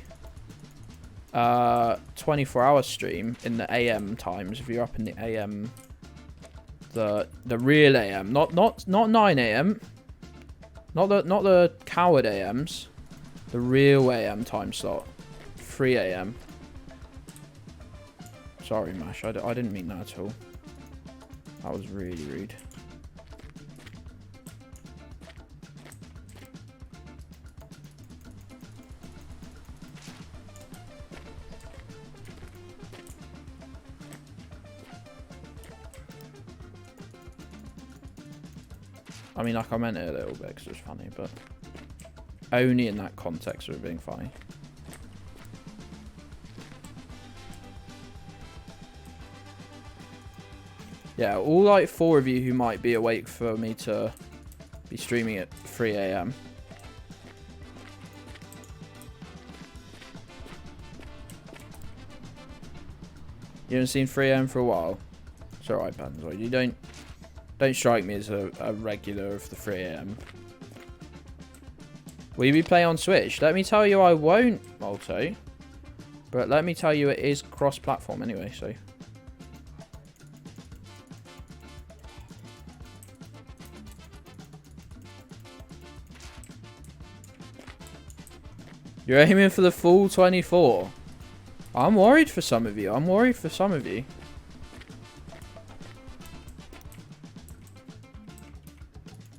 B: 24-hour stream in the AM times. If you're up in the AM... The real AM. Not 9 AM. Not the coward AMs. The real AM time slot. 3 AM. Sorry, Mash. I didn't mean that at all. That was really rude. I mean, like, I meant it a little bit because it was funny, but only in that context of it being funny. Yeah, all like 4 of you who might be awake for me to be streaming at 3 AM. You haven't seen 3 AM for a while? It's alright, Banzo. You don't strike me as a regular of the 3 AM. Will you be playing on Switch? Let me tell you I won't, Malto. But let me tell you it is cross-platform anyway, so... You're aiming for the full 24. I'm worried for some of you. I'm worried for some of you.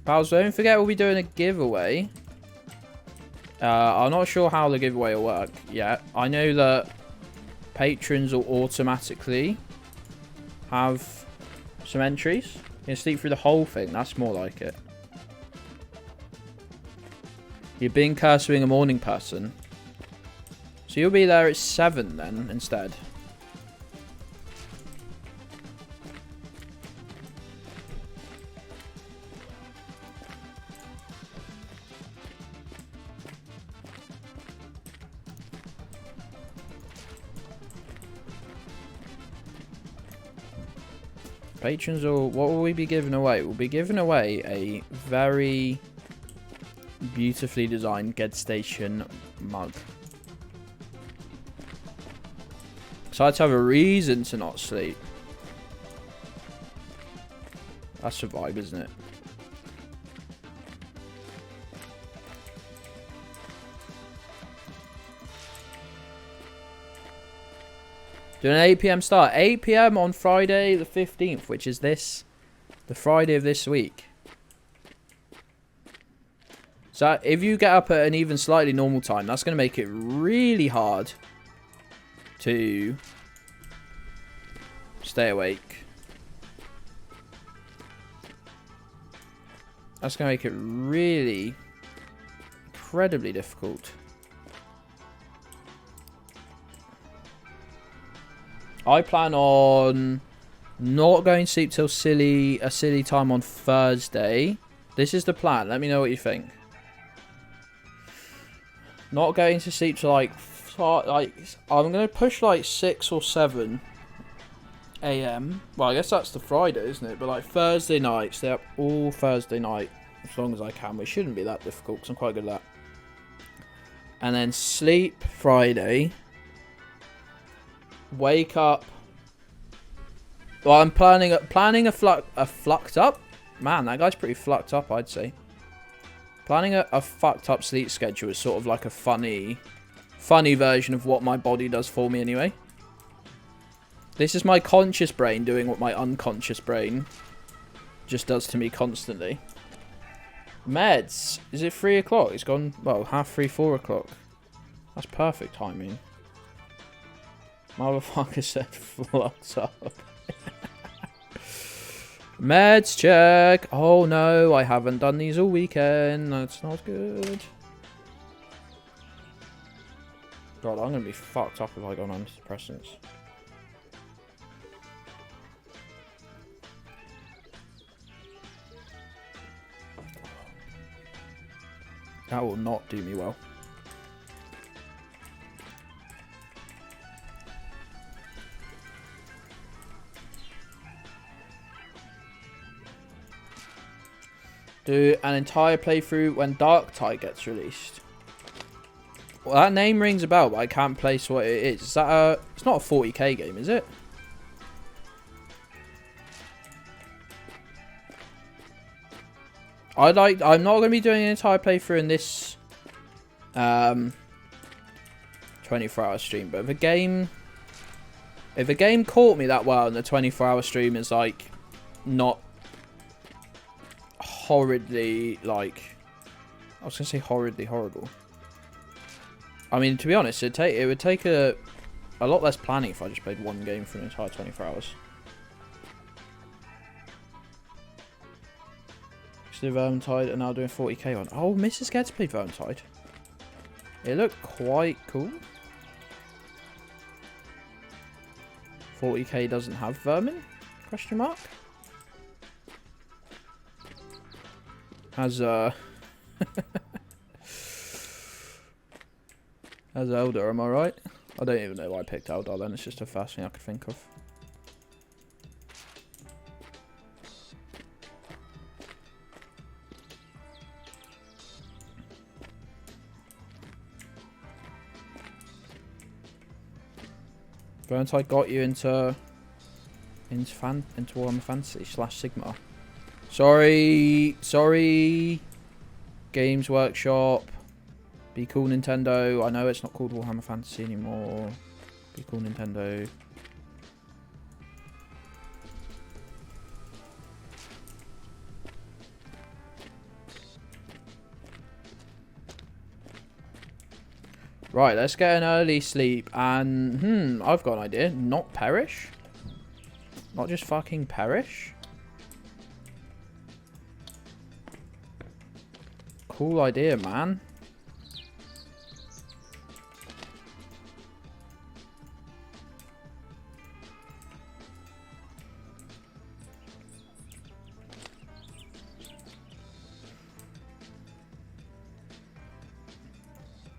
B: Pals, don't forget we'll be doing a giveaway. I'm not sure how the giveaway will work yet. I know that patrons will automatically have some entries. You can sleep through the whole thing. That's more like it. You're being cursed being a morning person. So you'll be there at 7 then, instead. Patrons will... What will we be giving away? We'll be giving away a very beautifully designed Gedds Station mug. So I had to have a reason to not sleep. That's the vibe, isn't it? Doing an 8 PM start. 8 PM on Friday the 15th, which is the Friday of this week. So if you get up at an even slightly normal time, that's going to make it really hard to stay awake. That's going to make it really incredibly difficult. I plan on not going to sleep till a silly time on Thursday. This is the plan. Let me know what you think. Not going to sleep till like I'm going to push like 6 or 7 AM. Well, I guess that's the Friday, isn't it? But like Thursday night, stay up all Thursday night as long as I can, which shouldn't be that difficult because I'm quite good at that. And then sleep Friday. Wake up. Well, I'm planning a flucked up. Man, that guy's pretty flucked up, I'd say. Planning a fucked up sleep schedule is sort of like a funny version of what my body does for me anyway. This is my conscious brain doing what my unconscious brain just does to me constantly. Meds. Is it 3 o'clock? It's gone, well, 3:30, 4 o'clock. That's perfect timing. Motherfucker said flux up. Meds check. Oh no, I haven't done these all weekend. That's not good. God, I'm gonna be fucked up if I go on antidepressants. That will not do me well. Do an entire playthrough when Dark Tide gets released. Well, that name rings a bell, but I can't place what it is. Is that a... It's not a 40k game, is it? I'm not going to be doing an entire playthrough in this 24-hour stream, but if a game caught me that well and the 24-hour stream is like not horridly, like, I was gonna say horridly horrible. I mean, to be honest, it would take a lot less planning if I just played one game for an entire 24 hours. Still Vermintide and now doing 40k one. Oh, Mrs. Gedds played Vermintide. It looked quite cool. 40k doesn't have vermin? Question mark. As as Eldar, am I right? I don't even know why I picked Eldar then, it's just the first thing I could think of. Haven't I got you into Warhammer Fantasy / Sigma? Sorry. Games Workshop. Be cool, Nintendo. I know it's not called Warhammer Fantasy anymore. Be cool, Nintendo. Right, let's get an early sleep and... I've got an idea. Not perish? Not just fucking perish? Cool idea, man.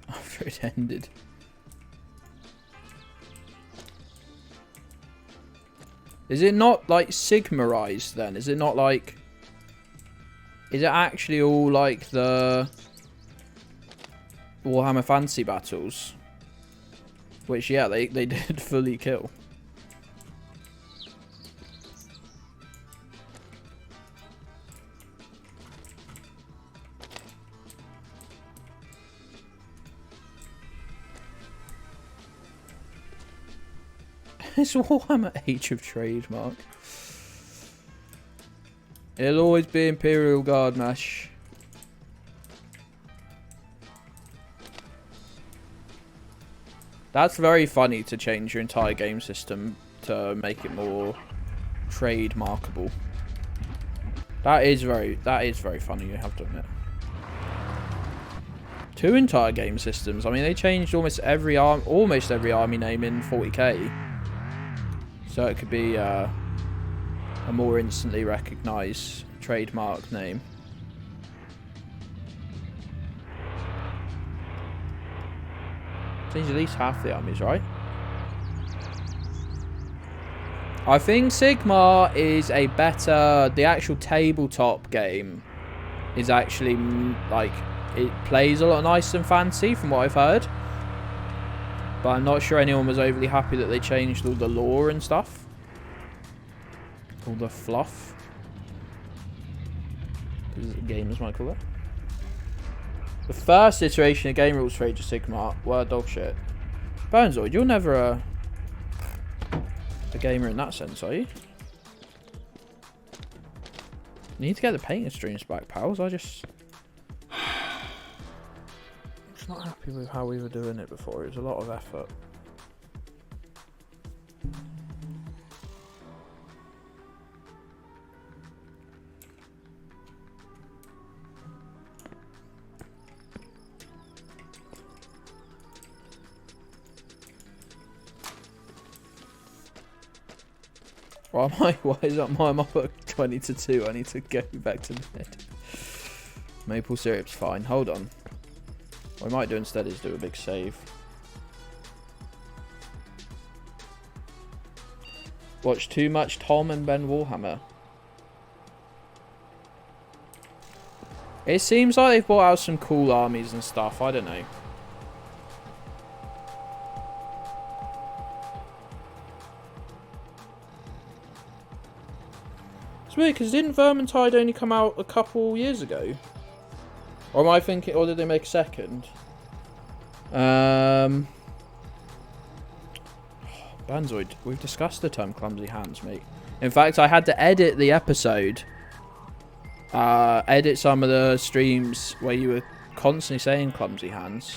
B: After it ended. Is it not like Sigmarized then? Is it not like... Is it actually all like the Warhammer Fantasy battles? Which, yeah, they did fully kill. It's Warhammer Age of Trademark. It'll always be Imperial Guard Mash. That's very funny to change your entire game system to make it more trademarkable. That is very funny, you have to admit. 2 entire game systems. I mean, they changed almost every army name in 40k. So it could be a more instantly recognised trademark name. Change at least half the armies, right? I think Sigma is a better... The actual tabletop game is actually, like, it plays a lot nicer than Fantasy, from what I've heard. But I'm not sure anyone was overly happy that they changed all the lore and stuff. All the fluff. As gamers might call it. The first iteration of game rules for Age of Sigmar were dog shit. Bonezoid, you're never a gamer in that sense, are you? You need to get the painting streams back, pals. I'm just not happy with how we were doing it before. It was a lot of effort. Why is that I'm up at 20-2? I need to go back to bed. Maple syrup's fine. Hold on. What I might do instead is do a big save. Watch too much Tom and Ben Warhammer. It seems like they've brought out some cool armies and stuff. I don't know. It's weird because didn't Vermintide only come out a couple years ago? Or am I thinking, or did they make a second? Banzoid, we've discussed the term clumsy hands, mate. In fact, I had to edit the episode. Edit some of the streams where you were constantly saying clumsy hands.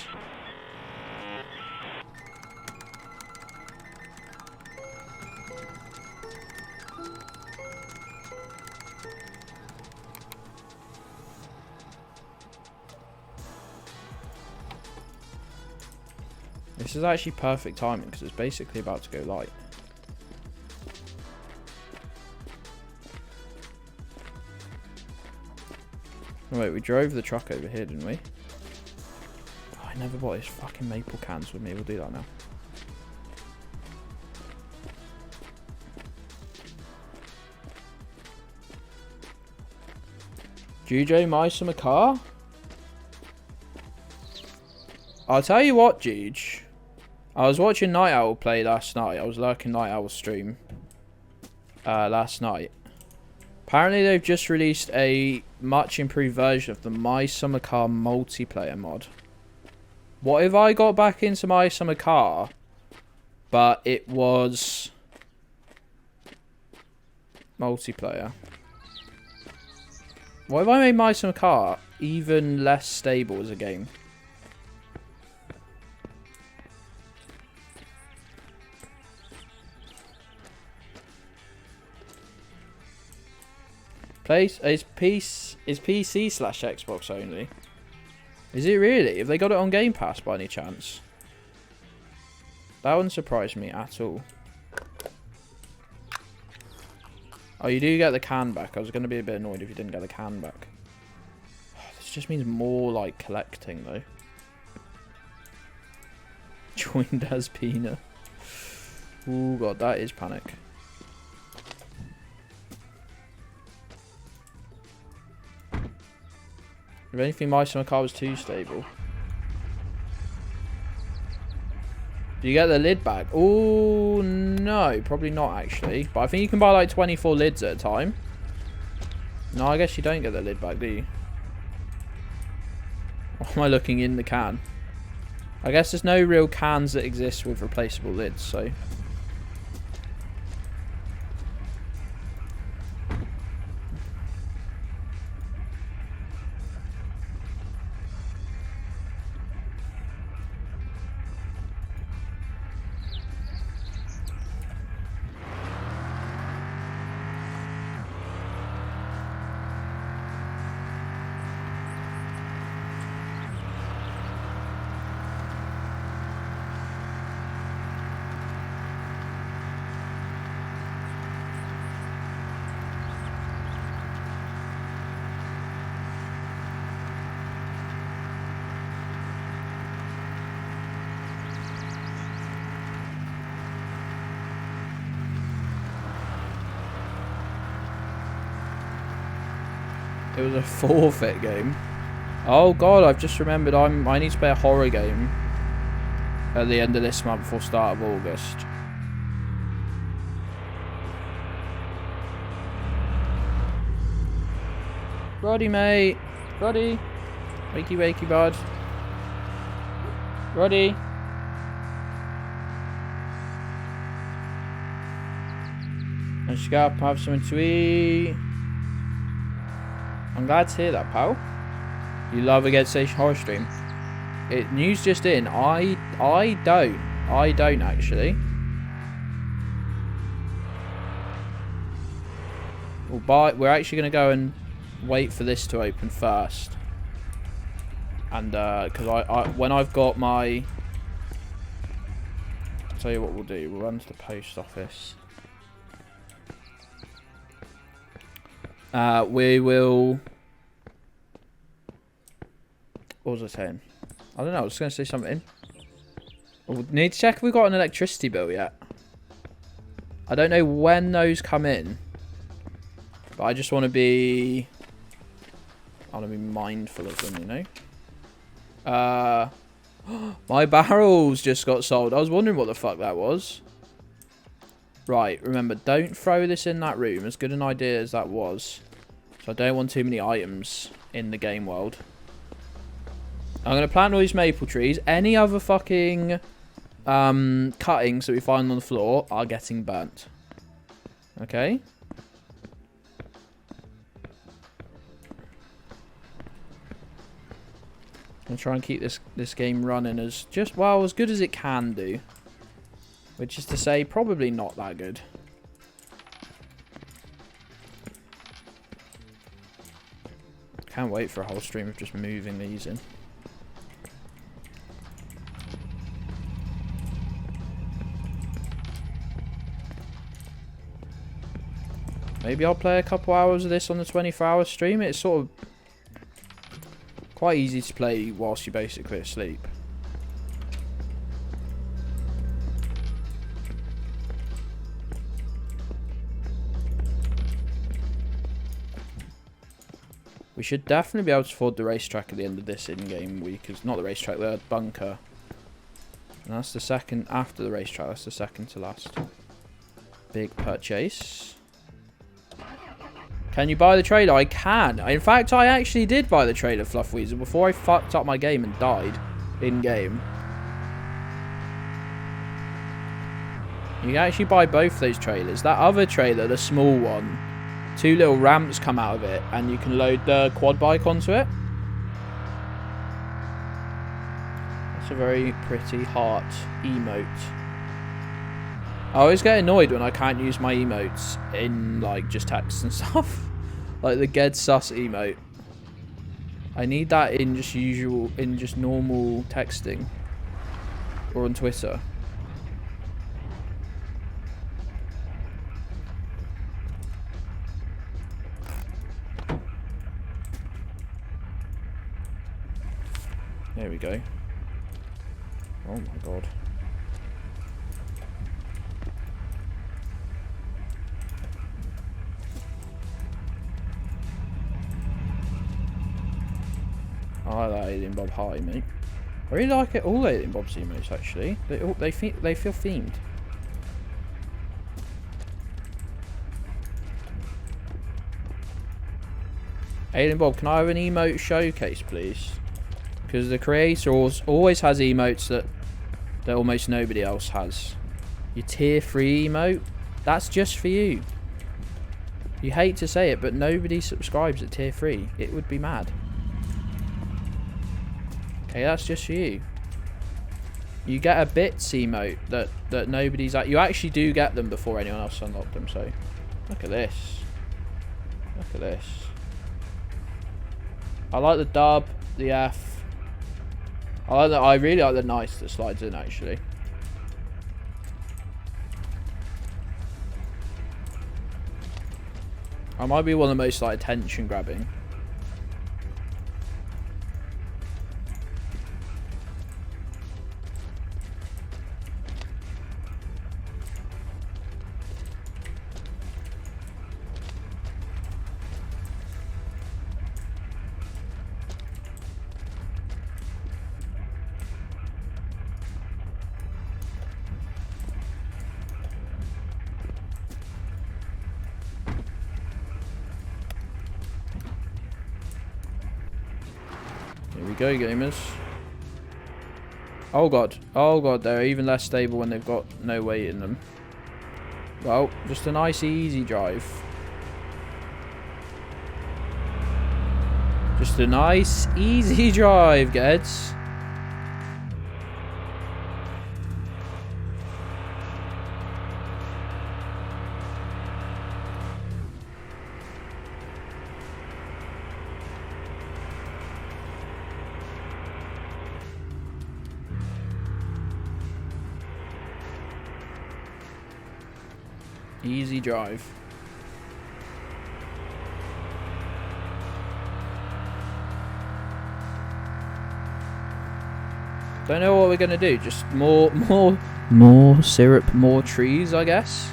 B: This is actually perfect timing because it's basically about to go light. Oh, wait, we drove the truck over here, didn't we? Oh, I never bought his fucking maple cans with me. We'll do that now. Jujo Maisa Makar? I'll tell you what, Juge. I was watching Night Owl play last night. I was lurking Night Owl's stream last night. Apparently they've just released a much improved version of the My Summer Car multiplayer mod. What if I got back into My Summer Car, but it was multiplayer? What if I made My Summer Car even less stable as a game? Is PC/Xbox only? Is it really? Have they got it on Game Pass by any chance? That wouldn't surprise me at all. Oh, you do get the can back. I was going to be a bit annoyed if you didn't get the can back. This just means more, like, collecting, though. Joined as Pina. Oh, God, that is panic. If anything, My Summer Car was too stable. Do you get the lid back? Oh, no. Probably not, actually. But I think you can buy, like, 24 lids at a time. No, I guess you don't get the lid back, do you? Why am I looking in the can? I guess there's no real cans that exist with replaceable lids, so... It was a forfeit game. Oh god, I've just remembered I need to play a horror game at the end of this month or start of August. Roddy, mate. Roddy. Wakey, wakey, bud. Roddy. Let's go up and have something to eat. I'm glad to hear that, pal. You love a Gedds Station horror stream. News just in. I don't. I don't actually. We're actually going to go and wait for this to open first. And because when I've got my, I'll tell you what we'll do. We'll run to the post office. We will... What was I saying? I don't know. I was going to say something. We need to check if we've got an electricity bill yet. I don't know when those come in. But I just want to be... I want to be mindful of them, you know? My barrels just got sold. I was wondering what the fuck that was. Right, remember, don't throw this in that room. As good an idea as that was. So I don't want too many items in the game world. I'm going to plant all these maple trees. Any other fucking cuttings that we find on the floor are getting burnt. Okay? I'm going to try and keep this game running as as good as it can do. Which is to say, probably not that good. Can't wait for a whole stream of just moving these in. Maybe I'll play a couple hours of this on the 24-hour stream. It's sort of quite easy to play whilst you're basically asleep. We should definitely be able to afford the racetrack at the end of this in-game week. It's not the racetrack, the bunker. And that's the second after the racetrack. That's the second to last. Big purchase. Can you buy the trailer? I can. In fact, I actually did buy the trailer, Fluffweasel, before I fucked up my game and died in-game. You can actually buy both those trailers. That other trailer, the small one, 2 little ramps come out of it, and you can load the quad bike onto it. That's a very pretty heart emote. I always get annoyed when I can't use my emotes in, like, just text and stuff. Like the Gedds sus emote. I need that in just normal texting. Or on Twitter. There we go. Oh my god. I like that Alien Bob High, mate. I really like it. All Alien Bob's emotes, actually. They feel themed. Alien Bob, can I have an emote showcase, please? Because the creator always has emotes that almost nobody else has. Your tier 3 emote, that's just for you. You hate to say it, but nobody subscribes at tier 3. It would be mad. Okay, that's just for you. You get a bits emote that nobody's at. You actually do get them before anyone else unlocked them. So, look at this. Look at this. I like the dub, the F. I really like the nice that slides in actually. I might be one of the most like attention grabbing. Here we go, gamers. Oh god, they're even less stable when they've got no weight in them. Well, just a nice easy drive. Just a nice easy drive, Gedds. Easy drive. Don't know what we're gonna do. Just more syrup, more trees, I guess.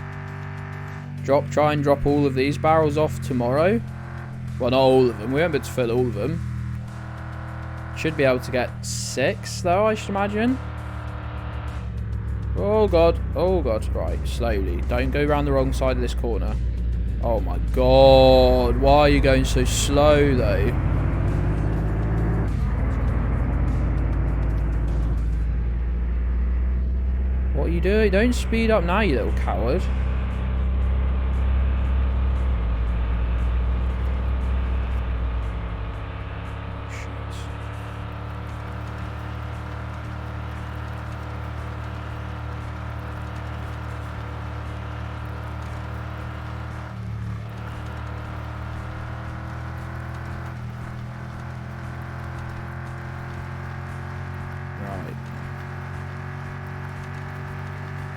B: Try and drop all of these barrels off tomorrow. Well, not all of them. We won't be able to fill all of them. Should be able to get 6 though, I should imagine. Oh god, right, slowly. Don't go around the wrong side of this corner. Oh my god, why are you going so slow though? What are you doing? Don't speed up now, you little coward.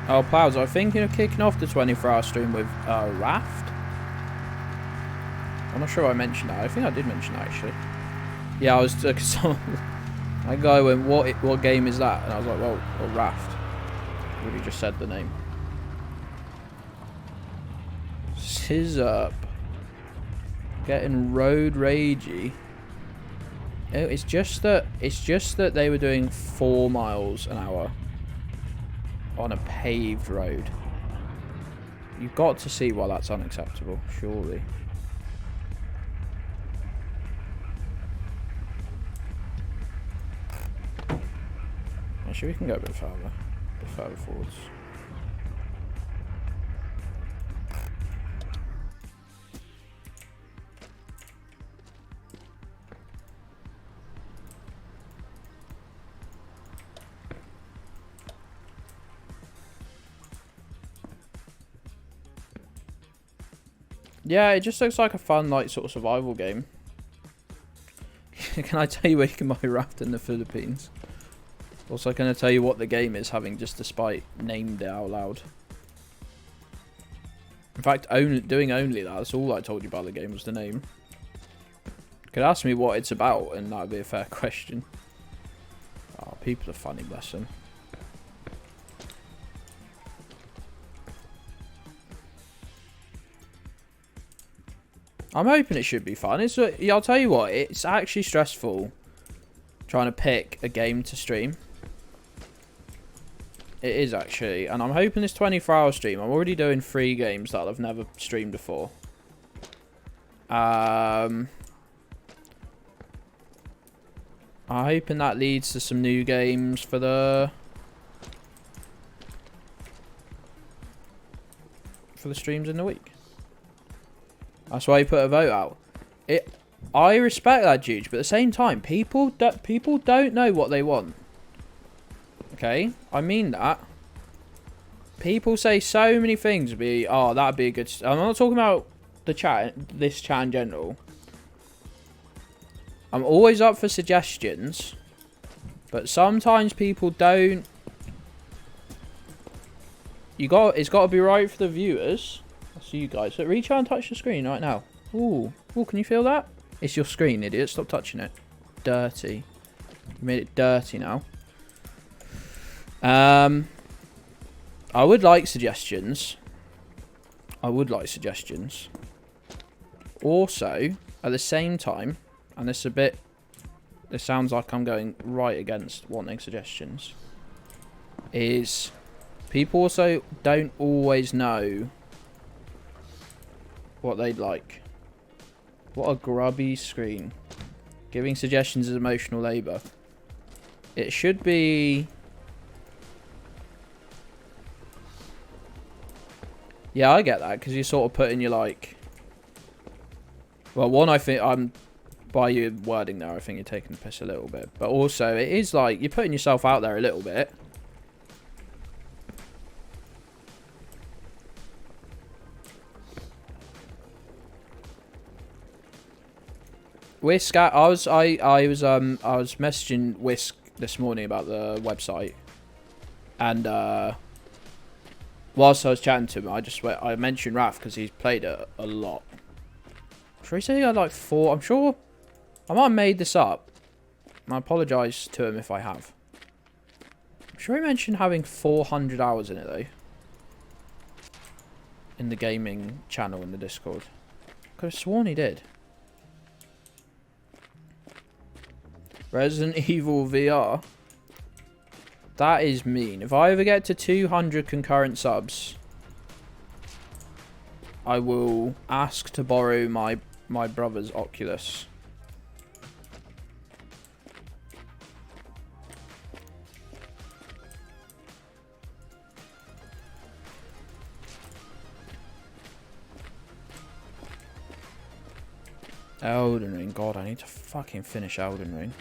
B: Oh, pals, I'm thinking of kicking off the 24-hour stream with a raft. I'm not sure I mentioned that. I think I did mention that, actually. Yeah, I was... that guy went, what game is that? And I was like, well, a raft. Really just said the name. Sizz up. Getting road ragey. It's just that they were doing 4 miles an hour. on a paved road. You've got to see why that's unacceptable, surely. Actually, we can go a bit further forwards. Yeah, it just looks like a fun, like, sort of survival game. Can I tell you where you can buy raft in the Philippines? Also, can I tell you what the game is, having just despite named it out loud? In fact, doing only that, that's all I told you about the game was the name. You could ask me what it's about, and that would be a fair question. Oh, people are funny, bless them. I'm hoping it should be fun. Yeah, I'll tell you what, it's actually stressful trying to pick a game to stream. It is actually, and I'm hoping this 24-hour stream, I'm already doing 3 games that I've never streamed before. I'm hoping that leads to some new games for the streams in the week. That's why you put a vote out. I respect that, Juge, but at the same time, people don't know what they want. Okay, I mean that. People say so many things. Oh, that'd be a good. I'm not talking about the chat. This chat in general. I'm always up for suggestions, but sometimes people don't. It's got to be right for the viewers. I see you guys. So reach out and touch the screen right now. Ooh, can you feel that? It's your screen, idiot. Stop touching it. Dirty. You made it dirty now. I would like suggestions. Also, at the same time, and this sounds like I'm going right against wanting suggestions, is people also don't always know what they'd like. What a grubby screen. Giving suggestions is emotional labour. It should be... Yeah, I get that, because you're sort of putting your, like... Well, one, I think I'm... By your wording there, I think you're taking the piss a little bit. But also, it is like, you're putting yourself out there a little bit. Whisk, I was messaging Whisk this morning about the website, and whilst I was chatting to him, I mentioned Raph because he's played it a lot. I'm sure he said he had like 4. I'm sure I might have made this up. I apologise to him if I have. I'm sure he mentioned having 400 hours in it though, in the gaming channel in the Discord. Could have sworn he did. Resident Evil VR. That is mean. If I ever get to 200 concurrent subs, I will ask to borrow my brother's Oculus. Elden Ring. God, I need to fucking finish Elden Ring.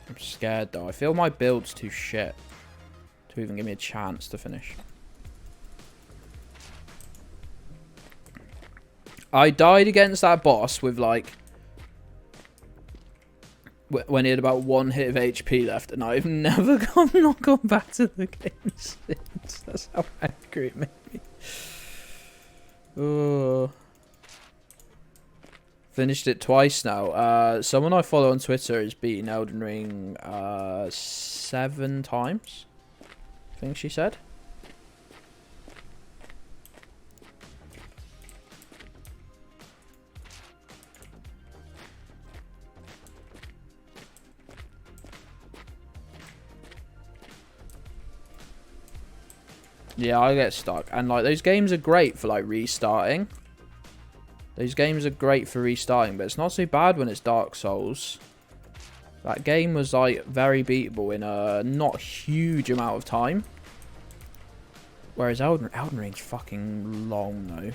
B: I'm scared though. I feel my build's too shit to even give me a chance to finish. I died against that boss with like... when he had about 1 hit of HP left, and I've never not gone back to the game since. That's how angry it made me. Oh... Finished it twice now. Someone I follow on Twitter has beaten Elden Ring 7 times, I think she said. Yeah, I get stuck. And, like, those games are great for, like, restarting. Those games are great for restarting, but it's not so bad when it's Dark Souls. That game was, like, very beatable in a not huge amount of time. Whereas Elden Ring's fucking long, though.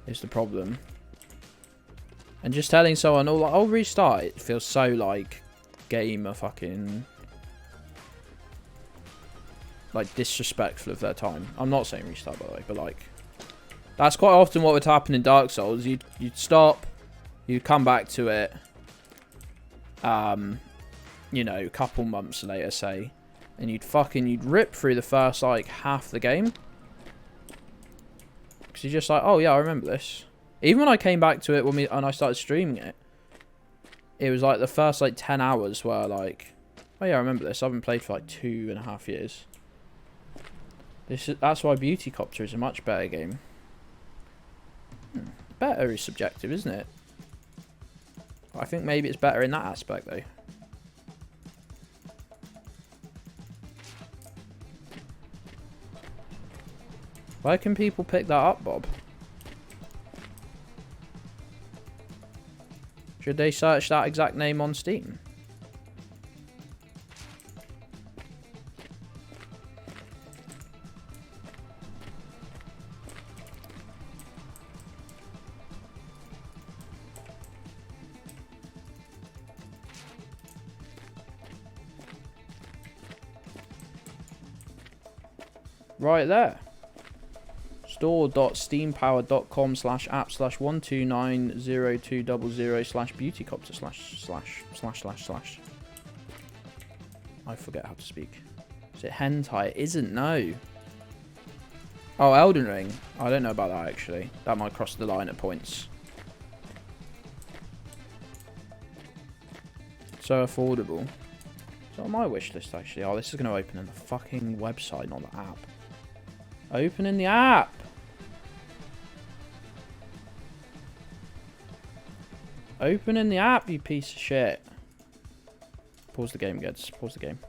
B: Is the problem. And just telling someone, oh, like, I'll restart, it feels so, like, gamer fucking... like, disrespectful of their time. I'm not saying restart, by the way, but, like... that's quite often what would happen in Dark Souls. You'd stop, you'd come back to it, you know, a couple months later, say, and you'd rip through the first, like, half the game. Because you're just like, oh, yeah, I remember this. Even when I came back to it and I started streaming it, it was, like, the first, like, 10 hours where, like, oh, yeah, I remember this. I haven't played for, like, 2.5 years. That's why Beauty Copter is a much better game. Better is subjective, isn't it? I think maybe it's better in that aspect, though. Where can people pick that up, Bob? Should they search that exact name on Steam? Right there. store.steampower.com/app/1290200/beautycopter / I forget how to speak. Is it hentai? It isn't, no. Oh, Elden Ring. I don't know about that, actually. That might cross the line at points. So affordable. It's on my wish list, actually. Oh, this is going to open in the fucking website, not the app. Open in the app. Open in the app, you piece of shit. Pause the game, Gedds. Pause the game.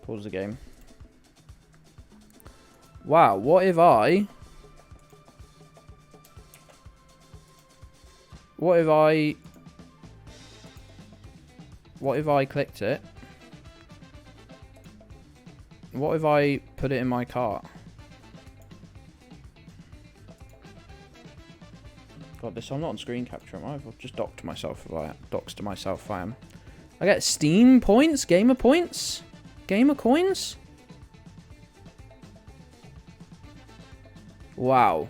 B: Pause the game. Wow, what if I... What if I clicked it? What if I put it in my cart? God, this, I'm not on screen capture, am I? I've just doxed myself if I am. I get Steam points? Gamer points? Gamer coins? Wow.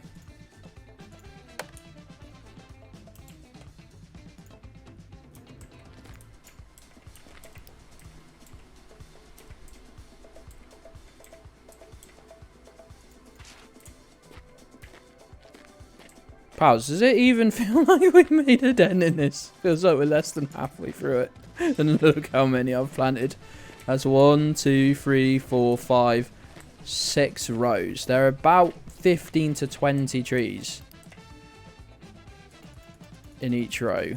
B: Pals, does it even feel like we made a dent in this? Feels like we're less than halfway through it. And look how many I've planted. That's 1, 2, 3, 4, 5, 6 rows. There are about 15 to 20 trees in each row.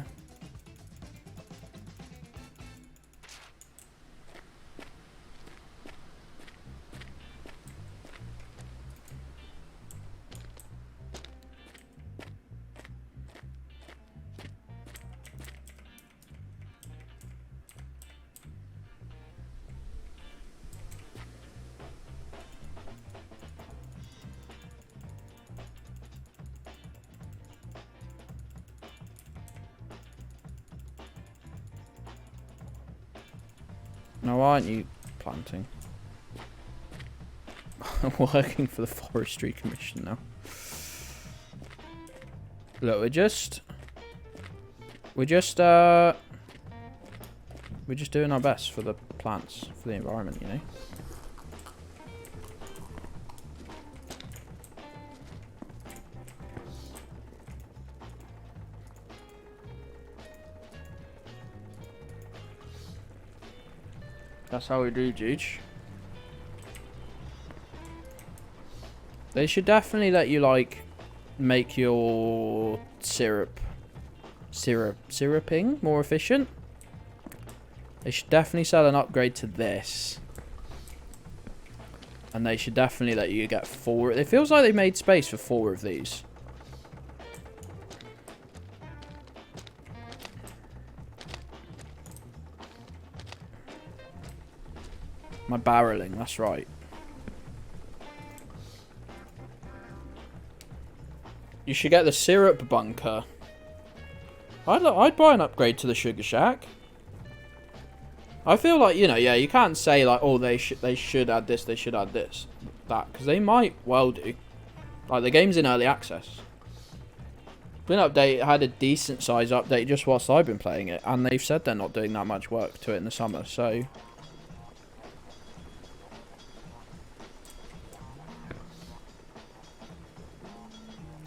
B: Now, why aren't you planting? I'm working for the Forestry Commission now. Look, we're just doing our best for the plants, for the environment, you know. That's how we do, Juge. They should definitely let you, like, make your syruping more efficient. They should definitely sell an upgrade to this. And they should definitely let you get 4. It feels like they made space for 4 of these. My barreling, that's right. You should get the syrup bunker. I'd buy an upgrade to the sugar shack. I feel like, you know, yeah, you can't say like, oh, they should add this, they should add this, that, because they might well do. Like, the game's in early access. Been update, had a decent size update just whilst I've been playing it, and they've said they're not doing that much work to it in the summer, so.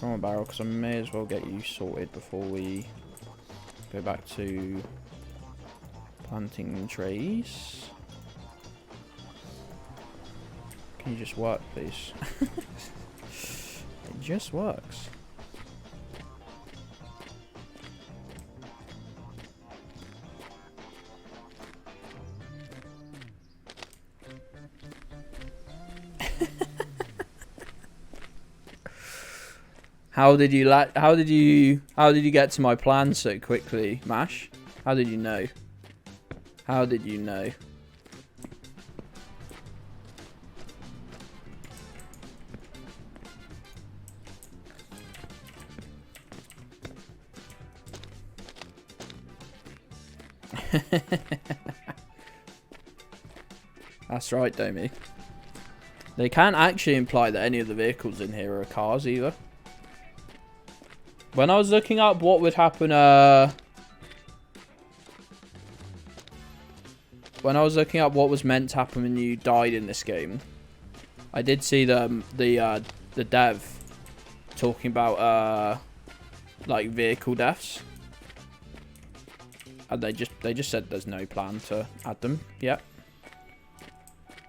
B: Come on, Barrel, because I may as well get you sorted before we go back to planting trees. Can you just work, please? It just works. How did you get to my plan so quickly, Mash? How did you know? How did you know? That's right, Domi. They can't actually imply that any of the vehicles in here are cars either. When I was looking up what would happen, when I was looking up what was meant to happen when you died in this game, I did see the dev talking about like vehicle deaths, and they just said there's no plan to add them yet.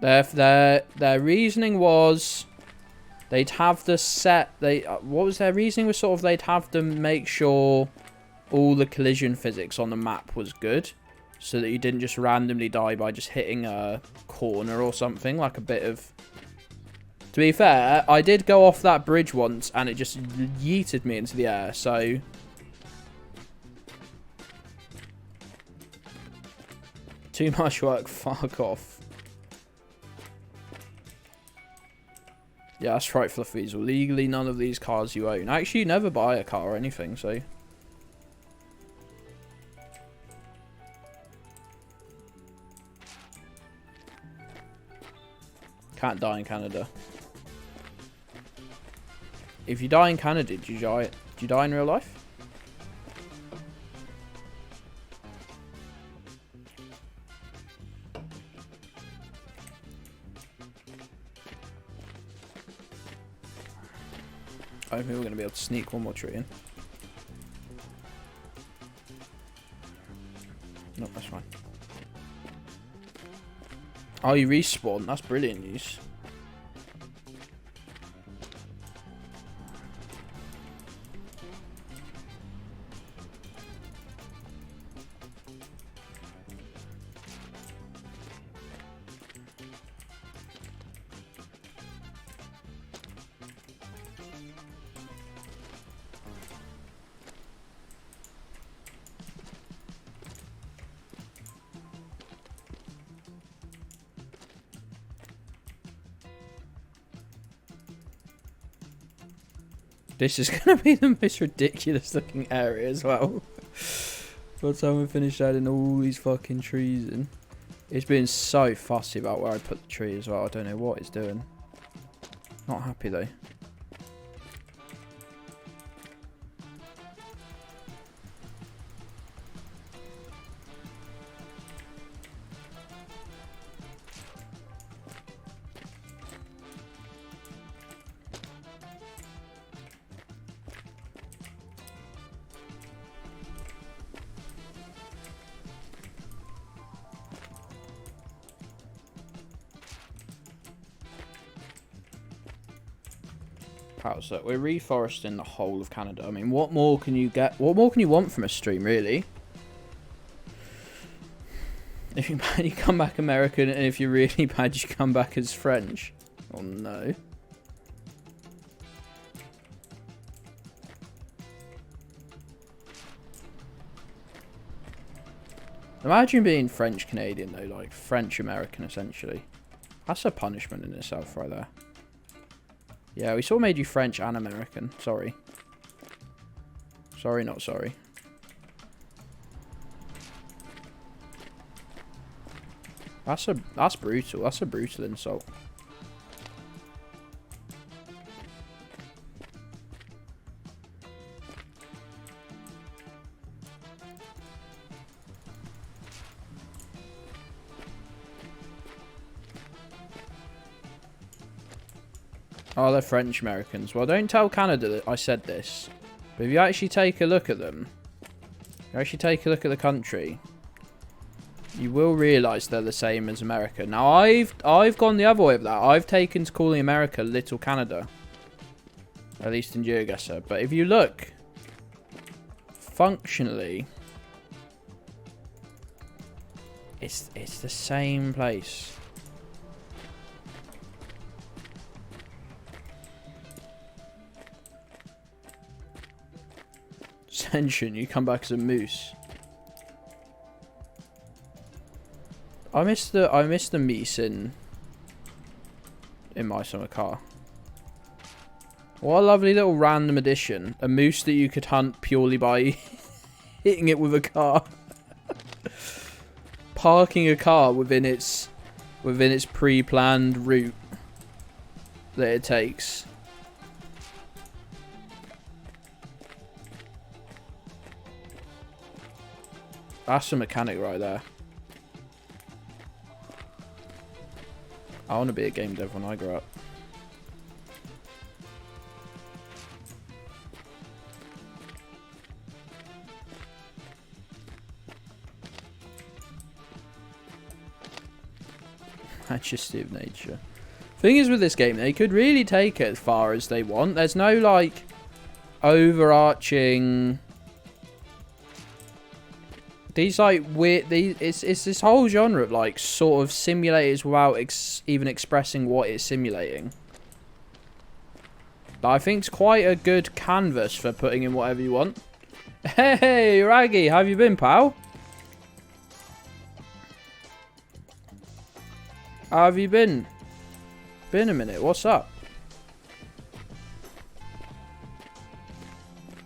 B: Their reasoning was they'd have the set. What was their reasoning? Was sort of they'd have them make sure all the collision physics on the map was good, so that you didn't just randomly die by just hitting a corner or something. Like a bit of. To be fair, I did go off that bridge once and it just yeeted me into the air. So too much work. Fuck off. Yeah, that's right, Fluffies. Well, legally, none of these cars you own. Actually, you never buy a car or anything, so. Can't die in Canada. If you die in Canada, do you die in real life? I think we're going to be able to sneak one more tree in. Nope, that's fine. Oh, you respawn. That's brilliant news. This is going to be the most ridiculous looking area as well. By the time we finish adding all these fucking trees in. It's been so fussy about where I put the tree as well. I don't know what it's doing. Not happy though. So we're reforesting the whole of Canada. I mean, what more can you get? What more can you want from a stream, really? If you're bad, you come back American, and if you're really bad, you come back as French. Oh no. Imagine being French Canadian though, like French American essentially. That's a punishment in itself right there. Yeah, we sort of made you French and American. Sorry. Sorry, not sorry. That's brutal. That's a brutal insult. Oh, they're French Americans. Well, don't tell Canada that I said this. But if you actually take a look at them, you actually take a look at the country, you will realise they're the same as America. Now, I've gone the other way of that. I've taken to calling America Little Canada. At least in GeoGuessr. But if you look, functionally, it's the same place. Ascension, you come back as a moose. I miss the meese in my summer car. What a lovely little random addition. A moose that you could hunt purely by hitting it with a car. Parking a car within its pre-planned route that it takes. That's a mechanic right there. I want to be a game dev when I grow up. Majesty of nature. Thing is with this game, they could really take it as far as they want. There's no like overarching. These like weird. It's this whole genre of like sort of simulators without even expressing what it's simulating. But I think it's quite a good canvas for putting in whatever you want. Hey, Raggy, how have you been, pal? How have you been? Been a minute. What's up?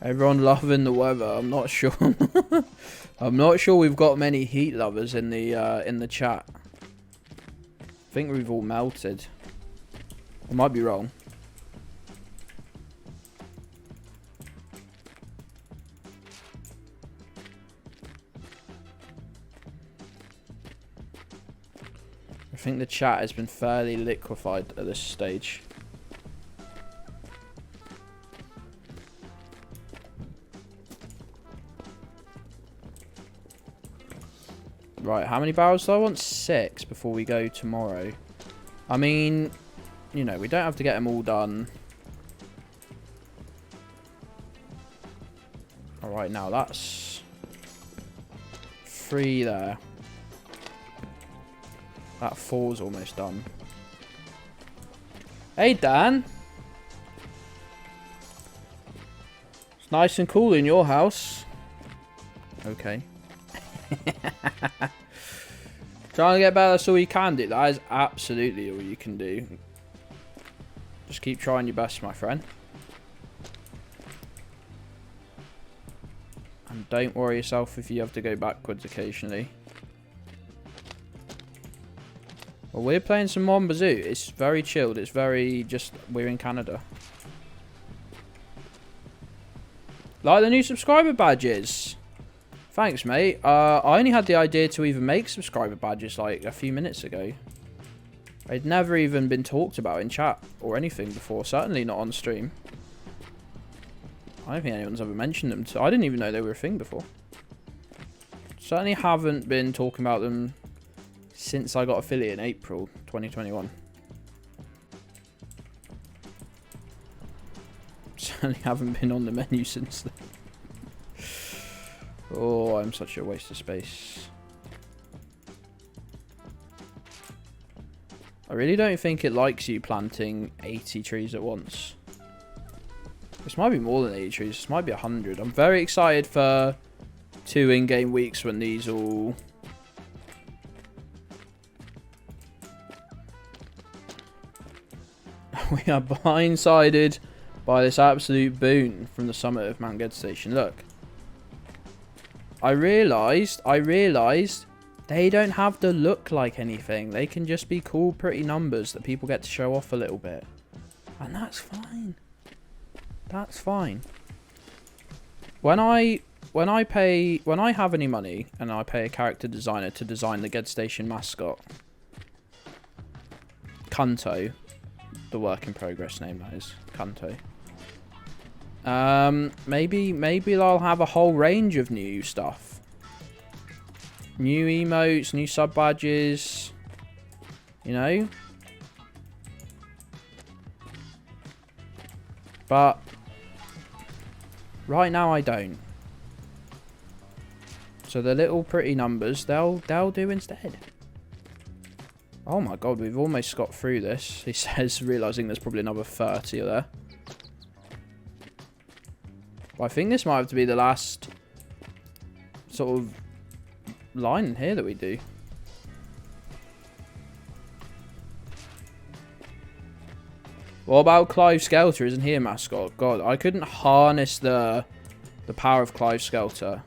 B: Everyone loving the weather. I'm not sure. I'm not sure we've got many heat lovers in the chat. I think we've all melted. I might be wrong. I think the chat has been fairly liquefied at this stage. Right, how many barrels do I want? 6 before we go tomorrow. I mean, you know, we don't have to get them all done. Alright, now that's 3 there. That 4's almost done. Hey, Dan. It's nice and cool in your house. Okay. Trying to get better, that's all you can do. That is absolutely all you can do. Just keep trying your best, my friend. And don't worry yourself if you have to go backwards occasionally. Well, we're playing some Mon Bazou. It's very chilled. It's very just, we're in Canada. Like the new subscriber badges. Thanks, mate. I only had the idea to even make subscriber badges like a few minutes ago. They'd never even been talked about in chat or anything before. Certainly not on stream. I don't think anyone's ever mentioned them. I didn't even know they were a thing before. Certainly haven't been talking about them since I got affiliate in April 2021. Certainly haven't been on the menu since then. Oh, I'm such a waste of space. I really don't think it likes you planting 80 trees at once. This might be more than 80 trees. This might be 100. I'm very excited for 2 in-game weeks when these all... We are blindsided by this absolute boon from the summit of Mount Gedds Station. Look. I realised they don't have to look like anything. They can just be cool, pretty numbers that people get to show off a little bit. And that's fine. That's fine. When I have any money and I pay a character designer to design the Gedds Station mascot, Kanto, the work in progress name that is, Kanto. Maybe I'll have a whole range of new stuff. New emotes, new sub badges, you know? But right now I don't. So the little pretty numbers, they'll do instead. Oh my god, we've almost got through this. He says, realising there's probably another 30 there. Well, I think this might have to be the last sort of line in here that we do. What about Clive Skelter? Isn't he a mascot? God, I couldn't harness the power of Clive Skelter.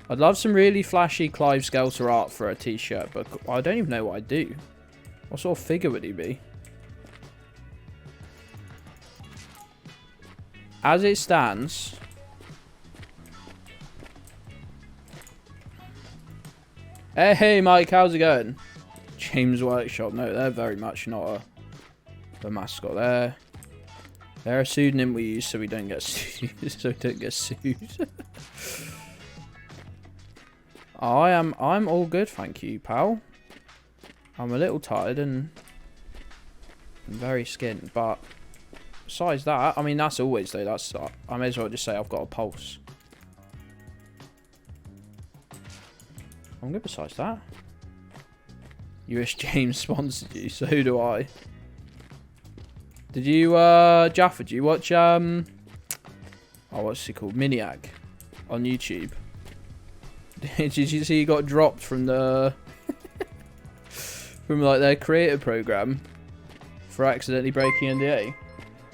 B: I'd love some really flashy Clive Skelter art for a t-shirt, but I don't even know what I'd do. What sort of figure would he be? As it stands... Hey, Mike, how's it going? James Workshop. No, they're very much not a mascot. They're a pseudonym we use so we don't get sued. I'm all good, thank you, pal. I'm a little tired and very skinned, but besides that, I mean, that's always though. That's I may as well just say I've got a pulse. I'm good besides that. US James sponsored you, so do I. Did you, Jaffa, do you watch, oh, what's he called? Miniac on YouTube? Did you see he got dropped from the, from like their creator program for accidentally breaking NDA?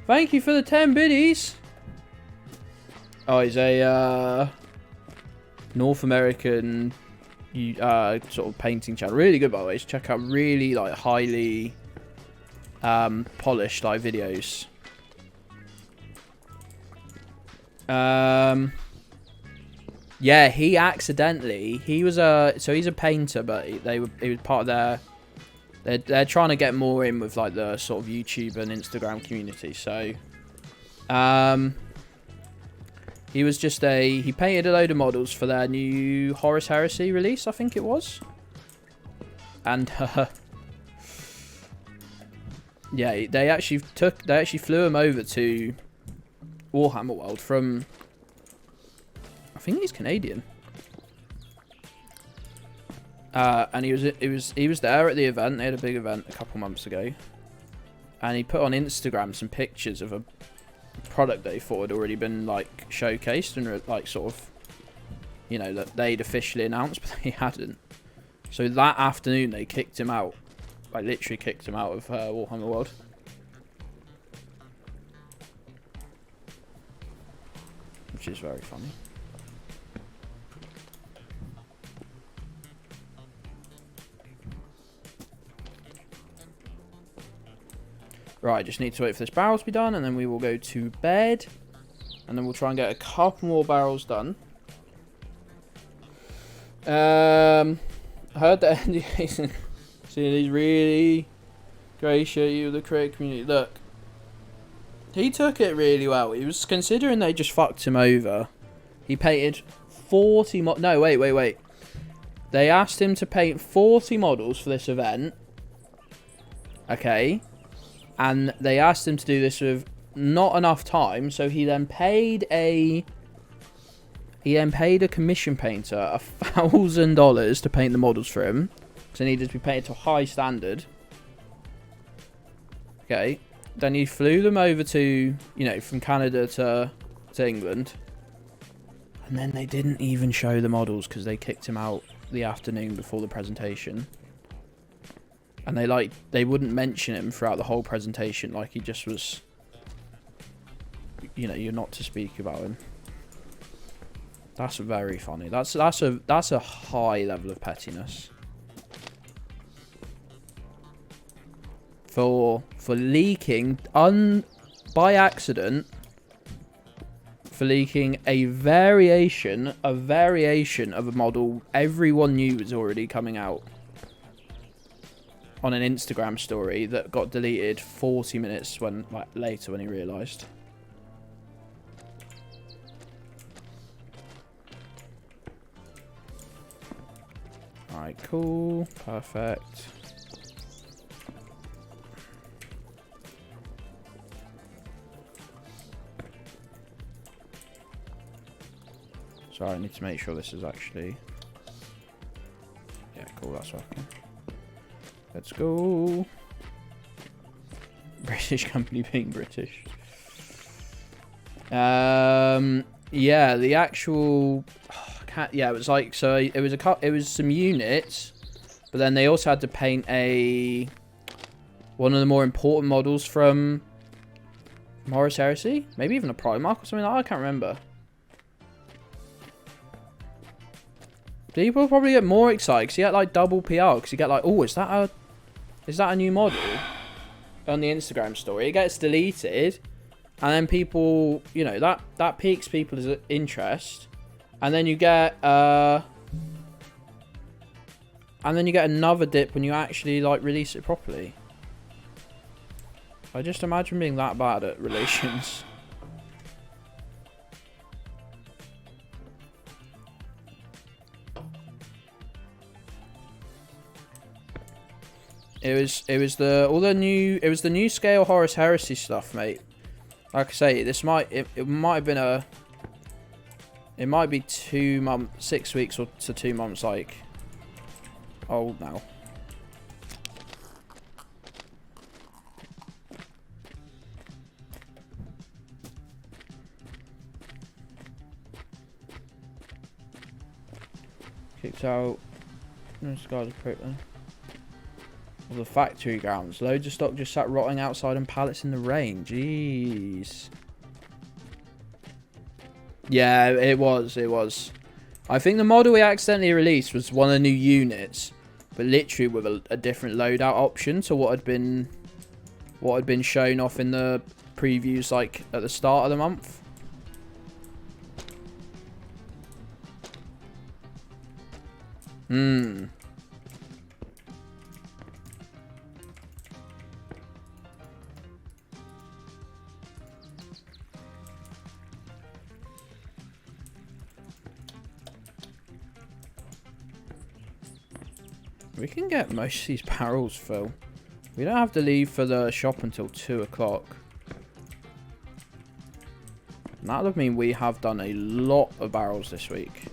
B: Thank you for the 10 biddies. Oh, he's a, North American, sort of painting channel. Really good, by the way. Check out really, like, highly, polished, like, videos. Yeah, he accidentally, he was so he's a painter, but he was part of their, they're trying to get more in with like the sort of YouTube and Instagram community. So, he was just he painted a load of models for their new Horus Heresy release, I think it was. And, yeah, they actually flew him over to Warhammer World from, I think he's Canadian. And he was there at the event. They had a big event a couple months ago, and he put on Instagram some pictures of a product that he thought had already been like showcased and like sort of, you know, that they'd officially announced, but they hadn't. So that afternoon they kicked him out. Like literally kicked him out of Warhammer World. Which is very funny. Right, just need to wait for this barrel to be done, and then we will go to bed. And then we'll try and get a couple more barrels done. I heard that Jason, seeing he's really gracious you the creator community. Look, he took it really well. He was considering they just fucked him over. He painted 40 no, wait. They asked him to paint 40 models for this event. Okay. And they asked him to do this with not enough time, so he then paid a commission painter $1,000 to paint the models for him, because they needed to be painted to a high standard. Okay. Then he flew them over to, you know, from Canada to England. And then they didn't even show the models because they kicked him out the afternoon before the presentation. And they wouldn't mention him throughout the whole presentation. Like he just was, you know, you're not to speak about him. That's very funny. That's a high level of pettiness. For leaking by accident, for leaking a variation of a model everyone knew was already coming out on an Instagram story that got deleted 40 minutes later when he realised. Alright, cool. Perfect. Sorry, I need to make sure this is actually... Yeah, cool, that's working. Let's go. British company being British. Yeah, the actual... yeah, it was like... So, it was some units, but then they also had to paint one of the more important models from Horus Heresy? Maybe even a Primarch or something like that, I can't remember. People probably get more excited because you get like double PR because you get like, oh, is that a new model on the Instagram story? It gets deleted, and then people, you know, that piques people's interest, and then you get another dip when you actually like release it properly. I just imagine being that bad at relations. It was the new scale Horus Heresy stuff, mate. Like I say, it might have been it might be 2 months, 6 weeks or to 2 months like old now. Kicked out. This guy's a prick then. Of the factory grounds. Loads of stock just sat rotting outside on pallets in the rain. Jeez. Yeah, it was. I think the model we accidentally released was one of the new units, but literally with a different loadout option to what had been shown off in the previews like at the start of the month. We can get most of these barrels full. We don't have to leave for the shop until 2 o'clock. That would mean we have done a lot of barrels this week.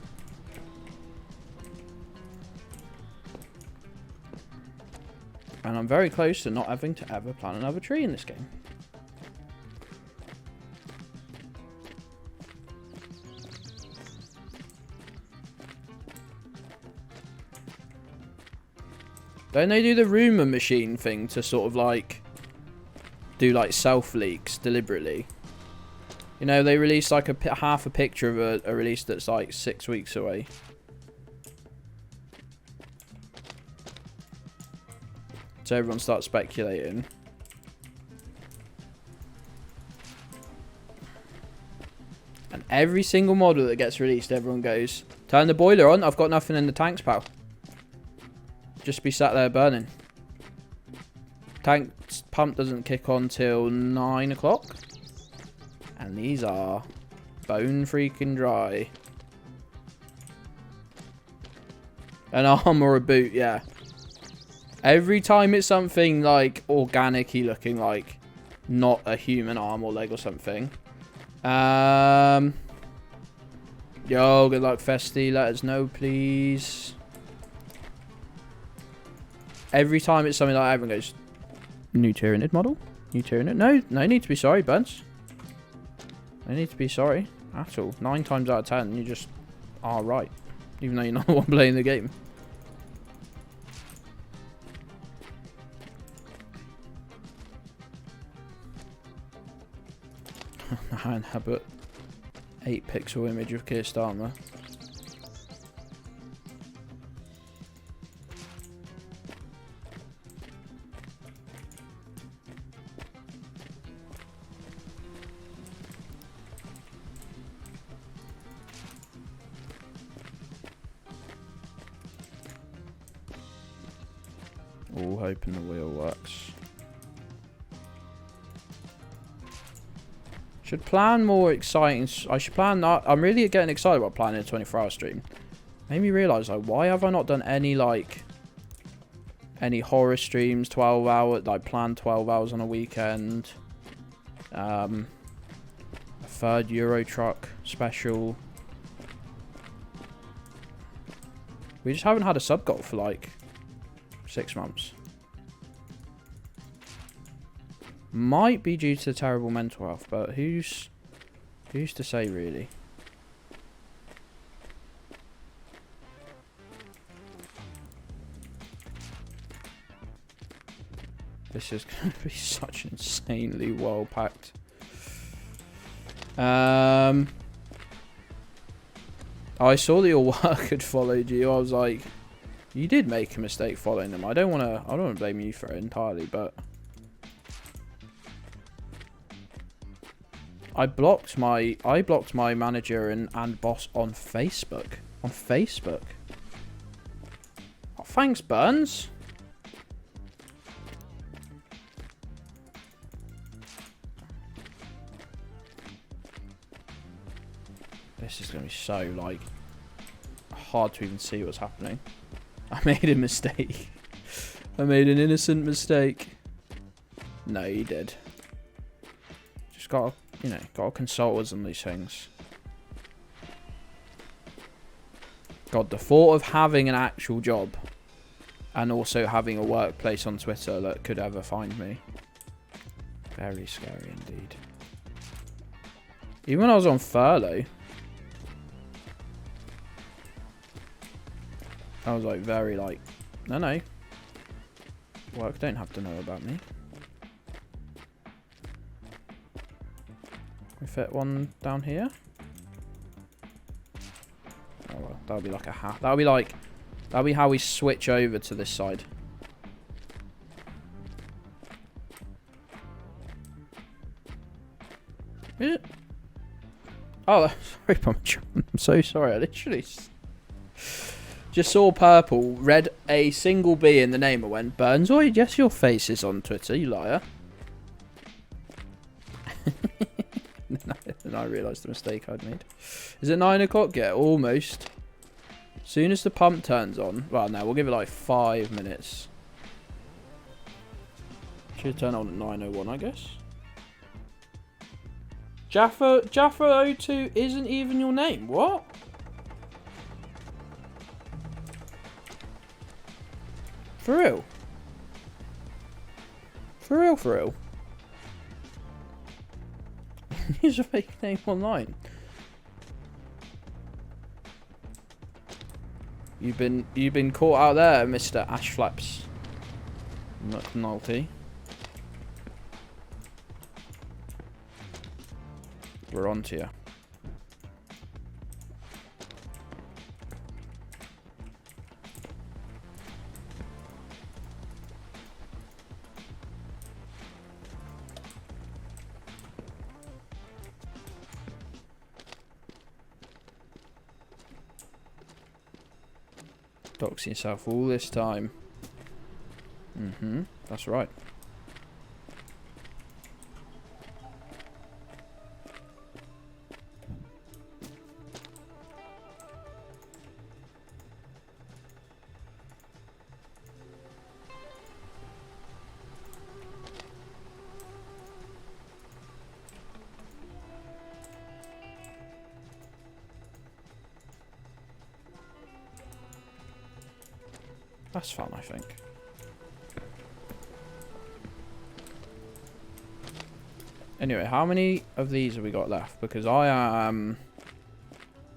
B: And I'm very close to not having to ever plant another tree in this game. Don't they do the rumour machine thing to sort of like do like self leaks deliberately? You know, they release like half a picture of a release that's like 6 weeks away. So everyone starts speculating. And every single model that gets released, everyone goes, turn the boiler on, I've got nothing in the tanks, pal. Just be sat there burning. Tank pump doesn't kick on till 9 o'clock. And these are bone freaking dry. An arm or a boot, yeah. Every time it's something like organic-y looking, like not a human arm or leg or something. Yo, good luck, Festy. Let us know, please. Every time it's something like that, everyone goes, new Tyranid model? You turn it. No, no need to be sorry, Buns. No need to be sorry at all. 9 times out of 10, you just are right. Even though you're not the one playing the game. I inhabit 8-pixel image of Keir Starmer. All hoping the wheel works. Should plan more exciting. I should plan that. I'm really getting excited about planning a 24-hour stream. Made me realise, like, why have I not done any, like, any horror streams, 12-hour, like, planned 12 hours on a weekend. A 3rd Euro Truck special. We just haven't had a sub goal for, like, 6 months. Might be due to terrible mental health, but who's to say, really? This is going to be such insanely well packed. I saw that your work had followed you. I was like, you did make a mistake following them. I don't want to blame you for it entirely, but I blocked my manager and boss on Facebook. On Facebook. Oh, thanks, Burns. This is going to be so, like, hard to even see what's happening. I made a mistake. I made an innocent mistake. No, you did. Just gotta, you know, gotta consult us on these things. God, the thought of having an actual job and also having a workplace on Twitter that could ever find me. Very scary indeed. Even when I was on furlough, I was like very like, no. Work don't have to know about me. We fit one down here. Oh well, that'll be like a half. That'll be how we switch over to this side. Is it? Oh, sorry, Pumpkin. I'm so sorry. I literally just saw purple, read a single B in the name, and went, Burns, oh, yes, your face is on Twitter, you liar. And I realised the mistake I'd made. Is it 9 o'clock yet? Almost. As soon as the pump turns on. Well, no, we'll give it like 5 minutes. Should turn on at 9:01, I guess. Jaffa02 isn't even your name. What? For real? For real, for real? Use a fake name online. You've been caught out there, Mr. Ashflaps McNulty. We're on to you. Doxing yourself all this time. That's right. That's fun, I think. Anyway, how many of these have we got left? Because I am...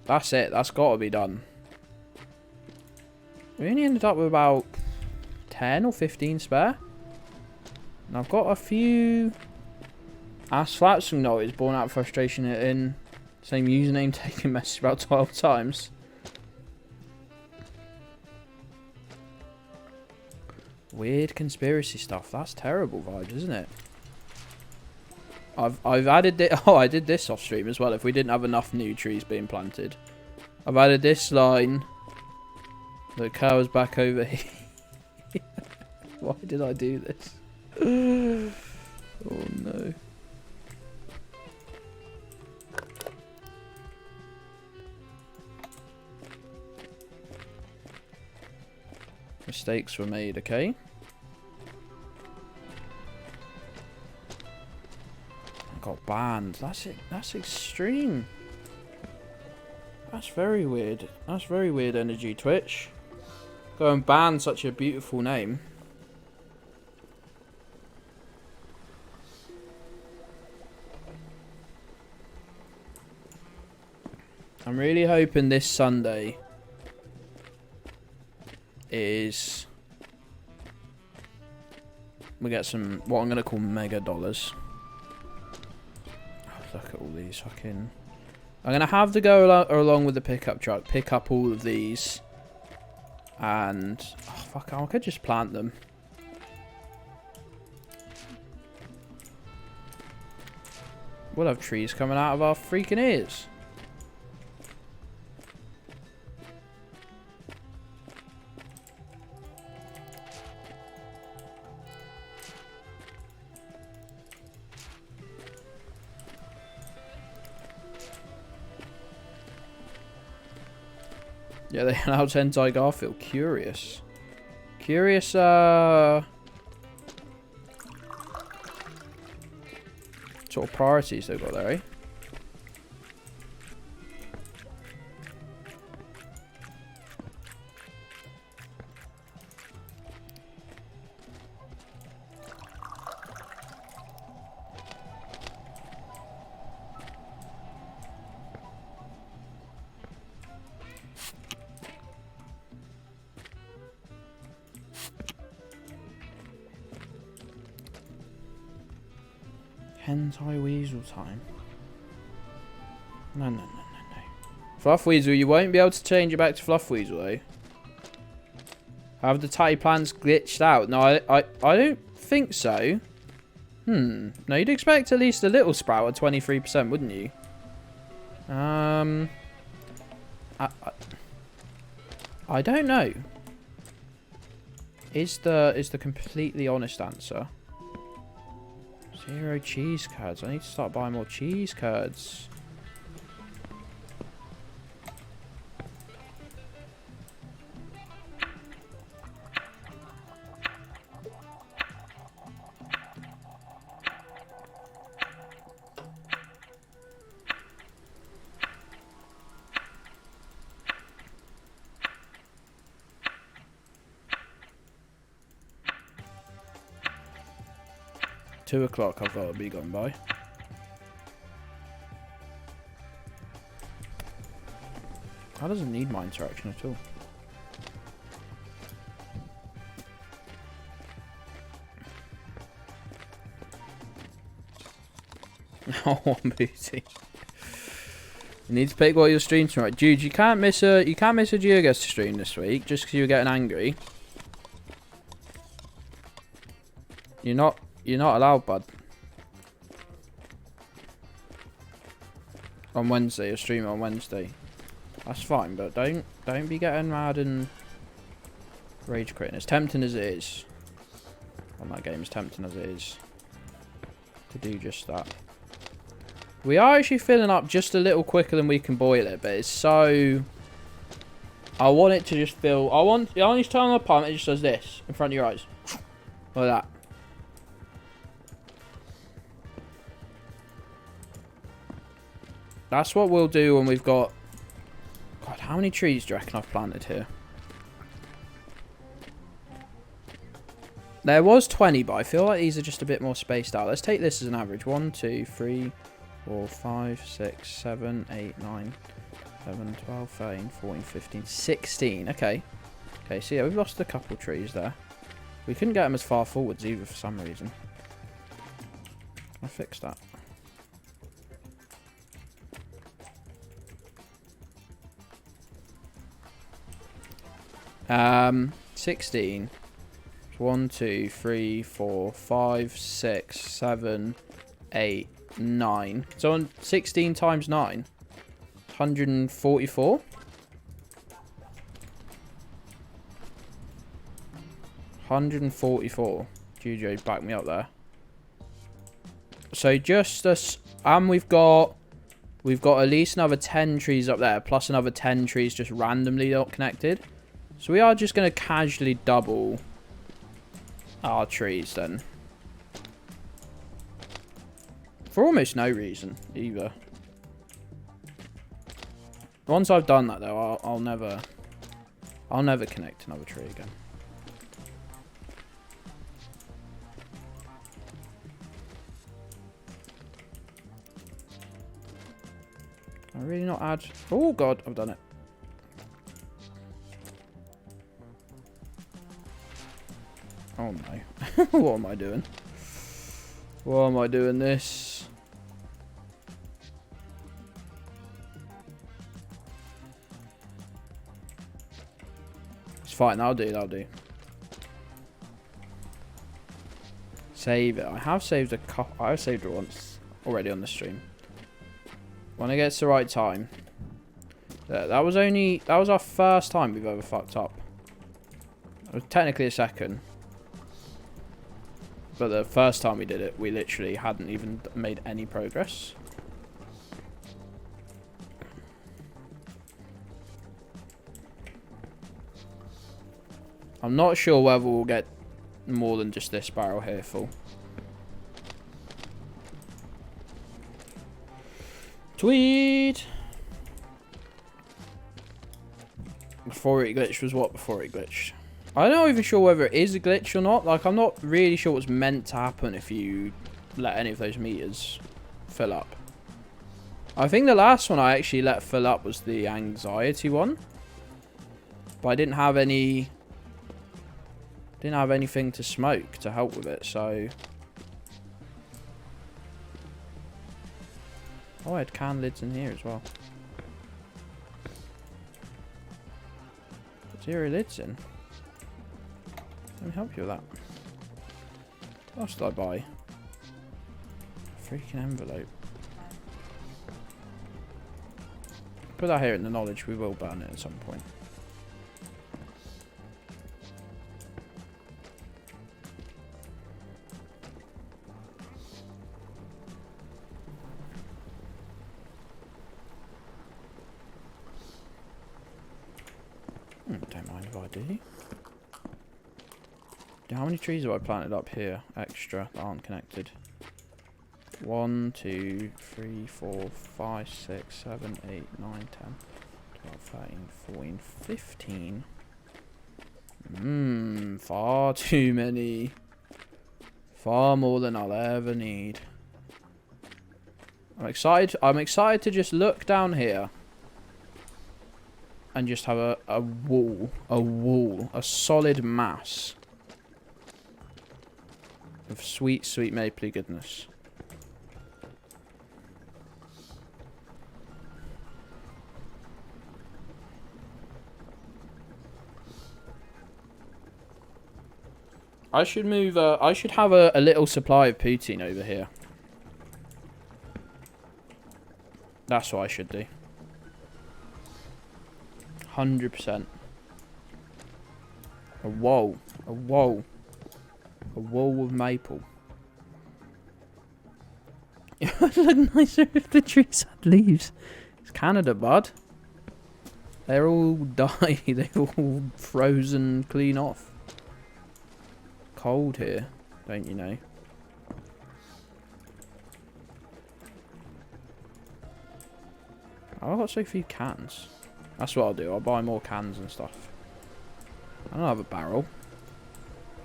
B: That's it. That's got to be done. We only ended up with about 10 or 15 spare. And I've got a few ass flats from noise born out of frustration in same username taking message about 12 times. Weird conspiracy stuff. That's terrible vibes, isn't it? I've added it. Oh, I did this off stream as well. If we didn't have enough new trees being planted, I've added this line. The cow is back over here. Why did I do this? Oh no. Mistakes were made, okay? I got banned. That's it. That's extreme. That's very weird. That's very weird energy, Twitch. Go and ban such a beautiful name. I'm really hoping this Sunday is we get some what I'm going to call mega dollars. Oh, look at all these fucking... I'm going to have to go along with the pickup truck, pick up all of these, and oh, fuck, I could just plant them. We'll have trees coming out of our freaking ears. Yeah, they announced Hentai Garfield. Curious. Curious, sort of priorities they've got there, eh? Hentai Weasel time. No. Fluff Weasel, you won't be able to change it back to Fluff Weasel, though. Have the tatty plans glitched out? No, I don't think so. No, you'd expect at least a little sprout at 23%, wouldn't you? I don't know. Is the completely honest answer. 0 cheese curds. I need to start buying more cheese curds. Two o'clock, I thought it'd be gone by. That doesn't need my interaction at all. Oh, one booty. You need to pick what your stream's right, dude. You can't miss a Gedds stream this week just because you were getting angry. You're not allowed, bud. On Wednesday, a stream on Wednesday. That's fine, but don't be getting mad and rage quitting. As tempting as it is. On that game, as tempting as it is to do just that. We are actually filling up just a little quicker than we can boil it, but it's so... I want it to just fill... I want to turn on the pump, it just does this in front of your eyes. Like that. That's what we'll do when we've got... God, how many trees do you reckon I've planted here? There was 20, but I feel like these are just a bit more spaced out. Let's take this as an average. 1, 2, 3, 4, 5, 6, 7, 8, 9, 11, 12, 13, 14, 15, 16. Okay. Okay, so yeah, we've lost a couple trees there. We couldn't get them as far forwards either for some reason. I fixed that. Um, 16. 1, 2, 3, 4, 5, 6, 7, 8, 9. So on 16 times 9. 144. 144. GJ, back me up there. So just us, and we've got at least another 10 trees up there, plus another 10 trees just randomly not connected. So we are just going to casually double our trees then. For almost no reason either. Once I've done that though, I'll never connect another tree again. I really not add. Oh god, I've done it. Oh no. What am I doing? Why am I doing this? It's fine, I'll do. Save it. I have saved a couple. I've saved it once already on the stream. When it gets the right time. That was our first time we've ever fucked up. It was technically a second. But the first time we did it, we literally hadn't even made any progress. I'm not sure whether we'll get more than just this barrel here full. Tweet! Before it glitched was what before it glitched? I'm not even sure whether it is a glitch or not. Like, I'm not really sure what's meant to happen if you let any of those meters fill up. I think the last one I actually let fill up was the anxiety one. But I didn't have any... Didn't have anything to smoke to help with it, so... Oh, I had can lids in here as well. 0 lids in. Let me help you with that. What else did I buy? Freaking envelope. Put that here in the knowledge we will burn it at some point. Don't mind if I do. How many trees have I planted up here extra that aren't connected? 1, 2, 3, 4, 5, 6, 7, 8, 9, 10, 12, 13, 14, 15. Far too many. Far more than I'll ever need. I'm excited to just look down here and just have a wall, a solid mass of sweet, sweet mapley goodness. I should move. I should have a little supply of poutine over here. That's what I should do. 100%. A wall of maple. It would look nicer if the trees had leaves. It's Canada, bud. They're all died. They're all frozen clean off. Cold here, don't you know? I've got so few cans. That's what I'll do. I'll buy more cans and stuff. I don't have a barrel.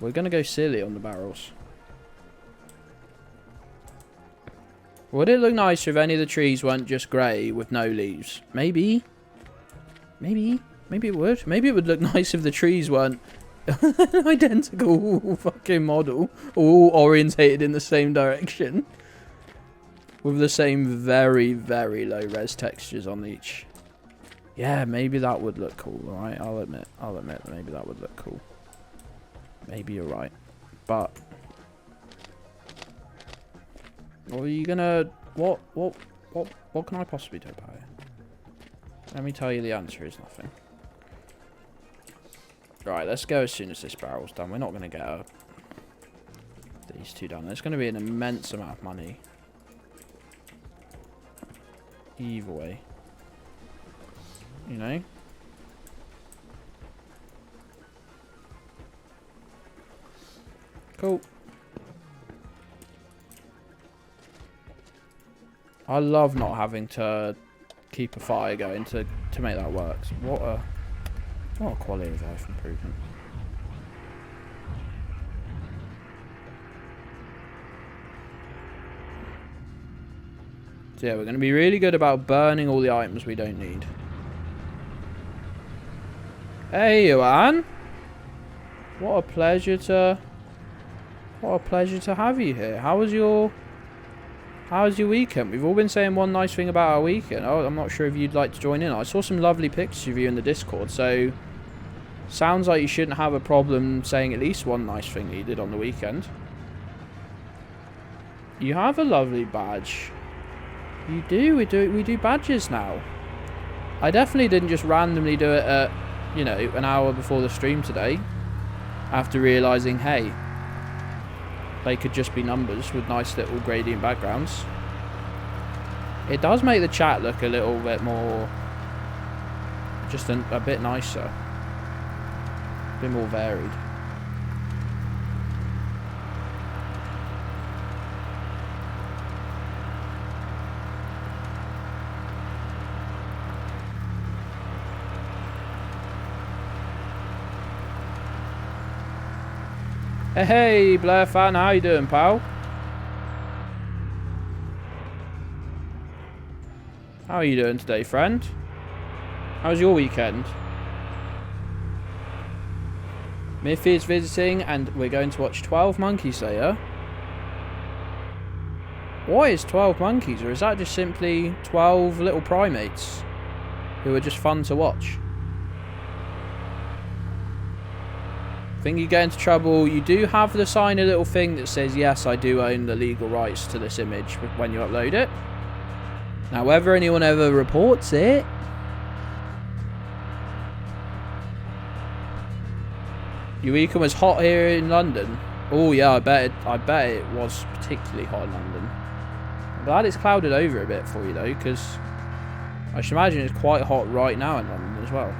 B: We're going to go silly on the barrels. Would it look nicer if any of the trees weren't just grey with no leaves? Maybe. Maybe it would. Maybe it would look nice if the trees weren't an identical fucking model. All orientated in the same direction. With the same very, very low res textures on each. Yeah, maybe that would look cool, alright? I'll admit that maybe that would look cool. Maybe you're right. But what are you gonna what can I possibly do about it? Let me tell you the answer is nothing. Right, let's go as soon as this barrel's done. We're not gonna get these two done. There's gonna be an immense amount of money. Either way. You know? Cool. I love not having to keep a fire going to make that work. What a quality of life improvement. So yeah, we're going to be really good about burning all the items we don't need. Hey, Johan. What a pleasure to have you here. How was your weekend? We've all been saying one nice thing about our weekend. Oh, I'm not sure if you'd like to join in. I saw some lovely pictures of you in the Discord, so sounds like you shouldn't have a problem saying at least one nice thing that you did on the weekend. You have a lovely badge. You do. We do badges now. I definitely didn't just randomly do it at, you know, an hour before the stream today. After realising, hey, they could just be numbers with nice little gradient backgrounds. It does make the chat look a little bit more, just a bit nicer. A bit more varied. Hey, Blair fan, how you doing, pal? How are you doing today, friend? How was your weekend? Miffy is visiting, and we're going to watch 12 Monkeys Slayer. What is 12 monkeys, or is that just simply 12 little primates who are just fun to watch? Think you get into trouble. You do have to sign a little thing that says, yes, I do own the legal rights to this image when you upload it. Now, whether anyone ever reports it, your weekend was hot here in London. Oh yeah, I bet it was particularly hot in London. I'm glad it's clouded over a bit for you though, because I should imagine it's quite hot right now in London as well.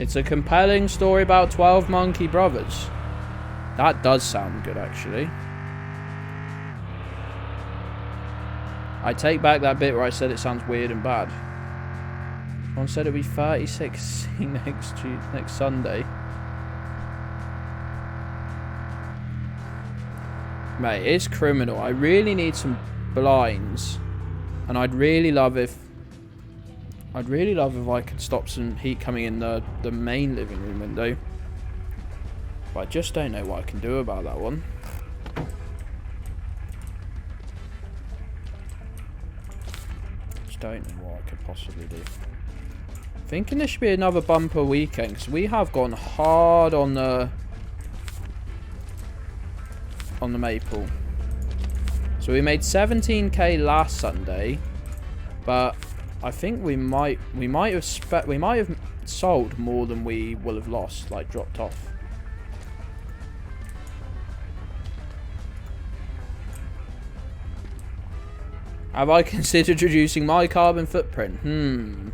B: It's a compelling story about 12 monkey brothers. That does sound good, actually. I take back that bit where I said it sounds weird and bad. Someone said it'll be 36 next Sunday. Mate, it's criminal. I really need some blinds. And I'd really love if I could stop some heat coming in the main living room window. But I just don't know what I can do about that one. Just don't know what I could possibly do. Thinking this should be another bumper weekend, because we have gone hard on the maple. So we made 17k last Sunday, but I think we might have sold more than we will have lost, like dropped off. Have I considered reducing my carbon footprint?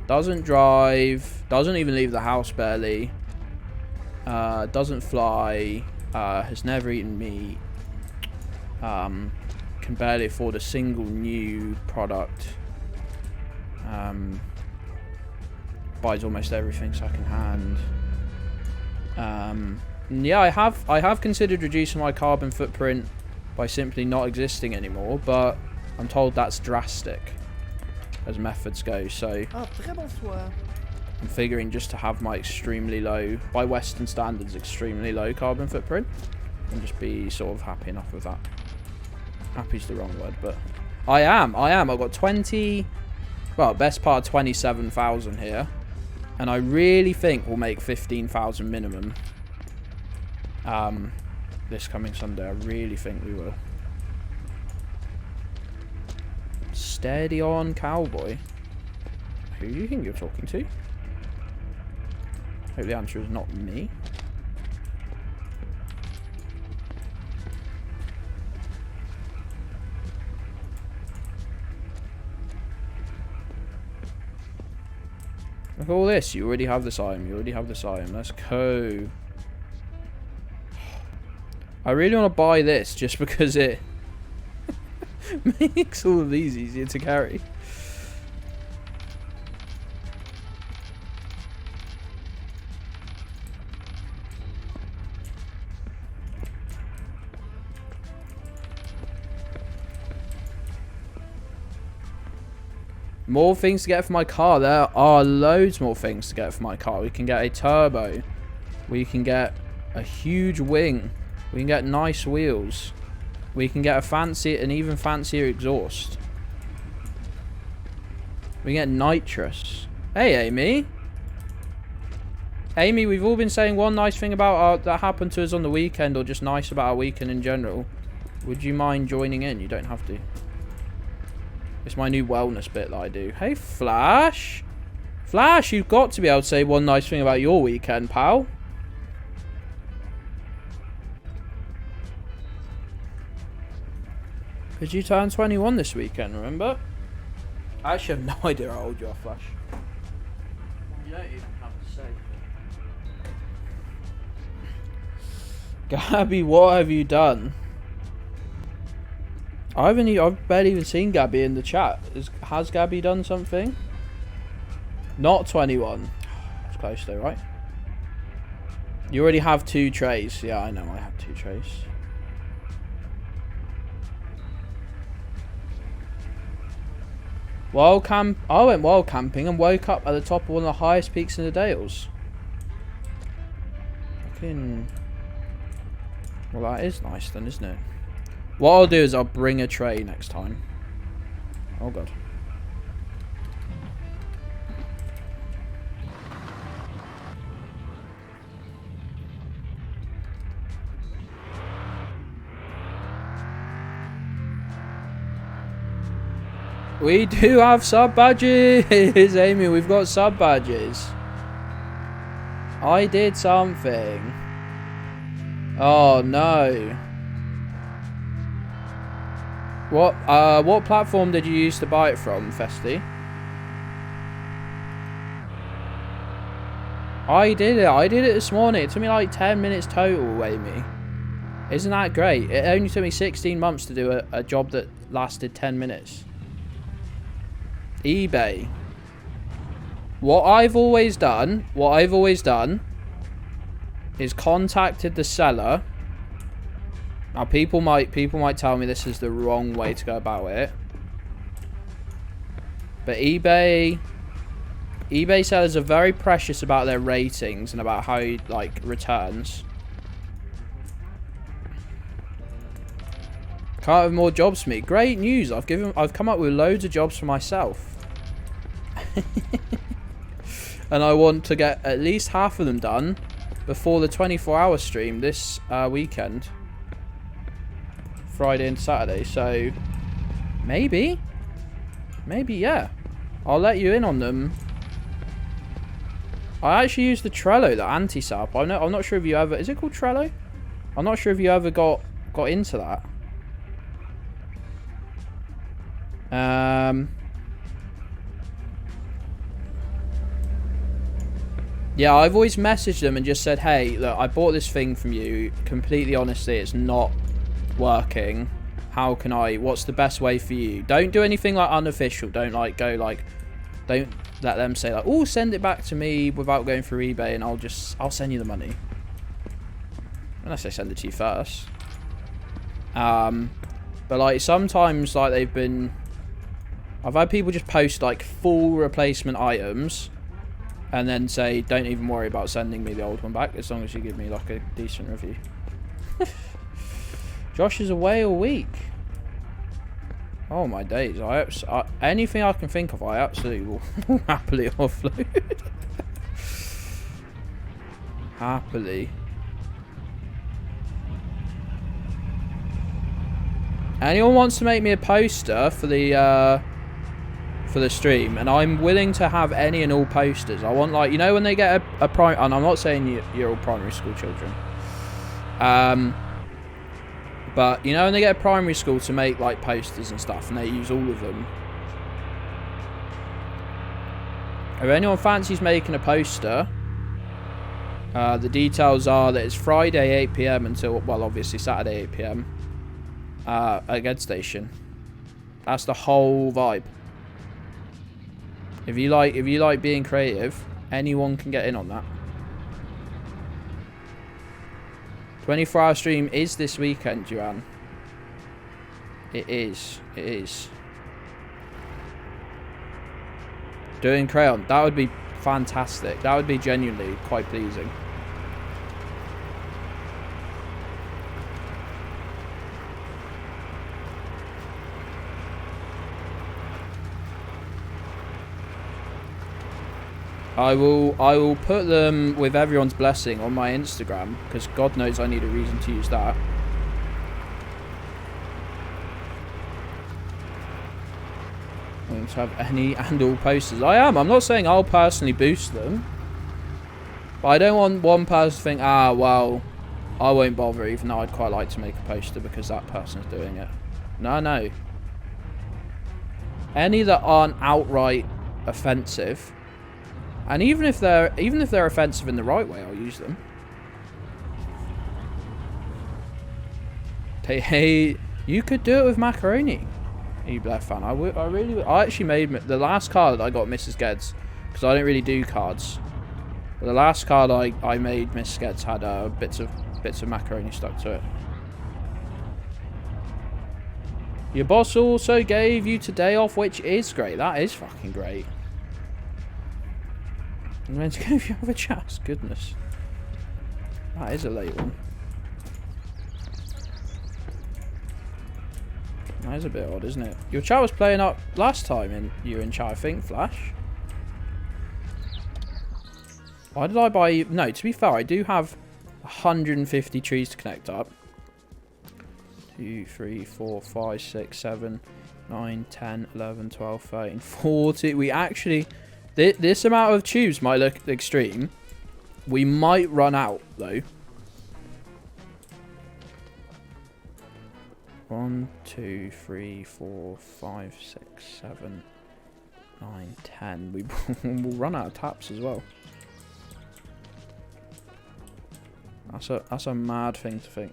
B: Doesn't drive, doesn't even leave the house barely. doesn't fly, has never eaten meat, can barely afford a single new product, buys almost everything second hand. Yeah, I have considered reducing my carbon footprint by simply not existing anymore, but I'm told that's drastic as methods go, so I'm figuring just to have my extremely low, by Western standards, extremely low carbon footprint, and just be sort of happy enough with that. Happy's the wrong word, but I am. I've got 20, well, best part of 27,000 here, and I really think we'll make 15,000 minimum this coming Sunday. I really think we will. Steady on, cowboy. Who do you think you're talking to? Hope the answer is not me. Look at all this. You already have this item. You already have this item. Let's go. I really want to buy this just because it makes all of these easier to carry. More things to get for my car. There are loads more things to get for my car. We can get a turbo. We can get a huge wing. We can get nice wheels. We can get an even fancier exhaust. We can get nitrous. Hey, Amy. Amy, we've all been saying one nice thing about that happened to us on the weekend, or just nice about our weekend in general. Would you mind joining in? You don't have to. It's my new wellness bit that I do. Hey, Flash. Flash, you've got to be able to say one nice thing about your weekend, pal. Because you turned 21 this weekend, remember? I actually have no idea how old you are, Flash. You don't even have to say. Gabby, what have you done? I've barely even seen Gabby in the chat. Has Gabby done something? Not 21. It's close though, right? You already have 2 trays. Yeah, I know. I have 2 trays. I went wild camping and woke up at the top of one of the highest peaks in the Dales. Fucking. Well, that is nice then, isn't it? What I'll do is I'll bring a tray next time. Oh god. We do have sub badges, Amy. We've got sub badges. I did something. Oh no. What platform did you use to buy it from, Festy? I did it this morning. It took me like 10 minutes total, Amy. Isn't that great? It only took me 16 months to do a job that lasted 10 minutes. eBay. What I've always done is contacted the seller. Now people might tell me this is the wrong way to go about it. But eBay sellers are very precious about their ratings and about how like returns. Can't have more jobs for me. Great news. I've come up with loads of jobs for myself. And I want to get at least half of them done before the 24-hour stream this weekend. Friday and Saturday. So maybe yeah. I'll let you in on them. I actually used the Trello, the anti-sap. I'm not sure if you ever... Is it called Trello? I'm not sure if you ever got into that. Yeah, I've always messaged them and just said, hey, look, I bought this thing from you. Completely honestly, it's not working. How can I... What's the best way for you? Don't do anything like unofficial. Don't like go like... Don't let them say like, oh, send it back to me without going through eBay and I'll send you the money. Unless they send it to you first. But like sometimes like they've been... I've had people just post like full replacement items and then say, don't even worry about sending me the old one back as long as you give me like a decent review. Josh is away all week. Oh my days. Anything I can think of, I absolutely will happily offload. Happily. Anyone wants to make me a poster for the stream, and I'm willing to have any and all posters. I want, like, you know when they get a prime, and I'm not saying you're all primary school children. But, you know when they get a primary school to make, like, posters and stuff, and they use all of them. If anyone fancies making a poster, the details are that it's Friday 8 PM until, well, obviously Saturday 8 PM. At Gedds Station. That's the whole vibe. If you like being creative, anyone can get in on that. 24-hour stream is this weekend, Joanne. It is. It is. Doing crayon. That would be fantastic. That would be genuinely quite pleasing. I will put them with everyone's blessing on my Instagram, because God knows I need a reason to use that. I want to have any and all posters. I'm not saying I'll personally boost them. But I don't want one person to think, ah, well, I won't bother, even though I'd quite like to make a poster because that person's doing it. No. Any that aren't outright offensive. And even if they're offensive in the right way, I'll use them. Hey, you could do it with macaroni. You Blair fan. I actually made the last card I got Mrs. Gedds, because I don't really do cards. But the last card I made Mrs. Gedds had bits of macaroni stuck to it. Your boss also gave you today off, which is great. That is fucking great. I'm meant to go if you have a chance. Goodness. That is a late one. That is a bit odd, isn't it? Your chat was playing up last time and you were in chat, I think, Flash. Why did I buy you? No, to be fair, I do have 150 trees to connect up. 2, 3, 4, 5, 6, 7, 9, 10, 11, 12, 13, 14. We actually... This amount of tubes might look extreme. We might run out, though. 1, 2, 3, 4, 5, 6, 7, 9, 10. We will run out of taps as well. That's a mad thing to think.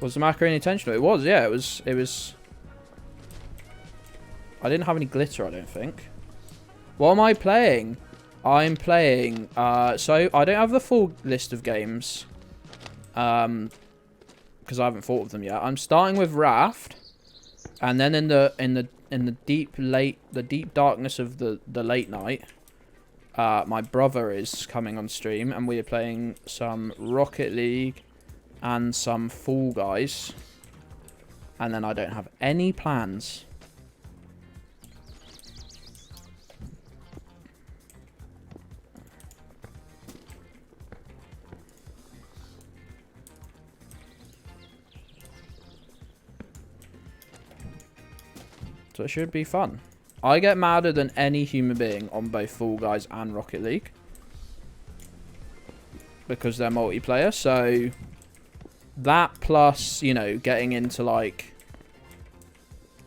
B: Was the macaroni intentional? It was, yeah. It was. I didn't have any glitter, I don't think. What am I playing? I'm playing. So I don't have the full list of games. Because I haven't thought of them yet. I'm starting with Raft, and then in the deep darkness of the late night, my brother is coming on stream, and we are playing some Rocket League and some Fall Guys. And then I don't have any plans. So it should be fun. I get madder than any human being on both Fall Guys and Rocket League. Because they're multiplayer, so... That plus, you know, getting into like...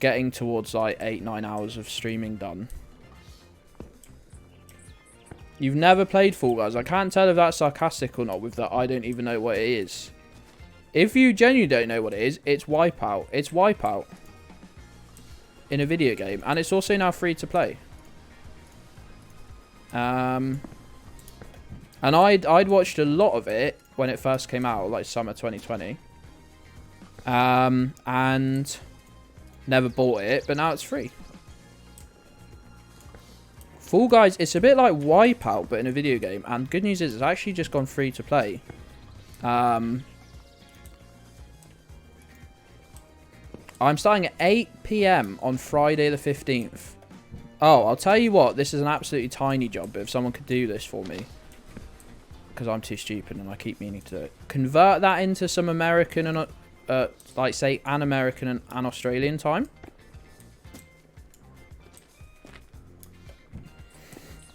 B: Getting towards like 8-9 hours of streaming done. You've never played Fall Guys. I can't tell if that's sarcastic or not with that I don't even know what it is. If you genuinely don't know what it is, it's Wipeout. It's Wipeout. In a video game. And it's also now free to play. And I'd watched a lot of it when it first came out, like summer 2020. And never bought it, but now it's free. Fall Guys, it's a bit like Wipeout, but in a video game. And good news is it's actually just gone free to play. I'm starting at 8 PM on Friday the 15th. Oh, I'll tell you what, this is an absolutely tiny job, but if someone could do this for me, because I'm too stupid and I keep meaning to do it. Convert that into some American and, like, say, an American and an Australian time.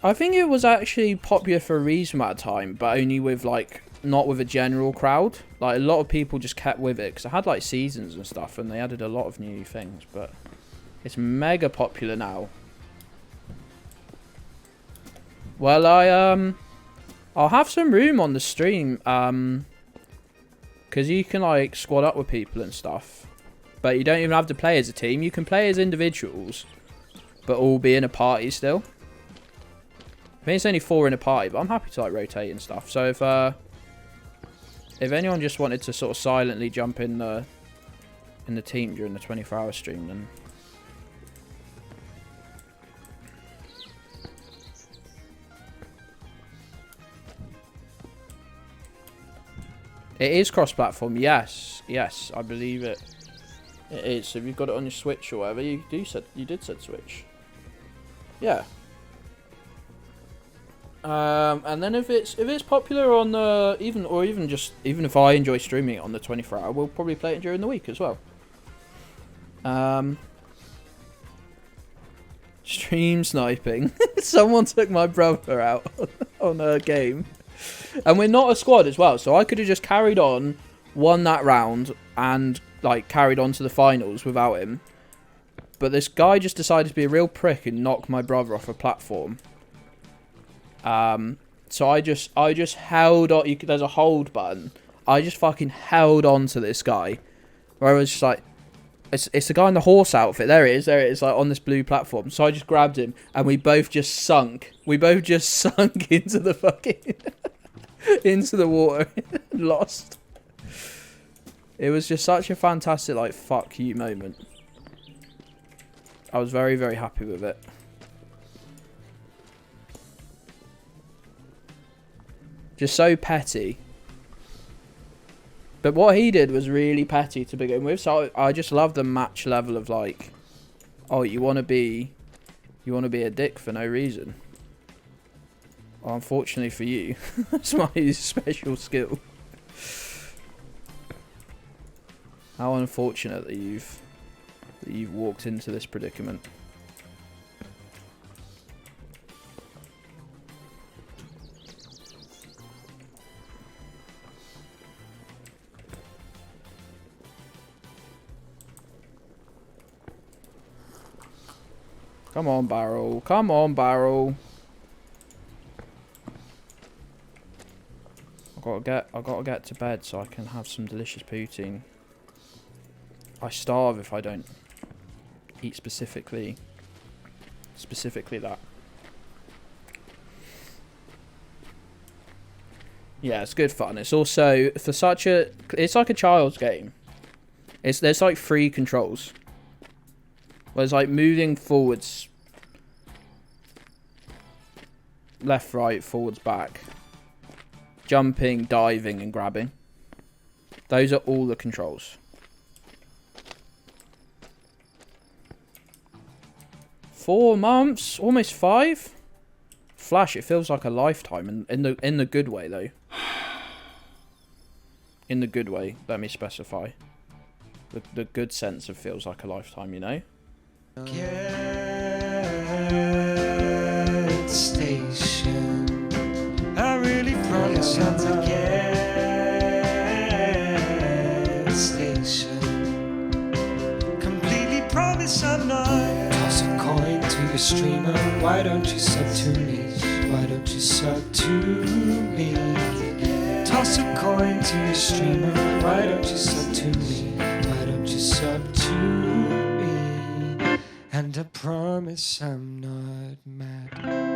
B: I think it was actually popular for a reasonable amount of time, but only with, like, not with a general crowd. Like, a lot of people just kept with it, because it had, like, seasons and stuff, and they added a lot of new things, but it's mega popular now. Well, I'll have some room on the stream, because you can, like, squad up with people and stuff, but you don't even have to play as a team. You can play as individuals, but all be in a party still. I think it's only 4 in a party, but I'm happy to, like, rotate and stuff. So if anyone just wanted to sort of silently jump in the team during the 24-hour stream, then it is cross-platform. Yes, I believe it. It is. So if you've got it on your Switch or whatever, you did said Switch. Yeah. And then if it's popular on even if I enjoy streaming it on the 24-hour, we'll probably play it during the week as well. Stream sniping. Someone took my brother out on a game, and we're not a squad as well, so I could have just carried on, won that round, and like carried on to the finals without him. But this guy just decided to be a real prick and knock my brother off a platform. So I just held on. There's a hold button. I just fucking held on to this guy. Where I was just like, it's the guy in the horse outfit. There it is, like on this blue platform. So I just grabbed him, and we both just sunk. We both just sunk into the fucking into the water, lost. It was just such a fantastic, like, fuck you moment. I was very, very happy with it. Just so petty. But what he did was really petty to begin with. So I just love the match level of, like, oh, you want to be a dick for no reason. Well, unfortunately for you, that's my special skill. How unfortunate that you've walked into this predicament. Come on, Barrel. Come on, Barrel. I've got to get to bed so I can have some delicious poutine. I starve if I don't eat specifically that. Yeah, it's good fun. It's also it's like a child's game. There's like 3 controls. There's like moving forwards, left, right, forwards, back, jumping, diving, and grabbing. Those are all the controls. 4 months, almost 5. Flash, it feels like a lifetime, in the good way though. In the good way, let me specify. The good sense of feels like a lifetime, you know.
A: Gedds station. I really promise you to Gedds station. Completely promise I'm not Toss a coin to your streamer. Why don't you sub to me? Why don't you sub to me? Toss a coin to your streamer. Why don't you sub to me? Why don't you sub to me? And I promise I'm not mad.